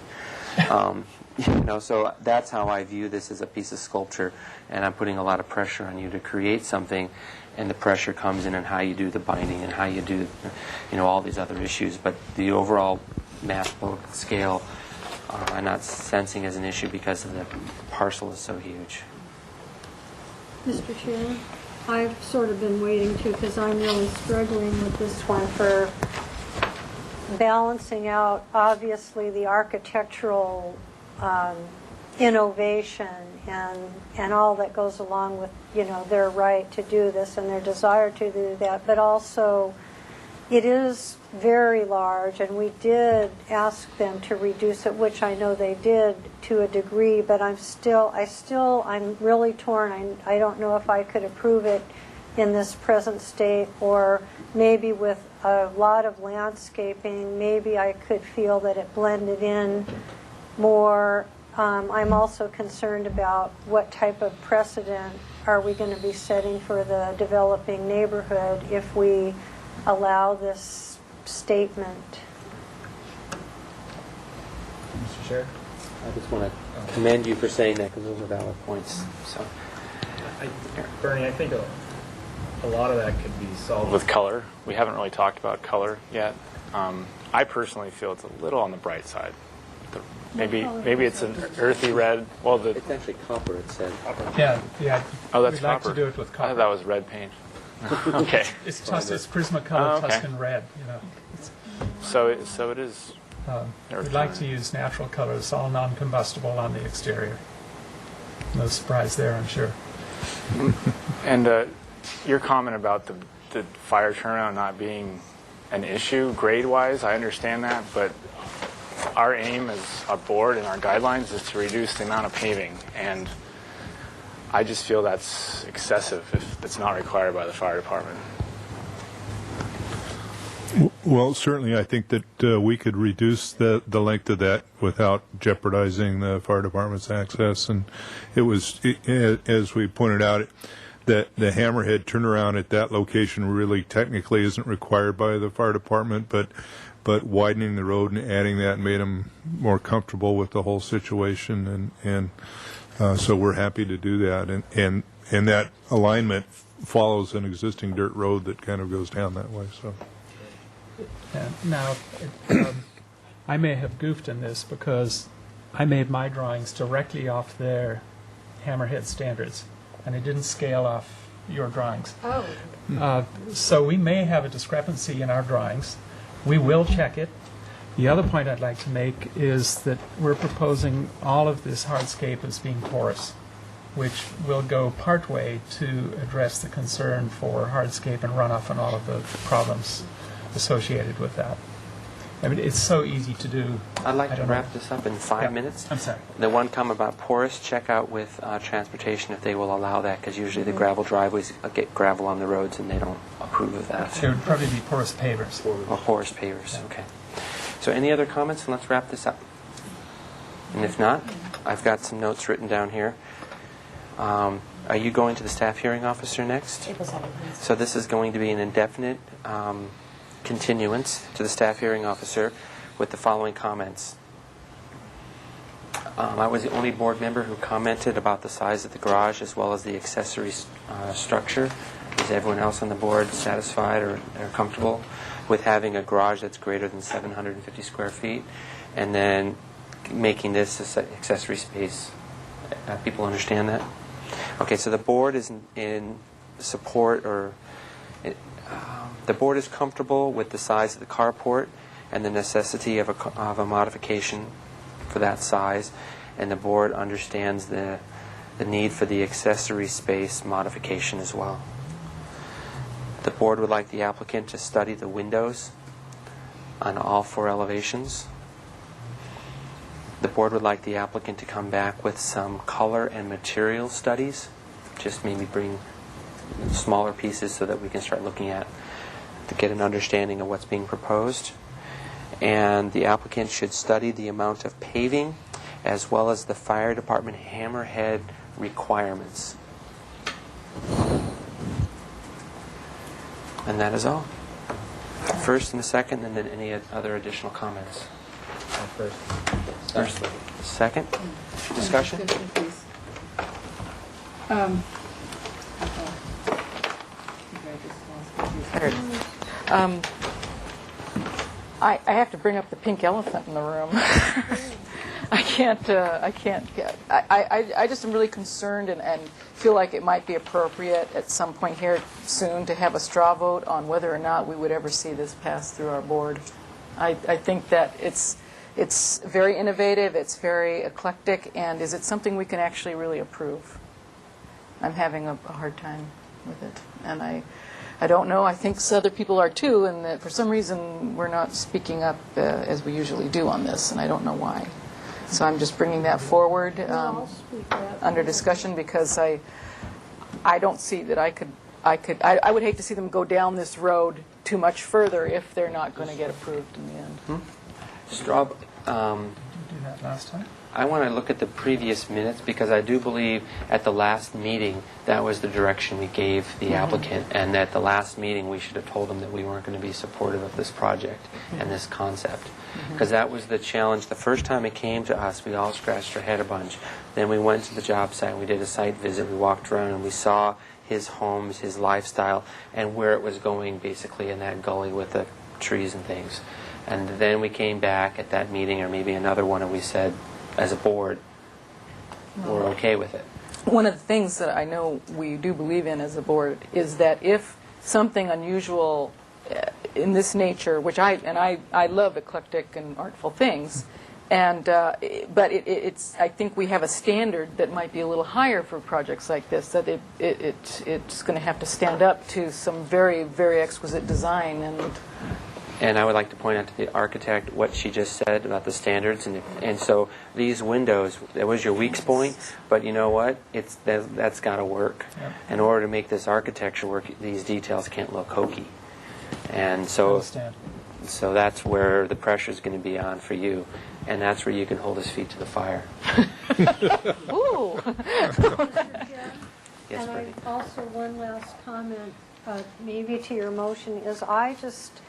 So that's how I view this as a piece of sculpture, and I'm putting a lot of pressure on you to create something, and the pressure comes in on how you do the binding and how you do, all these other issues. But the overall mass bulk scale, I'm not sensing as an issue because of the parcel is so huge. Mr. Chair, I've sort of been waiting too, because I'm really struggling with this one for balancing out, obviously, the architectural innovation and all that goes along with, their right to do this and their desire to do that, but also it is very large, and we did ask them to reduce it, which I know they did to a degree, but I'm really torn. I don't know if I could approve it in this present state, or maybe with a lot of landscaping, maybe I could feel that it blended in more. I'm also concerned about what type of precedent are we going to be setting for the developing neighborhood if we allow this statement. Mr. Chair, I just want to commend you for saying that, because those are valid points. So, Bernie, I think a lot of that could be solved with color. We haven't really talked about color yet. I personally feel it's a little on the bright side. Maybe it's an earthy red. Well, it's actually copper. It said. Yeah. Oh, that's We'd copper. like to do it with copper. I thought that was red paint. Okay. It's Prismacolor okay. Tuscan red. So it is. We'd like to use natural colors, all non-combustible on the exterior. No surprise there, I'm sure. And your comment about the fire turnaround not being an issue grade-wise, I understand that, but our aim as a board and our guidelines is to reduce the amount of paving, and I just feel that's excessive if it's not required by the fire department. Well, certainly I think that we could reduce the length of that without jeopardizing the fire department's access. And it was, as we pointed out, that the hammerhead turnaround at that location really technically isn't required by the fire department, but widening the road and adding that made them more comfortable with the whole situation. And so we're happy to do that. And that alignment follows an existing dirt road that kind of goes down that way. So. Now, I may have goofed in this because I made my drawings directly off their hammerhead standards, and it didn't scale off your drawings. Oh. So we may have a discrepancy in our drawings. We will check it. The other point I'd like to make is that we're proposing all of this hardscape as being porous, which will go partway to address the concern for hardscape and runoff and all of the problems associated with that. I mean, it's so easy to do. I'd like to wrap this up in 5 minutes. I'm sorry. The one comment about porous, check out with transportation if they will allow that, because usually the gravel driveways get gravel on the roads and they don't approve of that. There would probably be porous pavers. Or porous pavers, okay. So any other comments? And let's wrap this up. And if not, I've got some notes written down here. Are you going to the staff hearing officer next? April 7th. So this is going to be an indefinite continuance to the staff hearing officer with the following comments. I was the only board member who commented about the size of the garage as well as the accessory structure. Is everyone else on the board satisfied or comfortable with with having a garage that's greater than 750 square feet, and then making this an accessory space. People understand that? Okay, so the board is in support, or the board is comfortable with the size of the carport and the necessity of a modification for that size, and the board understands the need for the accessory space modification as well. The board would like the applicant to study the windows on all 4 elevations. The board would like the applicant to come back with some color and material studies, just maybe bring smaller pieces so that we can start looking at, to get an understanding of what's being proposed. And the applicant should study the amount of paving as well as the fire department hammerhead requirements. And that is all. First and a second, and then any other additional comments. First. Second. Discussion? I have to bring up the pink elephant in the room. I just am really concerned and feel like it might be appropriate at some point here soon to have a straw vote on whether or not we would ever see this pass through our board. I think that it's very innovative, it's very eclectic, and is it something we can actually really approve? I'm having a hard time with it, and I don't know. I think other people are too, and that for some reason we're not speaking up as we usually do on this, and I don't know why. So I'm just bringing that forward under discussion, because I don't see that I would hate to see them go down this road too much further if they're not going to get approved in the end. Straw. Did you do that last time? I want to look at the previous minutes, because I do believe at the last meeting that was the direction we gave the applicant, and at the last meeting we should have told them that we weren't going to be supportive of this project and this concept, because that was the challenge. The first time it came to us, we all scratched our head a bunch. Then we went to the job site and we did a site visit. We walked around and we saw his homes, his lifestyle, and where it was going basically in that gully with the trees and things. And then we came back at that meeting, or maybe another one, and we said, as a board, we're okay with it. One of the things that I know we do believe in as a board is that if something unusual in this nature, which I love eclectic and artful things, and but it's I think we have a standard that might be a little higher for projects like this, that it's going to have to stand up to some very, very exquisite design. And I would like to point out to the architect what she just said about the standards, and so these windows, that was your weak point, but you know what? That's got to work. Yep. In order to make this architecture work, these details can't look hokey. And so that's where the pressure is going to be on for you, and that's where you can hold his feet to the fire. Ooh. Yes, and Bernie. also one last comment, maybe to your motion, is I just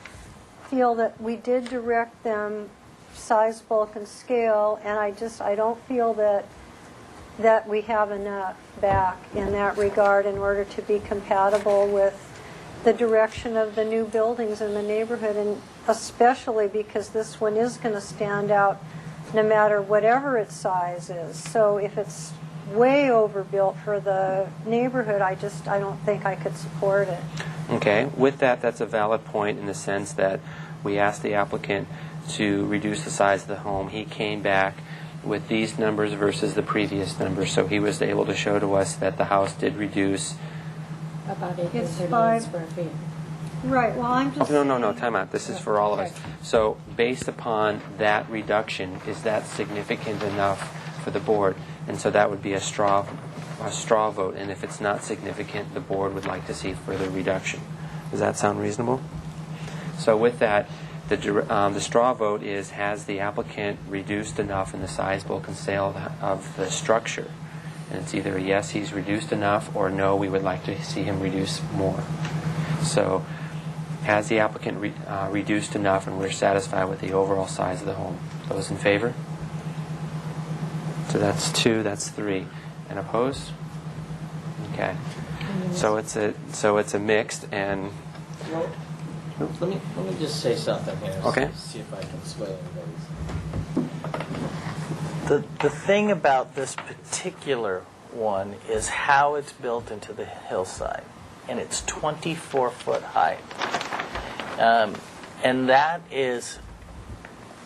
feel that we did direct them size, bulk, and scale, and I don't feel that we have enough back in that regard in order to be compatible with the direction of the new buildings in the neighborhood, and especially because this one is going to stand out no matter whatever its size is. So if it's way overbuilt for the neighborhood, I don't think I could support it. Okay, with that, that's a valid point in the sense that we asked the applicant to reduce the size of the home. He came back with these numbers versus the previous numbers, so he was able to show to us that the house did reduce about It's 838 square feet. Right, well, I'm just... No, time out. This is for all of us. So based upon that reduction, is that significant enough for the board? And so that would be a straw vote, and if it's not significant, the board would like to see further reduction. Does that sound reasonable? So with that, the straw vote is, has the applicant reduced enough in the size, bulk, and scale of the structure? And it's either a yes, he's reduced enough, or no, we would like to see him reduce more. So has the applicant reduced enough, and we're satisfied with the overall size of the home? Those in favor? So that's 2, that's 3. And opposed? Okay. So it's a mixed, and Let me just say something here. Okay. See if I can sway anybody's. The thing about this particular one is how it's built into the hillside, and it's 24 foot high, and that is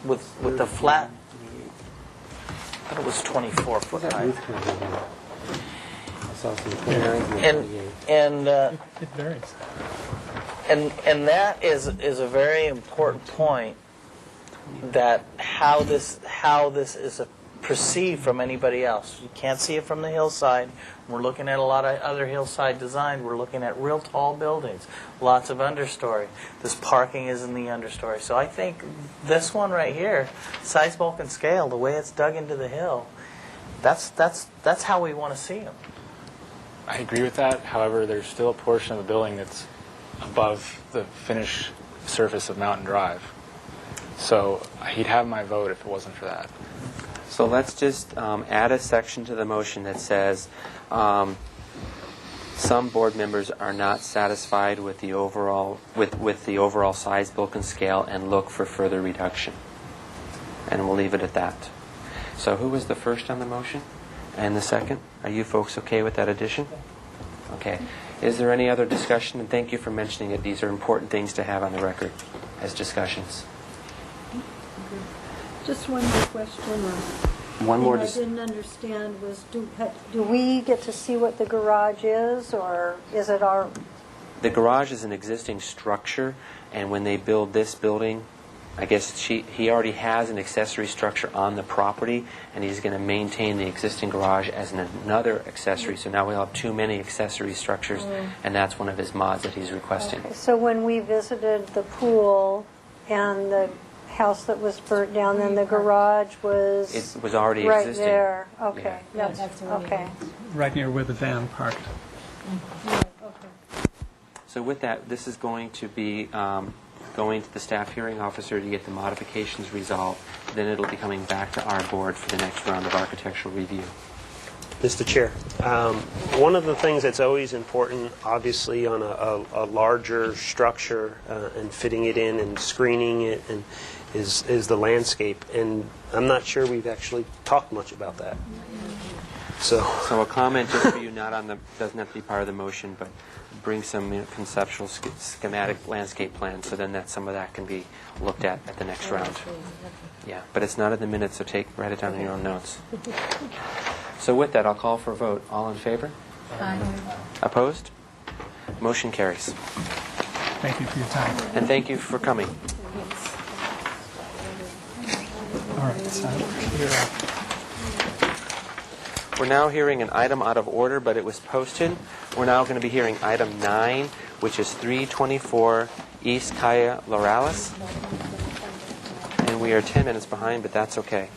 with the flat. I thought it was 24 foot high. It varies. And that is a very important point, that how this is perceived from anybody else. You can't see it from the hillside. We're looking at a lot of other hillside design. We're looking at real tall buildings, lots of understory. This parking is in the understory. So I think this one right here, size, bulk, and scale, the way it's dug into the hill, that's how we want to see them. I agree with that. However, there's still a portion of the building that's above the finished surface of Mountain Drive. So he'd have my vote if it wasn't for that. So let's just add a section to the motion that says some board members are not satisfied with the overall with the overall size, bulk, and scale, and look for further reduction. And we'll leave it at that. So who was the first on the motion and the second? Are you folks okay with that addition? Okay. Is there any other discussion? And thank you for mentioning it. These are important things to have on the record as discussions. Just one more question. One more. I didn't understand was, do we get to see what the garage is, or is it our... The garage is an existing structure, and when they build this building, I guess he already has an accessory structure on the property, and he's going to maintain the existing garage as another accessory. So now we'll have too many accessory structures, and that's one of his mods that he's requesting. Okay. So when we visited the pool and the house that was burnt down, then the garage was... It was already right existing. there. Okay. Yeah. That's okay. Right near where the van parked. So with that, this is going to be going to the staff hearing officer to get the modifications resolved. Then it'll be coming back to our board for the next round of architectural review. Mr. Chair, one of the things that's always important, obviously, on a larger structure and fitting it in and screening it, and is the landscape. And I'm not sure we've actually talked much about that. So a comment just for you, not on the, doesn't have to be part of the motion, but bring some conceptual schematic landscape plans, so then that some of that can be looked at the next round. Yeah, but it's not in the minutes, so write it down in your own notes. So with that, I'll call for a vote. All in favor? Aye. Opposed? Motion carries. Thank you for your time. And thank you for coming. All right, so We're now hearing an item out of order, but it was posted. We're now going to be hearing item 9, which is 324 East Calle Lorales. And we are 10 minutes behind, but that's okay.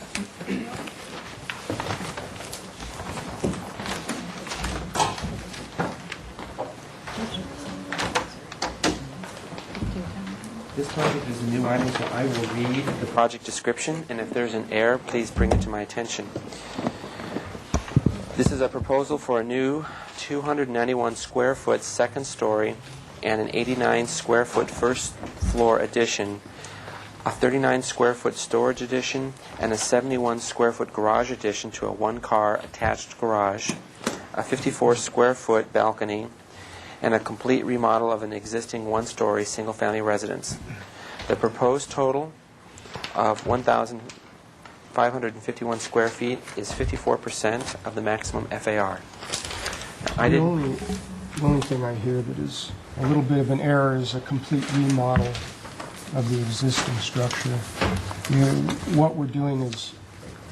This project is a new item, so I will read the project description, and if there's an error, please bring it to my attention. This is a proposal for a new 291 square foot second story and an 89 square foot first floor addition, a 39 square foot storage addition, and a 71 square foot garage addition to a one-car attached garage, a 54 square foot balcony, and a complete remodel of an existing one-story single-family residence. The proposed total of 1,551 square feet is 54% of the maximum FAR. The only thing I hear that is a little bit of an error is a complete remodel of the existing structure. What we're doing is...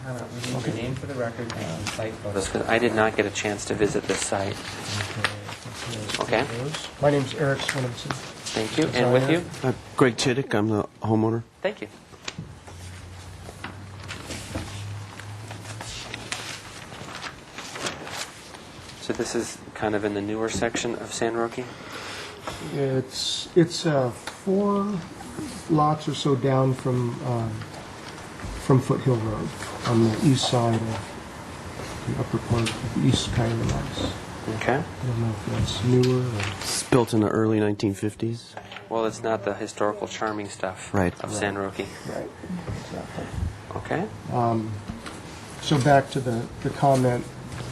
Okay. Name for the record, site photos, because I did not get a chance to visit this site. Okay. My name's Eric Swinemson. Thank you. And with you? Greg Chittick. I'm the homeowner. Thank you. So this is kind of in the newer section of San Roque? It's 4 lots or so down from Foothill Road on the east side of the upper part of the East Calle Lorales. Okay. I don't know if that's newer or... It's built in the early 1950s. Well, it's not the historical charming stuff Right. of San Roque. Right, exactly. Okay. So back to the comment,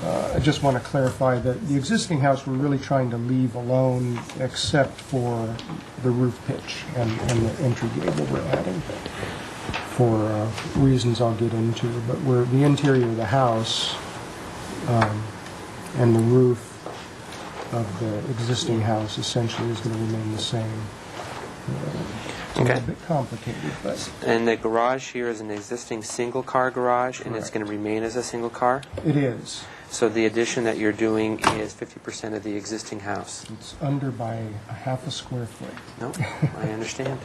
I just want to clarify that the existing house we're really trying to leave alone except for the roof pitch and the entry gable we're adding for reasons I'll get into. But the interior of the house and the roof of the existing house essentially is going to remain the same. It's a little bit complicated, but... And the garage here is an existing single-car garage, and it's going to remain as a single car? It is. So the addition that you're doing is 50% of the existing house? It's under by a half a square foot. No, I understand.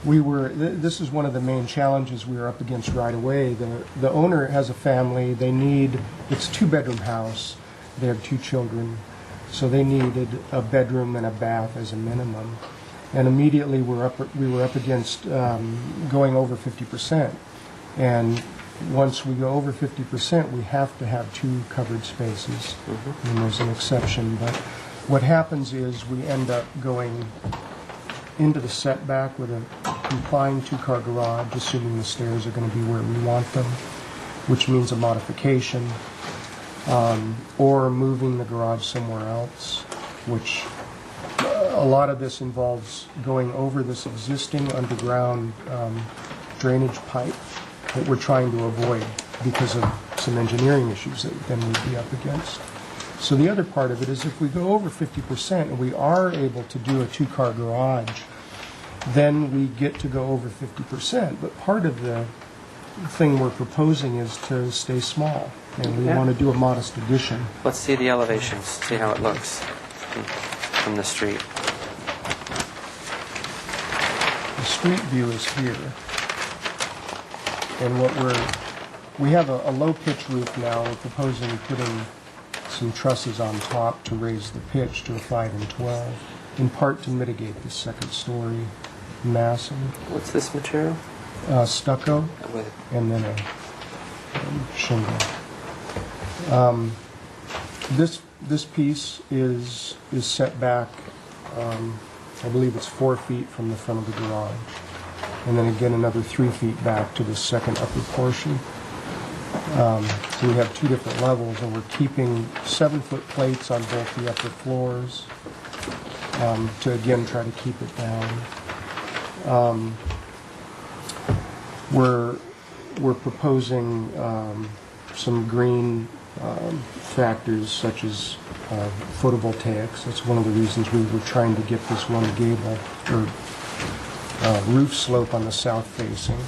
This is one of the main challenges we were up against right away. The owner has a family. It's a two-bedroom house. They have 2 children. So they needed a bedroom and a bath as a minimum. And immediately we were up against going over 50%. And once we go over 50%, we have to have 2 covered spaces. And there's an exception. But what happens is we end up going into the setback with a complying 2-car garage, assuming the stairs are going to be where we want them, which means a modification, or moving the garage somewhere else, which a lot of this involves going over this existing underground drainage pipe that we're trying to avoid because of some engineering issues that then we'd be up against. So the other part of it is if we go over 50% and we are able to do a 2-car garage, then we get to go over 50%. But part of the thing we're proposing is to stay small, and we want to do a modest addition. Let's see the elevations, see how it looks from the street. The street view is here. And we have a low pitch roof now. We're proposing putting some trusses on top to raise the pitch to a 5 and 12, in part to mitigate the second story massing. What's this material? Stucco, and then a shingle. This piece is set back, I believe it's 4 feet from the front of the garage, and then again another 3 feet back to the second upper portion. So we have 2 different levels, and we're keeping 7-foot plates on both the upper floors to again try to keep it down. We're proposing some green factors such as photovoltaics. That's one of the reasons we were trying to get this one gable or roof slope on the south facing.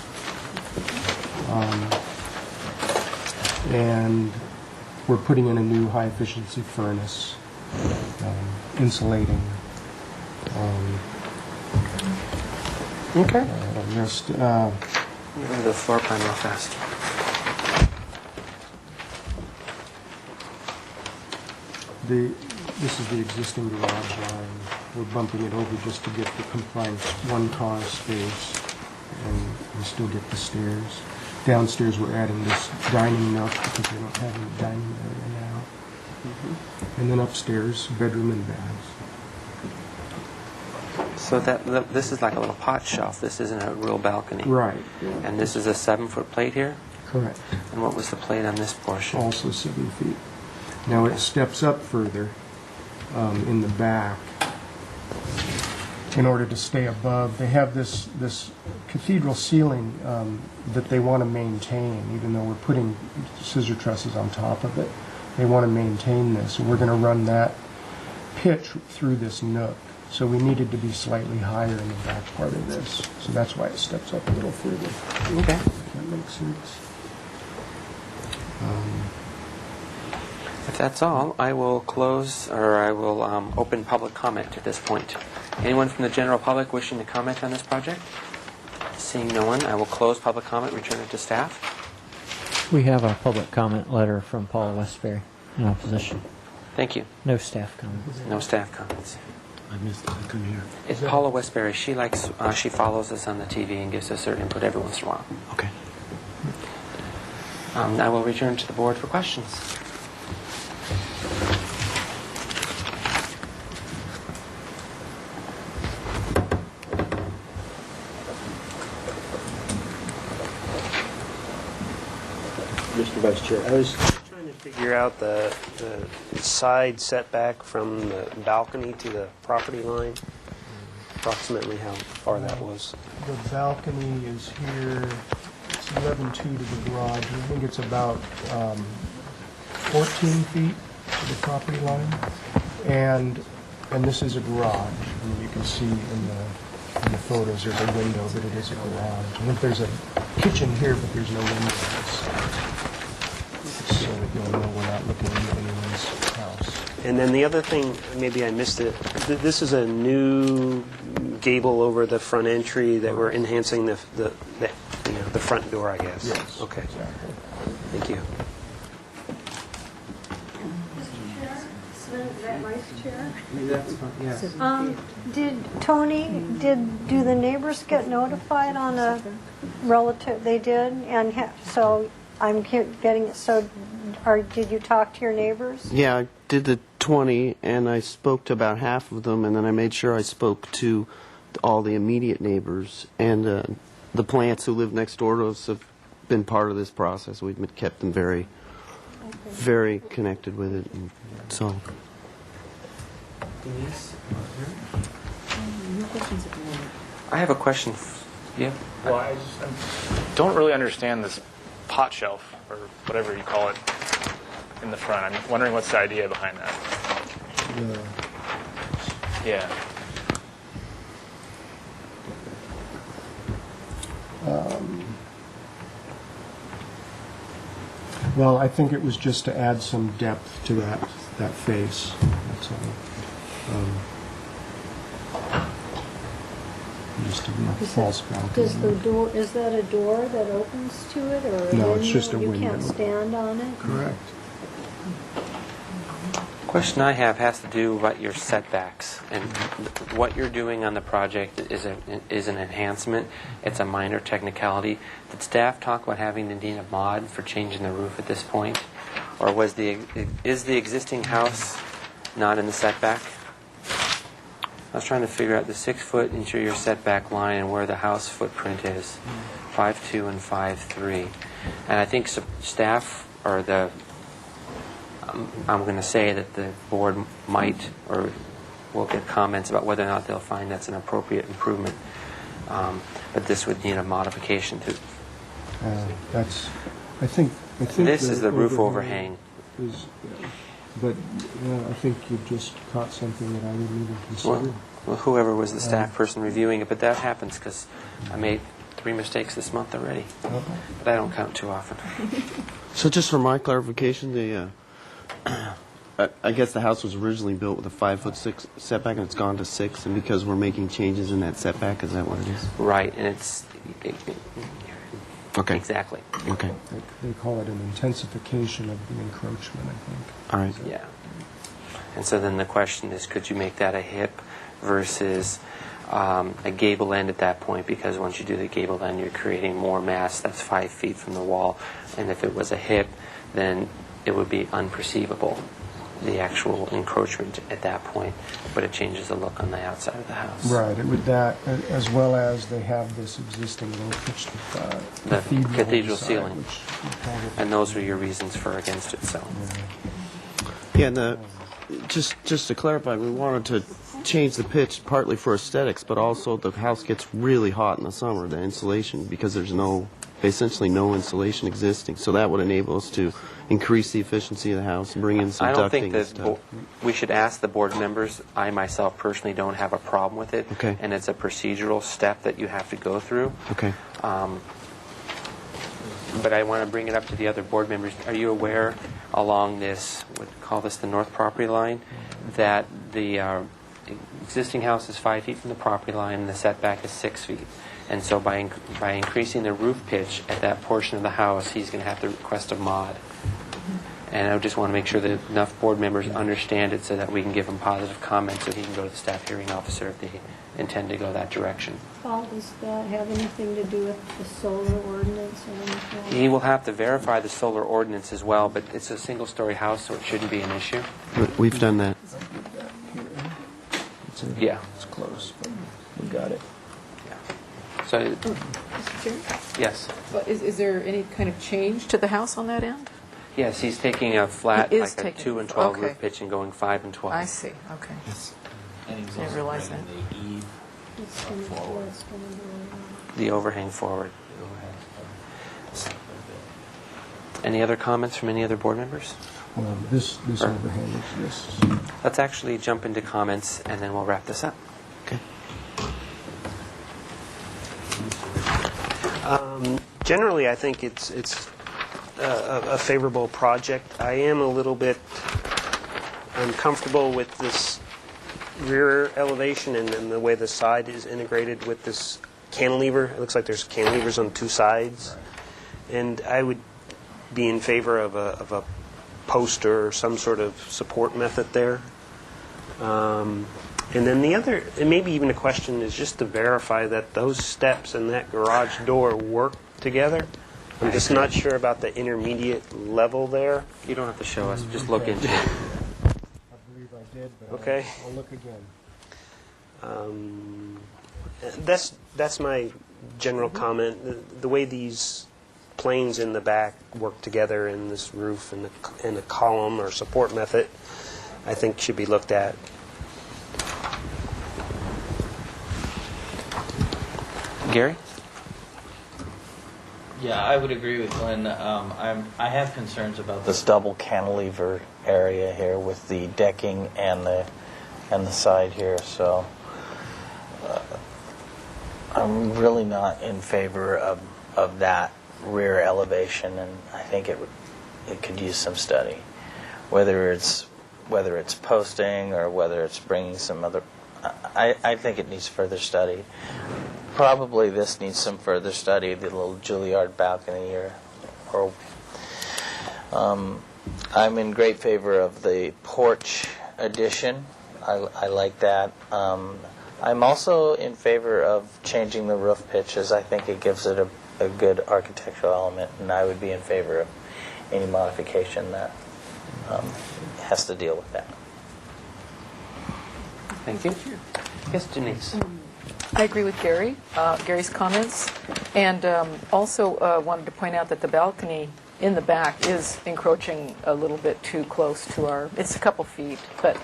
And we're putting in a new high efficiency furnace, insulating. Okay. Just the floor plan real fast. This is the existing garage line. We're bumping it over just to get the compliant 1-car space and still get the stairs. Downstairs we're adding this dining nook because we don't have any dining area now. And then upstairs, bedroom and baths. So this is like a little pot shelf. This isn't a real balcony. Right. And this is a 7-foot plate here? Correct. And what was the plate on this portion? Also 7 feet. Now it steps up further in the back in order to stay above. They have this cathedral ceiling that they want to maintain, even though we're putting scissor trusses on top of it. They want to maintain this, and we're going to run that pitch through this nook. So we needed to be slightly higher in the back part of this. So that's why it steps up a little further. Okay. If that makes sense. If that's all, I will close, or I will open public comment at this point. Anyone from the general public wishing to comment on this project? Seeing no one, I will close public comment, return it to staff. We have a public comment letter from Paula Westbury in opposition. Thank you. No staff comments. No staff comments. I missed it. I couldn't hear. It's Paula Westbury. She follows us on the TV and gives us her input every once in a while. Okay. I will return to the board for questions. Mr. Vice Chair. I was trying to figure out the side setback from the balcony to the property line, approximately how far that was. The balcony is here, it's 11.2 to the garage. I think it's about 14 feet to the property line. And this is a garage. I mean, you can see in the photos there's a window, but it is a garage. I think there's a kitchen here, but there's no windows. So that you'll know we're not looking into anyone's house. And then the other thing, maybe I missed it, this is a new gable over the front entry that we're enhancing the front door, I guess. Yes. Okay. Exactly. Thank you. Do the neighbors get notified on a relative? They did, and so I'm getting it. So, did you talk to your neighbors? Yeah, I did the 20, and I spoke to about half of them, and then I made sure I spoke to all the immediate neighbors. And the plants who live next door to us have been part of this process. We've kept them very, very connected with it. And so. I have a question. Yeah. Well, I don't really understand this pot shelf, or whatever you call it, in the front. I'm wondering what's the idea behind that. Yeah. Well, I think it was just to add some depth to that face. That's all. Just to be a false balcony. Does the door, is that a door that opens to it, or a No, window? it's just a You window. can't stand on it? Correct. Question I have has to do about your setbacks, and what you're doing on the project is an enhancement. It's a minor technicality. Did staff talk about having to need a mod for changing the roof at this point, or is the existing house not in the setback? I was trying to figure out the 6-foot interior setback line and where the house footprint is, 5.2 and 5.3, and I think staff or I'm going to say that the board might or will get comments about whether or not they'll find that's an appropriate improvement. But this would need a modification to. I think This is the roof overhang. But I think you just caught something that I didn't even consider. Well, whoever was the staff person reviewing it, but that happens because I made 3 mistakes this month already. But I don't count too often. So just for my clarification, I guess the house was originally built with a 5'6" setback, and it's gone to 6, and because we're making changes in that setback, is that what it is? Right, and it's... Okay. Exactly. Okay. They call it an intensification of the encroachment, I think. All right. Yeah. And so then the question is, could you make that a hip versus a gable end at that point? Because once you do the gable end, you're creating more mass that's 5 feet from the wall. And if it was a hip, then it would be unperceivable, the actual encroachment at that point. But it changes the look on the outside of the house. Right. It would that, as well as they have this existing low-pitched Cathedral side, ceiling. which would probably- And those were your reasons for against it, so. Yeah, and just to clarify, we wanted to change the pitch partly for aesthetics, but also the house gets really hot in the summer, the insulation, because there's essentially no insulation existing. So that would enable us to increase the efficiency of the house and bring in some I ducting don't think and that stuff. we should ask the board members. I myself personally don't have a problem with it. Okay. And it's a procedural step that you have to go through. Okay. But I want to bring it up to the other board members. Are you aware along this, we call this the north property line, that the existing house is 5 feet from the property line and the setback is 6 feet? And so by increasing the roof pitch at that portion of the house, he's going to have to request a mod. And I just want to make sure that enough board members understand it so that we can give him positive comments so he can go to the staff hearing officer if they intend to go that direction. Paul, does that have anything to do with the solar ordinance or anything? He will have to verify the solar ordinance as well, but it's a single-story house, so it shouldn't be an issue. We've done that. Yeah. It's close, but we got it. So Mr. Chair? Yes. Well, is there any kind of change to the house on that end? Yes, he's taking a flat, He is like a taking- 2 and 12 okay. roof pitch and going 5 and 12. I see, okay. And he was Didn't also realize bringing that. the eave forward. The overhang forward. Any other comments from any other board members? Well, this overhang exists. Let's actually jump into comments and then we'll wrap this up. Generally, I think it's a favorable project. I am a little bit uncomfortable with this rear elevation and the way the side is integrated with this cantilever. It looks like there's cantilevers on two sides, and I would be in favor of a poster or some sort of support method there. And then the other, and maybe even a question, is just to verify that those steps and that garage door work together. I'm just not sure about the intermediate level there. You don't have to show us, just look into it. I believe I did, but Okay. I'll look again. That's my general comment. The way these planes in the back work together in this roof and the column or support method, I think should be looked at. Gary? Yeah, I would agree with Glenn. I have concerns about this double cantilever area here with the decking and the side here. So I'm really not in favor of that rear elevation, and I think it could use some study, whether it's posting or whether it's bringing some other. I think it needs further study. Probably this needs some further study, the little Juilliard balcony, or I'm in great favor of the porch addition. I like that. I'm also in favor of changing the roof pitches. I think it gives it a good architectural element, and I would be in favor of any modification that has to deal with that. Thank you. Yes, Denise. I agree with Gary, Gary's comments, and also wanted to point out that the balcony in the back is encroaching a little bit too close to our, it's a couple feet, but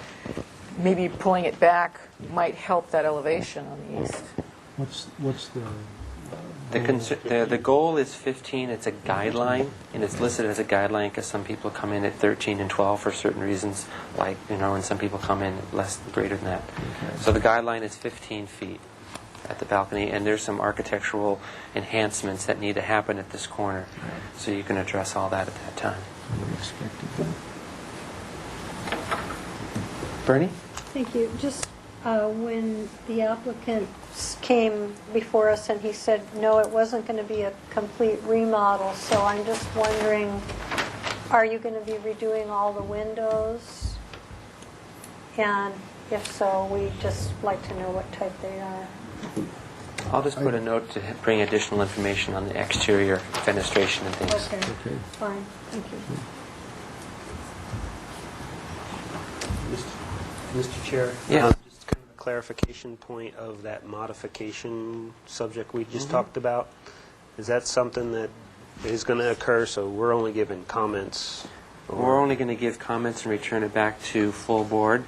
maybe pulling it back might help that elevation on the east. What's The goal is 15. It's a guideline, and it's listed as a guideline because some people come in at 13 and 12 for certain reasons, like, and some people come in greater than that. Okay. So the guideline is 15 feet at the balcony, and there's some architectural enhancements that need to happen at this corner. Right. So you can address all that at that time. Bernie? Thank you. Just when the applicant came before us and he said, no, it wasn't going to be a complete remodel, so I'm just wondering, are you going to be redoing all the windows? And if so, we'd just like to know what type they are. I'll just put a note to bring additional information on the exterior fenestration and things. Okay. Fine. Thank you. Mr. Chair? Yeah. Just kind of a clarification point of that modification subject we just talked about. Is that something that is going to occur, so we're only giving comments? We're only going to give comments and return it back to full board.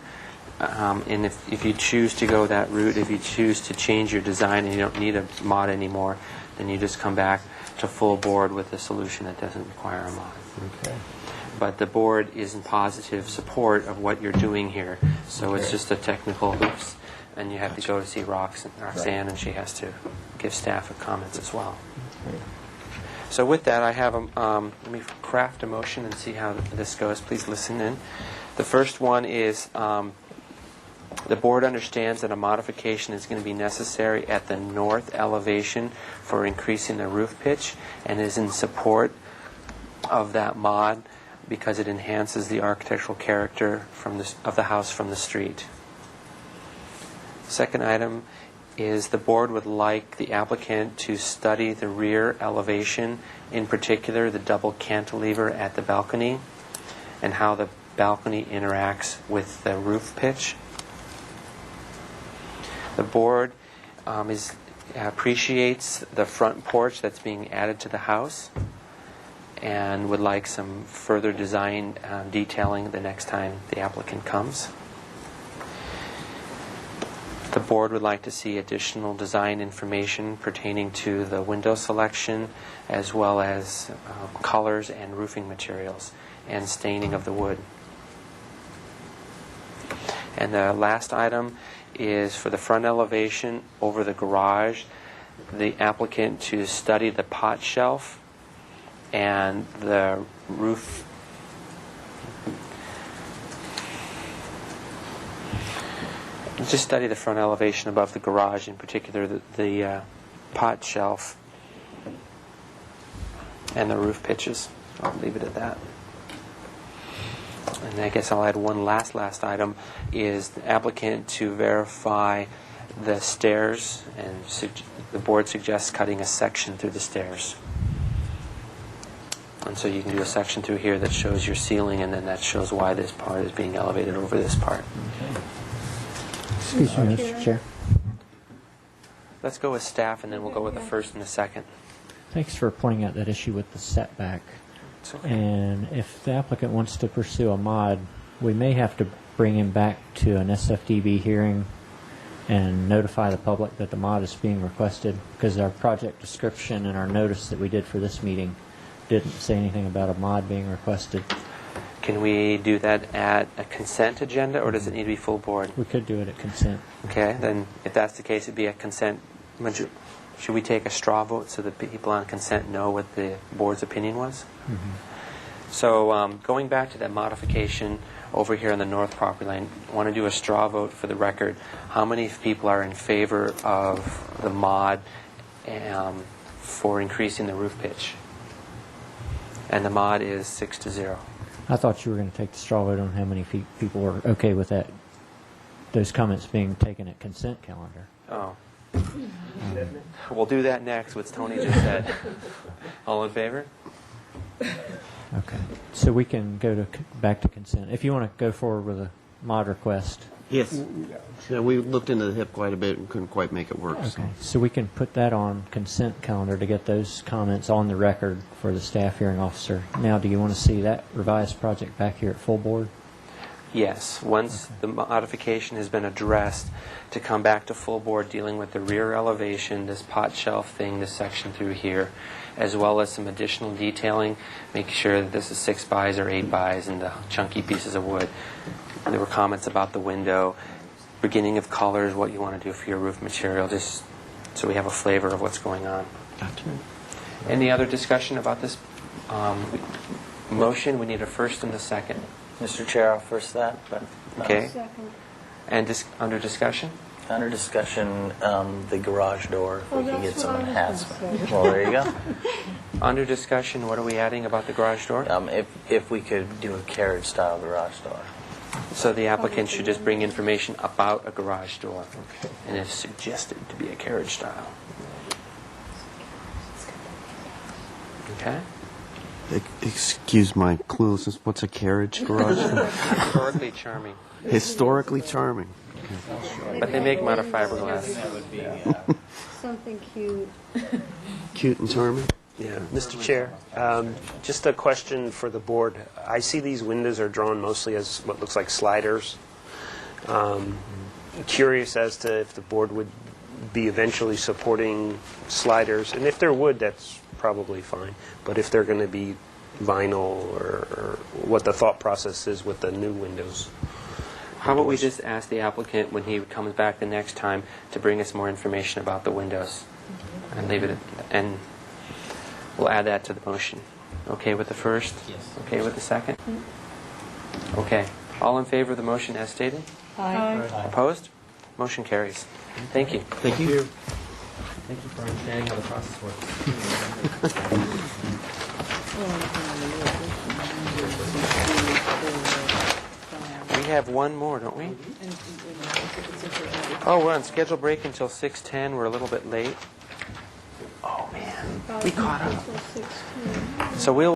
And if you choose to go that route, if you choose to change your design and you don't need a mod anymore, then you just come back to full board with a solution that doesn't require a mod. Okay. But the board is in positive support of what you're doing here. So it's just a technical hoops, and you have to go to see Roxanne, and she has to give staff a comments as well. Okay. So with that, I have let me craft a motion and see how this goes. Please listen in. The first one is the board understands that a modification is going to be necessary at the north elevation for increasing the roof pitch and is in support of that mod because it enhances the architectural character of the house from the street. Second item is the board would like the applicant to study the rear elevation, in particular the double cantilever at the balcony and how the balcony interacts with the roof pitch. The board is appreciates the front porch that's being added to the house and would like some further design detailing the next time the applicant comes. The board would like to see additional design information pertaining to the window selection, as well as colors and roofing materials and staining of the wood. And the last item is for the front elevation over the garage, the applicant to study the pot shelf and the roof. Just study the front elevation above the garage, in particular the pot shelf and the roof pitches. I'll leave it at that. And I guess I'll add one last item, is the applicant to verify the stairs, and the board suggests cutting a section through the stairs. And so you can do a section through here that shows your ceiling, and then that shows why this part is being elevated over this part. Excuse me, Mr. Chair. Let's go with staff, and then we'll go with the first and the second. Thanks for pointing out that issue with the setback. It's okay. And if the applicant wants to pursue a mod, we may have to bring him back to an SFDB hearing and notify the public that the mod is being requested, because our project description and our notice that we did for this meeting didn't say anything about a mod being requested. Can we do that at a consent agenda, or does it need to be full board? We could do it at consent. Okay, then if that's the case, it'd be a consent. Should we take a straw vote so that people on consent know what the board's opinion was? Mm-hmm. So going back to that modification over here on the north property line, I want to do a straw vote for the record. How many people are in favor of the mod for increasing the roof pitch? And the mod is 6-0. I thought you were going to take the straw vote on how many people were okay with that, those comments being taken at consent calendar. Oh. We'll do that next, what Tony just said. All in favor? Okay. So we can go back to consent. If you want to go forward with a mod request. Yes. Yeah, we looked into the HIP quite a bit and couldn't quite make it work. Okay. So we can put that on consent calendar to get those comments on the record for the staff hearing officer. Now, do you want to see that revised project back here at full board? Yes. Once the modification has been addressed, to come back to full board dealing with the rear elevation, this pot shelf thing, this section through here, as well as some additional detailing, make sure that this is 6x or 8x and the chunky pieces of wood. There were comments about the window, beginning of colors, what you want to do for your roof material, just so we have a flavor of what's going on. Gotcha. Any other discussion about this motion? We need a first and a second. Mr. Chair, I'll first that. But, Okay. Second. And under discussion? Under discussion, the garage door, if we could get some what I was gonna enhancement. say. Well, there you go. Under discussion, what are we adding about the garage door? If we could do a carriage-style garage door. So the applicant should just bring information about a garage door, and it's suggested to be a carriage style. Okay? Excuse my cluelessness. What's a carriage garage? Historically charming. Historically charming. But they make them out of fiberglass. Something cute. Cute and charming? Yeah, Mr. Chair, just a question for the board. I see these windows are drawn mostly as what looks like sliders. Curious as to if the board would be eventually supporting sliders, and if they're wood, that's probably fine. But if they're going to be vinyl, or what the thought process is with the new windows. How about we just ask the applicant when he comes back the next time to bring us more information about the windows, and leave it at, and we'll add that to the motion. Okay with the first? Yes. Okay with the second? Okay. All in favor of the motion as stated? Aye. Opposed? Motion carries. Thank you. Thank you. Thank you for understanding how the process works. We have one more, don't we? Oh, we're on schedule break until 6:10. We're a little bit late. Oh, man. We caught up. So we'll